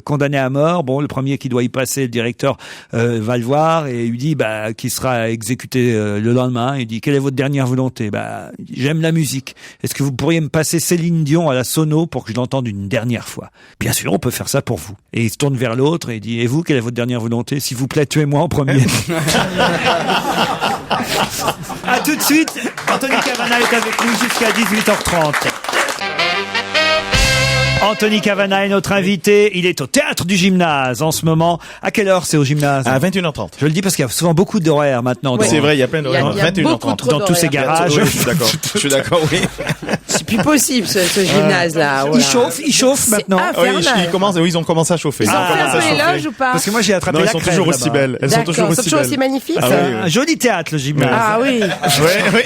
condamnés à mort. Bon, le premier qui doit y passer, le directeur va le voir et lui dit qu'il sera exécuté le lendemain. Il dit quelle est votre dernière volonté? J'aime la musique. Est-ce que vous pourriez me passer Céline Dion à la sono pour que je l'entende une dernière fois? Bien sûr, on peut faire ça pour vous. Et il se tourne vers l'autre et il dit et vous, quelle est votre dernière volonté? S'il vous plaît, tuez-moi en premier. À tout de suite. Anthony Cavana est avec nous jusqu'à 18h30. Anthony Cavana est notre invité. Il est au théâtre du gymnase en ce moment. À quelle heure c'est au gymnase? À 21h30. Je le dis parce qu'il y a souvent beaucoup d'horaires maintenant. Oui. C'est vrai, il y a plein d'horaires. 21h30. Dans tous ces garages. Oui, je suis d'accord, oui. C'est plus possible ce gymnase-là. Voilà. Il chauffe maintenant. Ils ont commencé à chauffer. Ils ont fait un peu l'éloge ou pas? Parce que moi j'ai attrapé la crème. Elles sont toujours aussi belles. Elles sont toujours aussi magnifiques. Un joli théâtre le gymnase. Ah oui. Oui.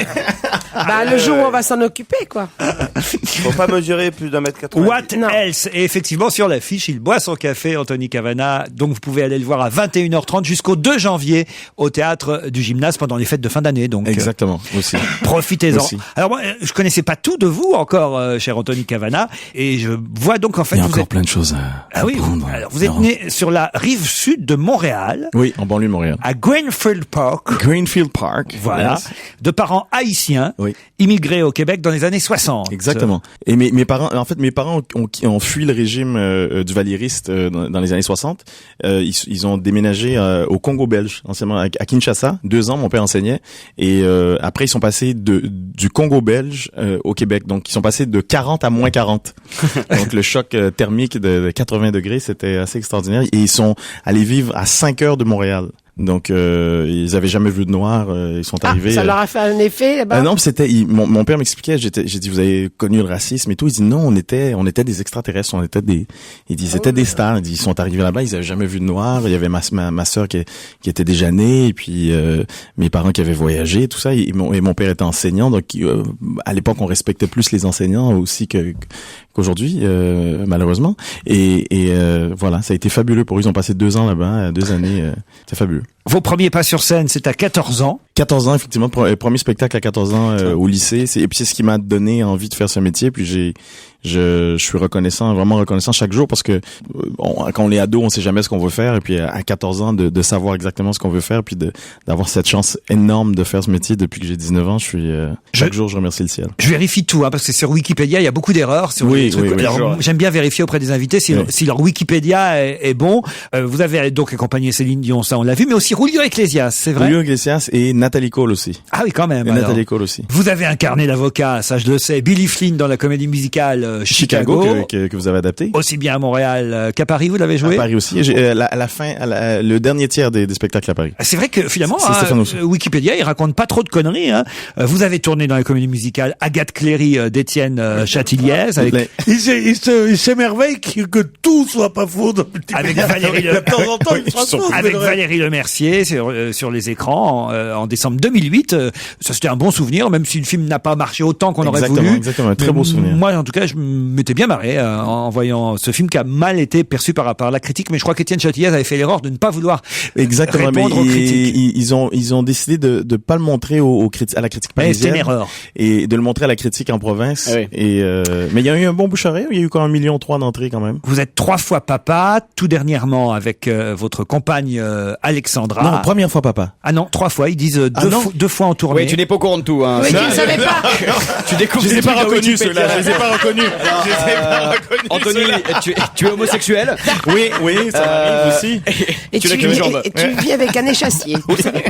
Le jour où on va s'en occuper, quoi. Faut pas mesurer plus d'1m80. What else? Et effectivement, sur l'affiche, il boit son café, Anthony Cavana. Donc, vous pouvez aller le voir à 21h30 jusqu'au 2 janvier au théâtre du gymnase pendant les fêtes de fin d'année. Donc, exactement, aussi. Profitez-en. Aussi. Alors, moi, je connaissais pas tout de vous encore, cher Anthony Cavana. Et je vois donc, en fait, il y a encore plein de choses à apprendre. Alors, vous êtes né sur la rive sud de Montréal. Oui, en banlieue de Montréal. À Greenfield Park. Voilà. Yes. De parents haïtiens. Oui. Immigrés au Québec dans les années 60. Exactement. Et mes parents ont fui le régime du valériste dans les années 60. Ils ont déménagé au Congo belge, anciennement à Kinshasa. 2 ans, mon père enseignait. Et après, ils sont passés du Congo belge au Québec. Donc, ils sont passés de 40 à moins 40. Donc, le choc thermique de 80 degrés, c'était assez extraordinaire. Et ils sont allés vivre à 5 heures de Montréal. Donc ils avaient jamais vu de noir, ils sont arrivés. Ça leur a fait un effet là-bas? Non, mon père m'expliquait, j'ai dit vous avez connu le racisme et tout, il dit non, on était des extraterrestres, c'était des stars, ils sont arrivés là-bas, ils avaient jamais vu de noir, il y avait ma sœur qui était déjà née et puis mes parents qui avaient voyagé, tout ça et mon père était enseignant, donc à l'époque on respectait plus les enseignants aussi qu'aujourd'hui malheureusement et voilà, ça a été fabuleux pour eux, ils ont passé 2 ans là-bas, 2 années, c'est fabuleux. Vos premiers pas sur scène, c'est à 14 ans. 14 ans, effectivement. Premier spectacle à 14 ans au lycée. Et puis c'est ce qui m'a donné envie de faire ce métier. Puis je suis vraiment reconnaissant chaque jour parce que quand on est ado, on sait jamais ce qu'on veut faire. Et puis à 14 ans, de savoir exactement ce qu'on veut faire, puis d'avoir cette chance énorme de faire ce métier depuis que j'ai 19 ans, chaque jour, je remercie le ciel. Je vérifie tout, parce que sur Wikipédia, il y a beaucoup d'erreurs. Oui. Alors, j'aime bien vérifier auprès des invités si leur Wikipédia est bon. Vous avez donc accompagné Céline Dion, ça on l'a vu, mais aussi Julio Iglesias, c'est vrai. Julio Iglesias et Nathalie Cole aussi. Ah oui, quand même. Et alors. Nathalie Cole aussi. Vous avez incarné l'avocat, ça je le sais, Billy Flynn dans la comédie musicale Chicago. Que vous avez adapté. Aussi bien à Montréal qu'à Paris, vous l'avez joué. À Paris aussi. À la fin, le dernier tiers des spectacles à Paris. C'est vrai que finalement, C'est Stéphane Rousseau. Wikipédia, il raconte pas trop de conneries. Hein. Vous avez tourné dans la comédie musicale Agathe Cléry d'Étienne Châtilliez. Avec... Il s'émerveille que tout soit pas faux. Avec Valérie De temps en temps, il sera faux. avec Valérie Lemercier sur les écrans en décembre 2008. Ça c'était un bon souvenir, même si le film n'a pas marché autant qu'on aurait voulu. Exactement, un très beau souvenir. Moi, en tout cas, je m'étais bien marré en voyant ce film qui a mal été perçu par la critique, mais je crois qu'Étienne Châtilliez avait fait l'erreur de ne pas vouloir répondre aux critiques. Ils ont décidé de pas le montrer à la critique parisienne. C'était une erreur. Et de le montrer à la critique en province. Ah oui. Mais il y a eu un bon bouche à oreille. Il y a eu quand même 1,3 million d'entrées quand même. Vous êtes 3 fois papa, tout dernièrement avec votre compagne Alexandra. Non, première fois papa. Ah non, 3 fois. Ils disent deux fois en tournée. Oui, tu n'es pas au courant de tout. Hein. Oui, tu ne savais pas. Tu découvres. Je les ai des pas trucs à reconnus Wikipédia. ceux-là. Je les ai pas reconnus. Anthony, tu es homosexuel? Oui, ça m'arrive aussi. Et tu vis avec un échassier.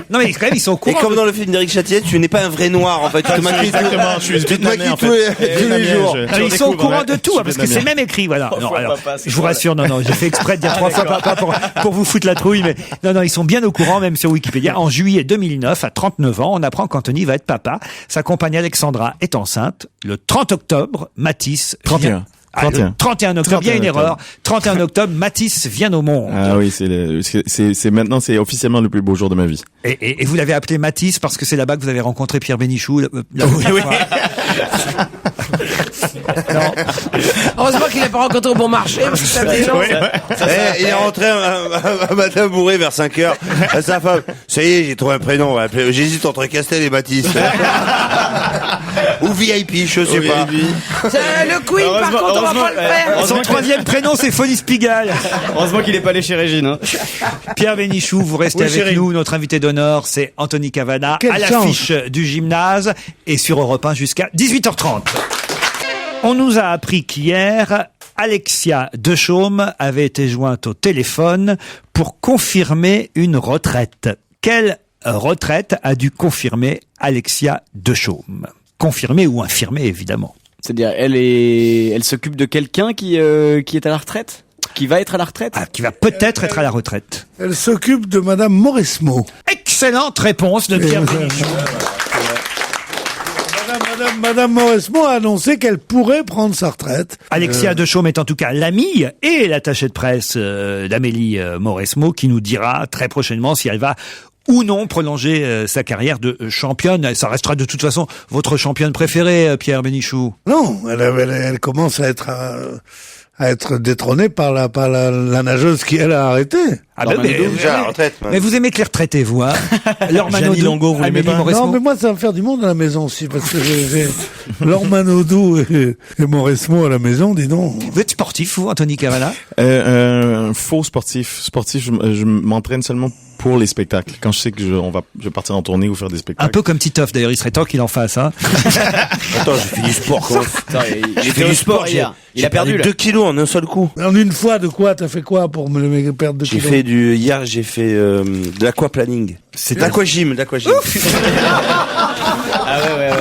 Non mais quand même ils sont au Et courant. comme dans le film d'Éric Châtillier, tu n'es pas un vrai noir en fait. Tu te maquilles Exactement, je suis tu te vietnamien, maquilles en fait. tous les jours. Non, ils sont au courant de tout, parce que c'est même écrit, voilà. Non, alors, je vous rassure, non, j'ai fait exprès de dire 3 fois papa pour vous foutre la trouille, mais non, ils sont bien au courant, même sur Wikipédia. En juillet 2009, à 39 ans, on apprend qu'Anthony va être papa. Sa compagne Alexandra est enceinte. Le 30 octobre, Matisse... 31. 31 octobre, il y a une erreur. 31 octobre, Matisse vient au monde. Ah oui, c'est maintenant, c'est officiellement le plus beau jour de ma vie. Et vous l'avez appelé Matisse parce que c'est là-bas que vous avez rencontré Pierre Bénichou. Oui. Non. Heureusement qu'il n'a pas rencontré au bon marché, parce que ça fait long. Il est rentré un matin bourré vers 5h. À sa femme, ça y est, j'ai trouvé un prénom. J'hésite entre Castel et Matisse. Ou VIP, je sais pas. Le Queen, par contre, on va pas le faire. Son troisième prénom, c'est Folies Pigalle. Heureusement qu'il n'est pas allé chez Régine. Hein. Pierre Bénichou, vous restez avec chérie. nous. Notre invité d'honneur, c'est Anthony Cavana, Quelle à l'affiche du gymnase et sur Europe 1 jusqu'à 18h30. On nous a appris qu'hier, Alexia Dechaume avait été jointe au téléphone pour confirmer une retraite. Quelle retraite a dû confirmer Alexia Dechaume? Confirmer ou infirmer, évidemment. C'est-à-dire, elle s'occupe de quelqu'un qui est à la retraite? Qui va être à la retraite? Ah, qui va peut-être être à la retraite. Elle s'occupe de Madame Mauresmo. Excellente réponse de Pierre Bénichou. Madame Mauresmo a annoncé qu'elle pourrait prendre sa retraite. Alexia Dechaume est en tout cas l'amie et l'attachée de presse d'Amélie Mauresmo qui nous dira très prochainement si elle va ou non prolonger sa carrière de championne. Ça restera de toute façon votre championne préférée, Pierre Bénichou. Non, elle commence à être détrônée par la nageuse qui elle a arrêté. Ah ben, mais vous aimez que les retraités, vous, hein? Laure Jeannie Longo, vous l'aimez pas? Mauresmo. Non, mais moi, ça va me faire du monde à la maison aussi, parce que j'ai Laure Manodou et Mauresmo à la maison, dis donc. Vous êtes sportif, vous, Anthony Cavana? Faux sportif. Je m'entraîne seulement pour les spectacles. Quand je sais que je vais partir en tournée ou faire des spectacles. Un peu comme Titoff, d'ailleurs, il serait temps qu'il en fasse, hein. Attends, j'ai fait du sport, quoi. J'ai fait du sport hier. Il a perdu 2 kilos en un seul coup. En une fois, de quoi? T'as fait quoi pour me perdre 2 kilos? Hier, j'ai fait de l'aquaplaning. C'est l'aquagym. Ah ouais.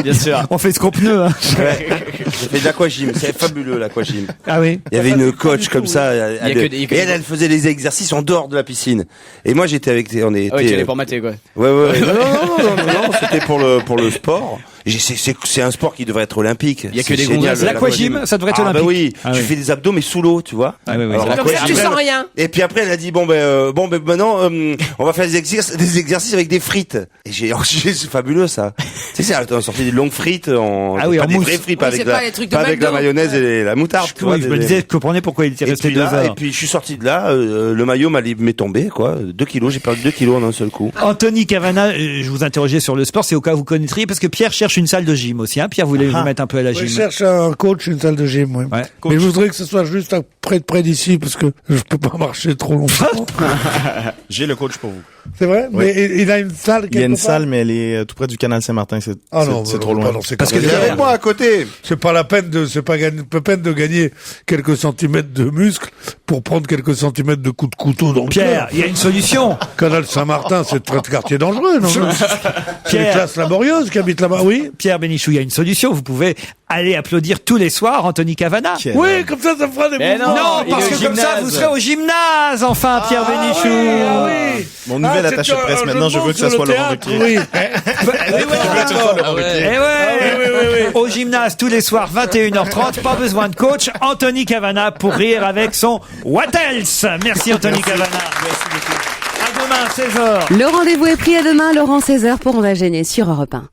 Bien sûr. On fait ce qu'on peut, hein. Ouais. J'ai fait de l'aquagym. C'est fabuleux, l'aquagym. Ah oui. Il y avait une coach comme ça. Elle faisait des exercices en dehors de la piscine. Et moi, j'étais avec, Ah oui, tu allais pour mater, quoi. Ouais. Non, c'était pour le sport. C'est un sport qui devrait être olympique. Il y a que des gonzesses. L'aquagym, ça devrait être olympique. Bah oui. Tu fais des abdos, mais sous l'eau, tu vois. Ah oui. Alors, Comme ça, tu sens rien. Et puis après, elle a dit, bon, maintenant, on va faire des exercices avec des frites. Et c'est fabuleux, ça. Tu sais, elle a sorti des longues frites pas des vraies frites, pas avec la mayonnaise et la moutarde. Je me disais, je comprenais pourquoi il était resté 2 heures. Et puis, je suis sorti de là, le maillot m'est tombé, quoi. 2 kilos, j'ai perdu 2 kilos en un seul coup. Anthony Cavana, je vous interrogeais sur le sport, c'est au cas où vous connaîtriez, parce que Pierre cherche une salle de gym aussi, hein. Pierre voulait vous mettre un peu à la gym. Je cherche un coach, une salle de gym, oui. Ouais. Mais je voudrais que ce soit juste près d'ici, parce que je peux pas marcher trop longtemps. J'ai le coach pour vous. C'est vrai? Oui. Mais il a une salle quelque Il y a une part? salle, mais elle est tout près du canal Saint-Martin. C'est Ah non, c'est trop loin. Parce que avec moi à côté. C'est pas la peine de gagner quelques centimètres de muscles pour prendre quelques centimètres de coups de couteau dans le Pierre, cœur. il y a une solution. Canal Saint-Martin, c'est très quartier dangereux, non? C'est les Pierre. classes laborieuses qui habitent là-bas, oui. Pierre Bénichou, il y a une solution. Vous pouvez aller applaudir tous les soirs Anthony Cavana. Oui, comme ça fera des Mais mouvements. non, il parce est que au comme ça, gymnase. vous serez au gymnase, enfin, Pierre Bénichou. Mon nouvel attaché de presse, maintenant, je veux que ça soit Laurent Ruquier. Oui. Eh ouais. Au gymnase tous les soirs 21h30, pas besoin de coach, Anthony Cavana pour rire avec son What else. Merci Anthony Cavana. À demain 16h. Le rendez-vous est pris à demain, Laurent 16h pour On va gêner sur Europe 1.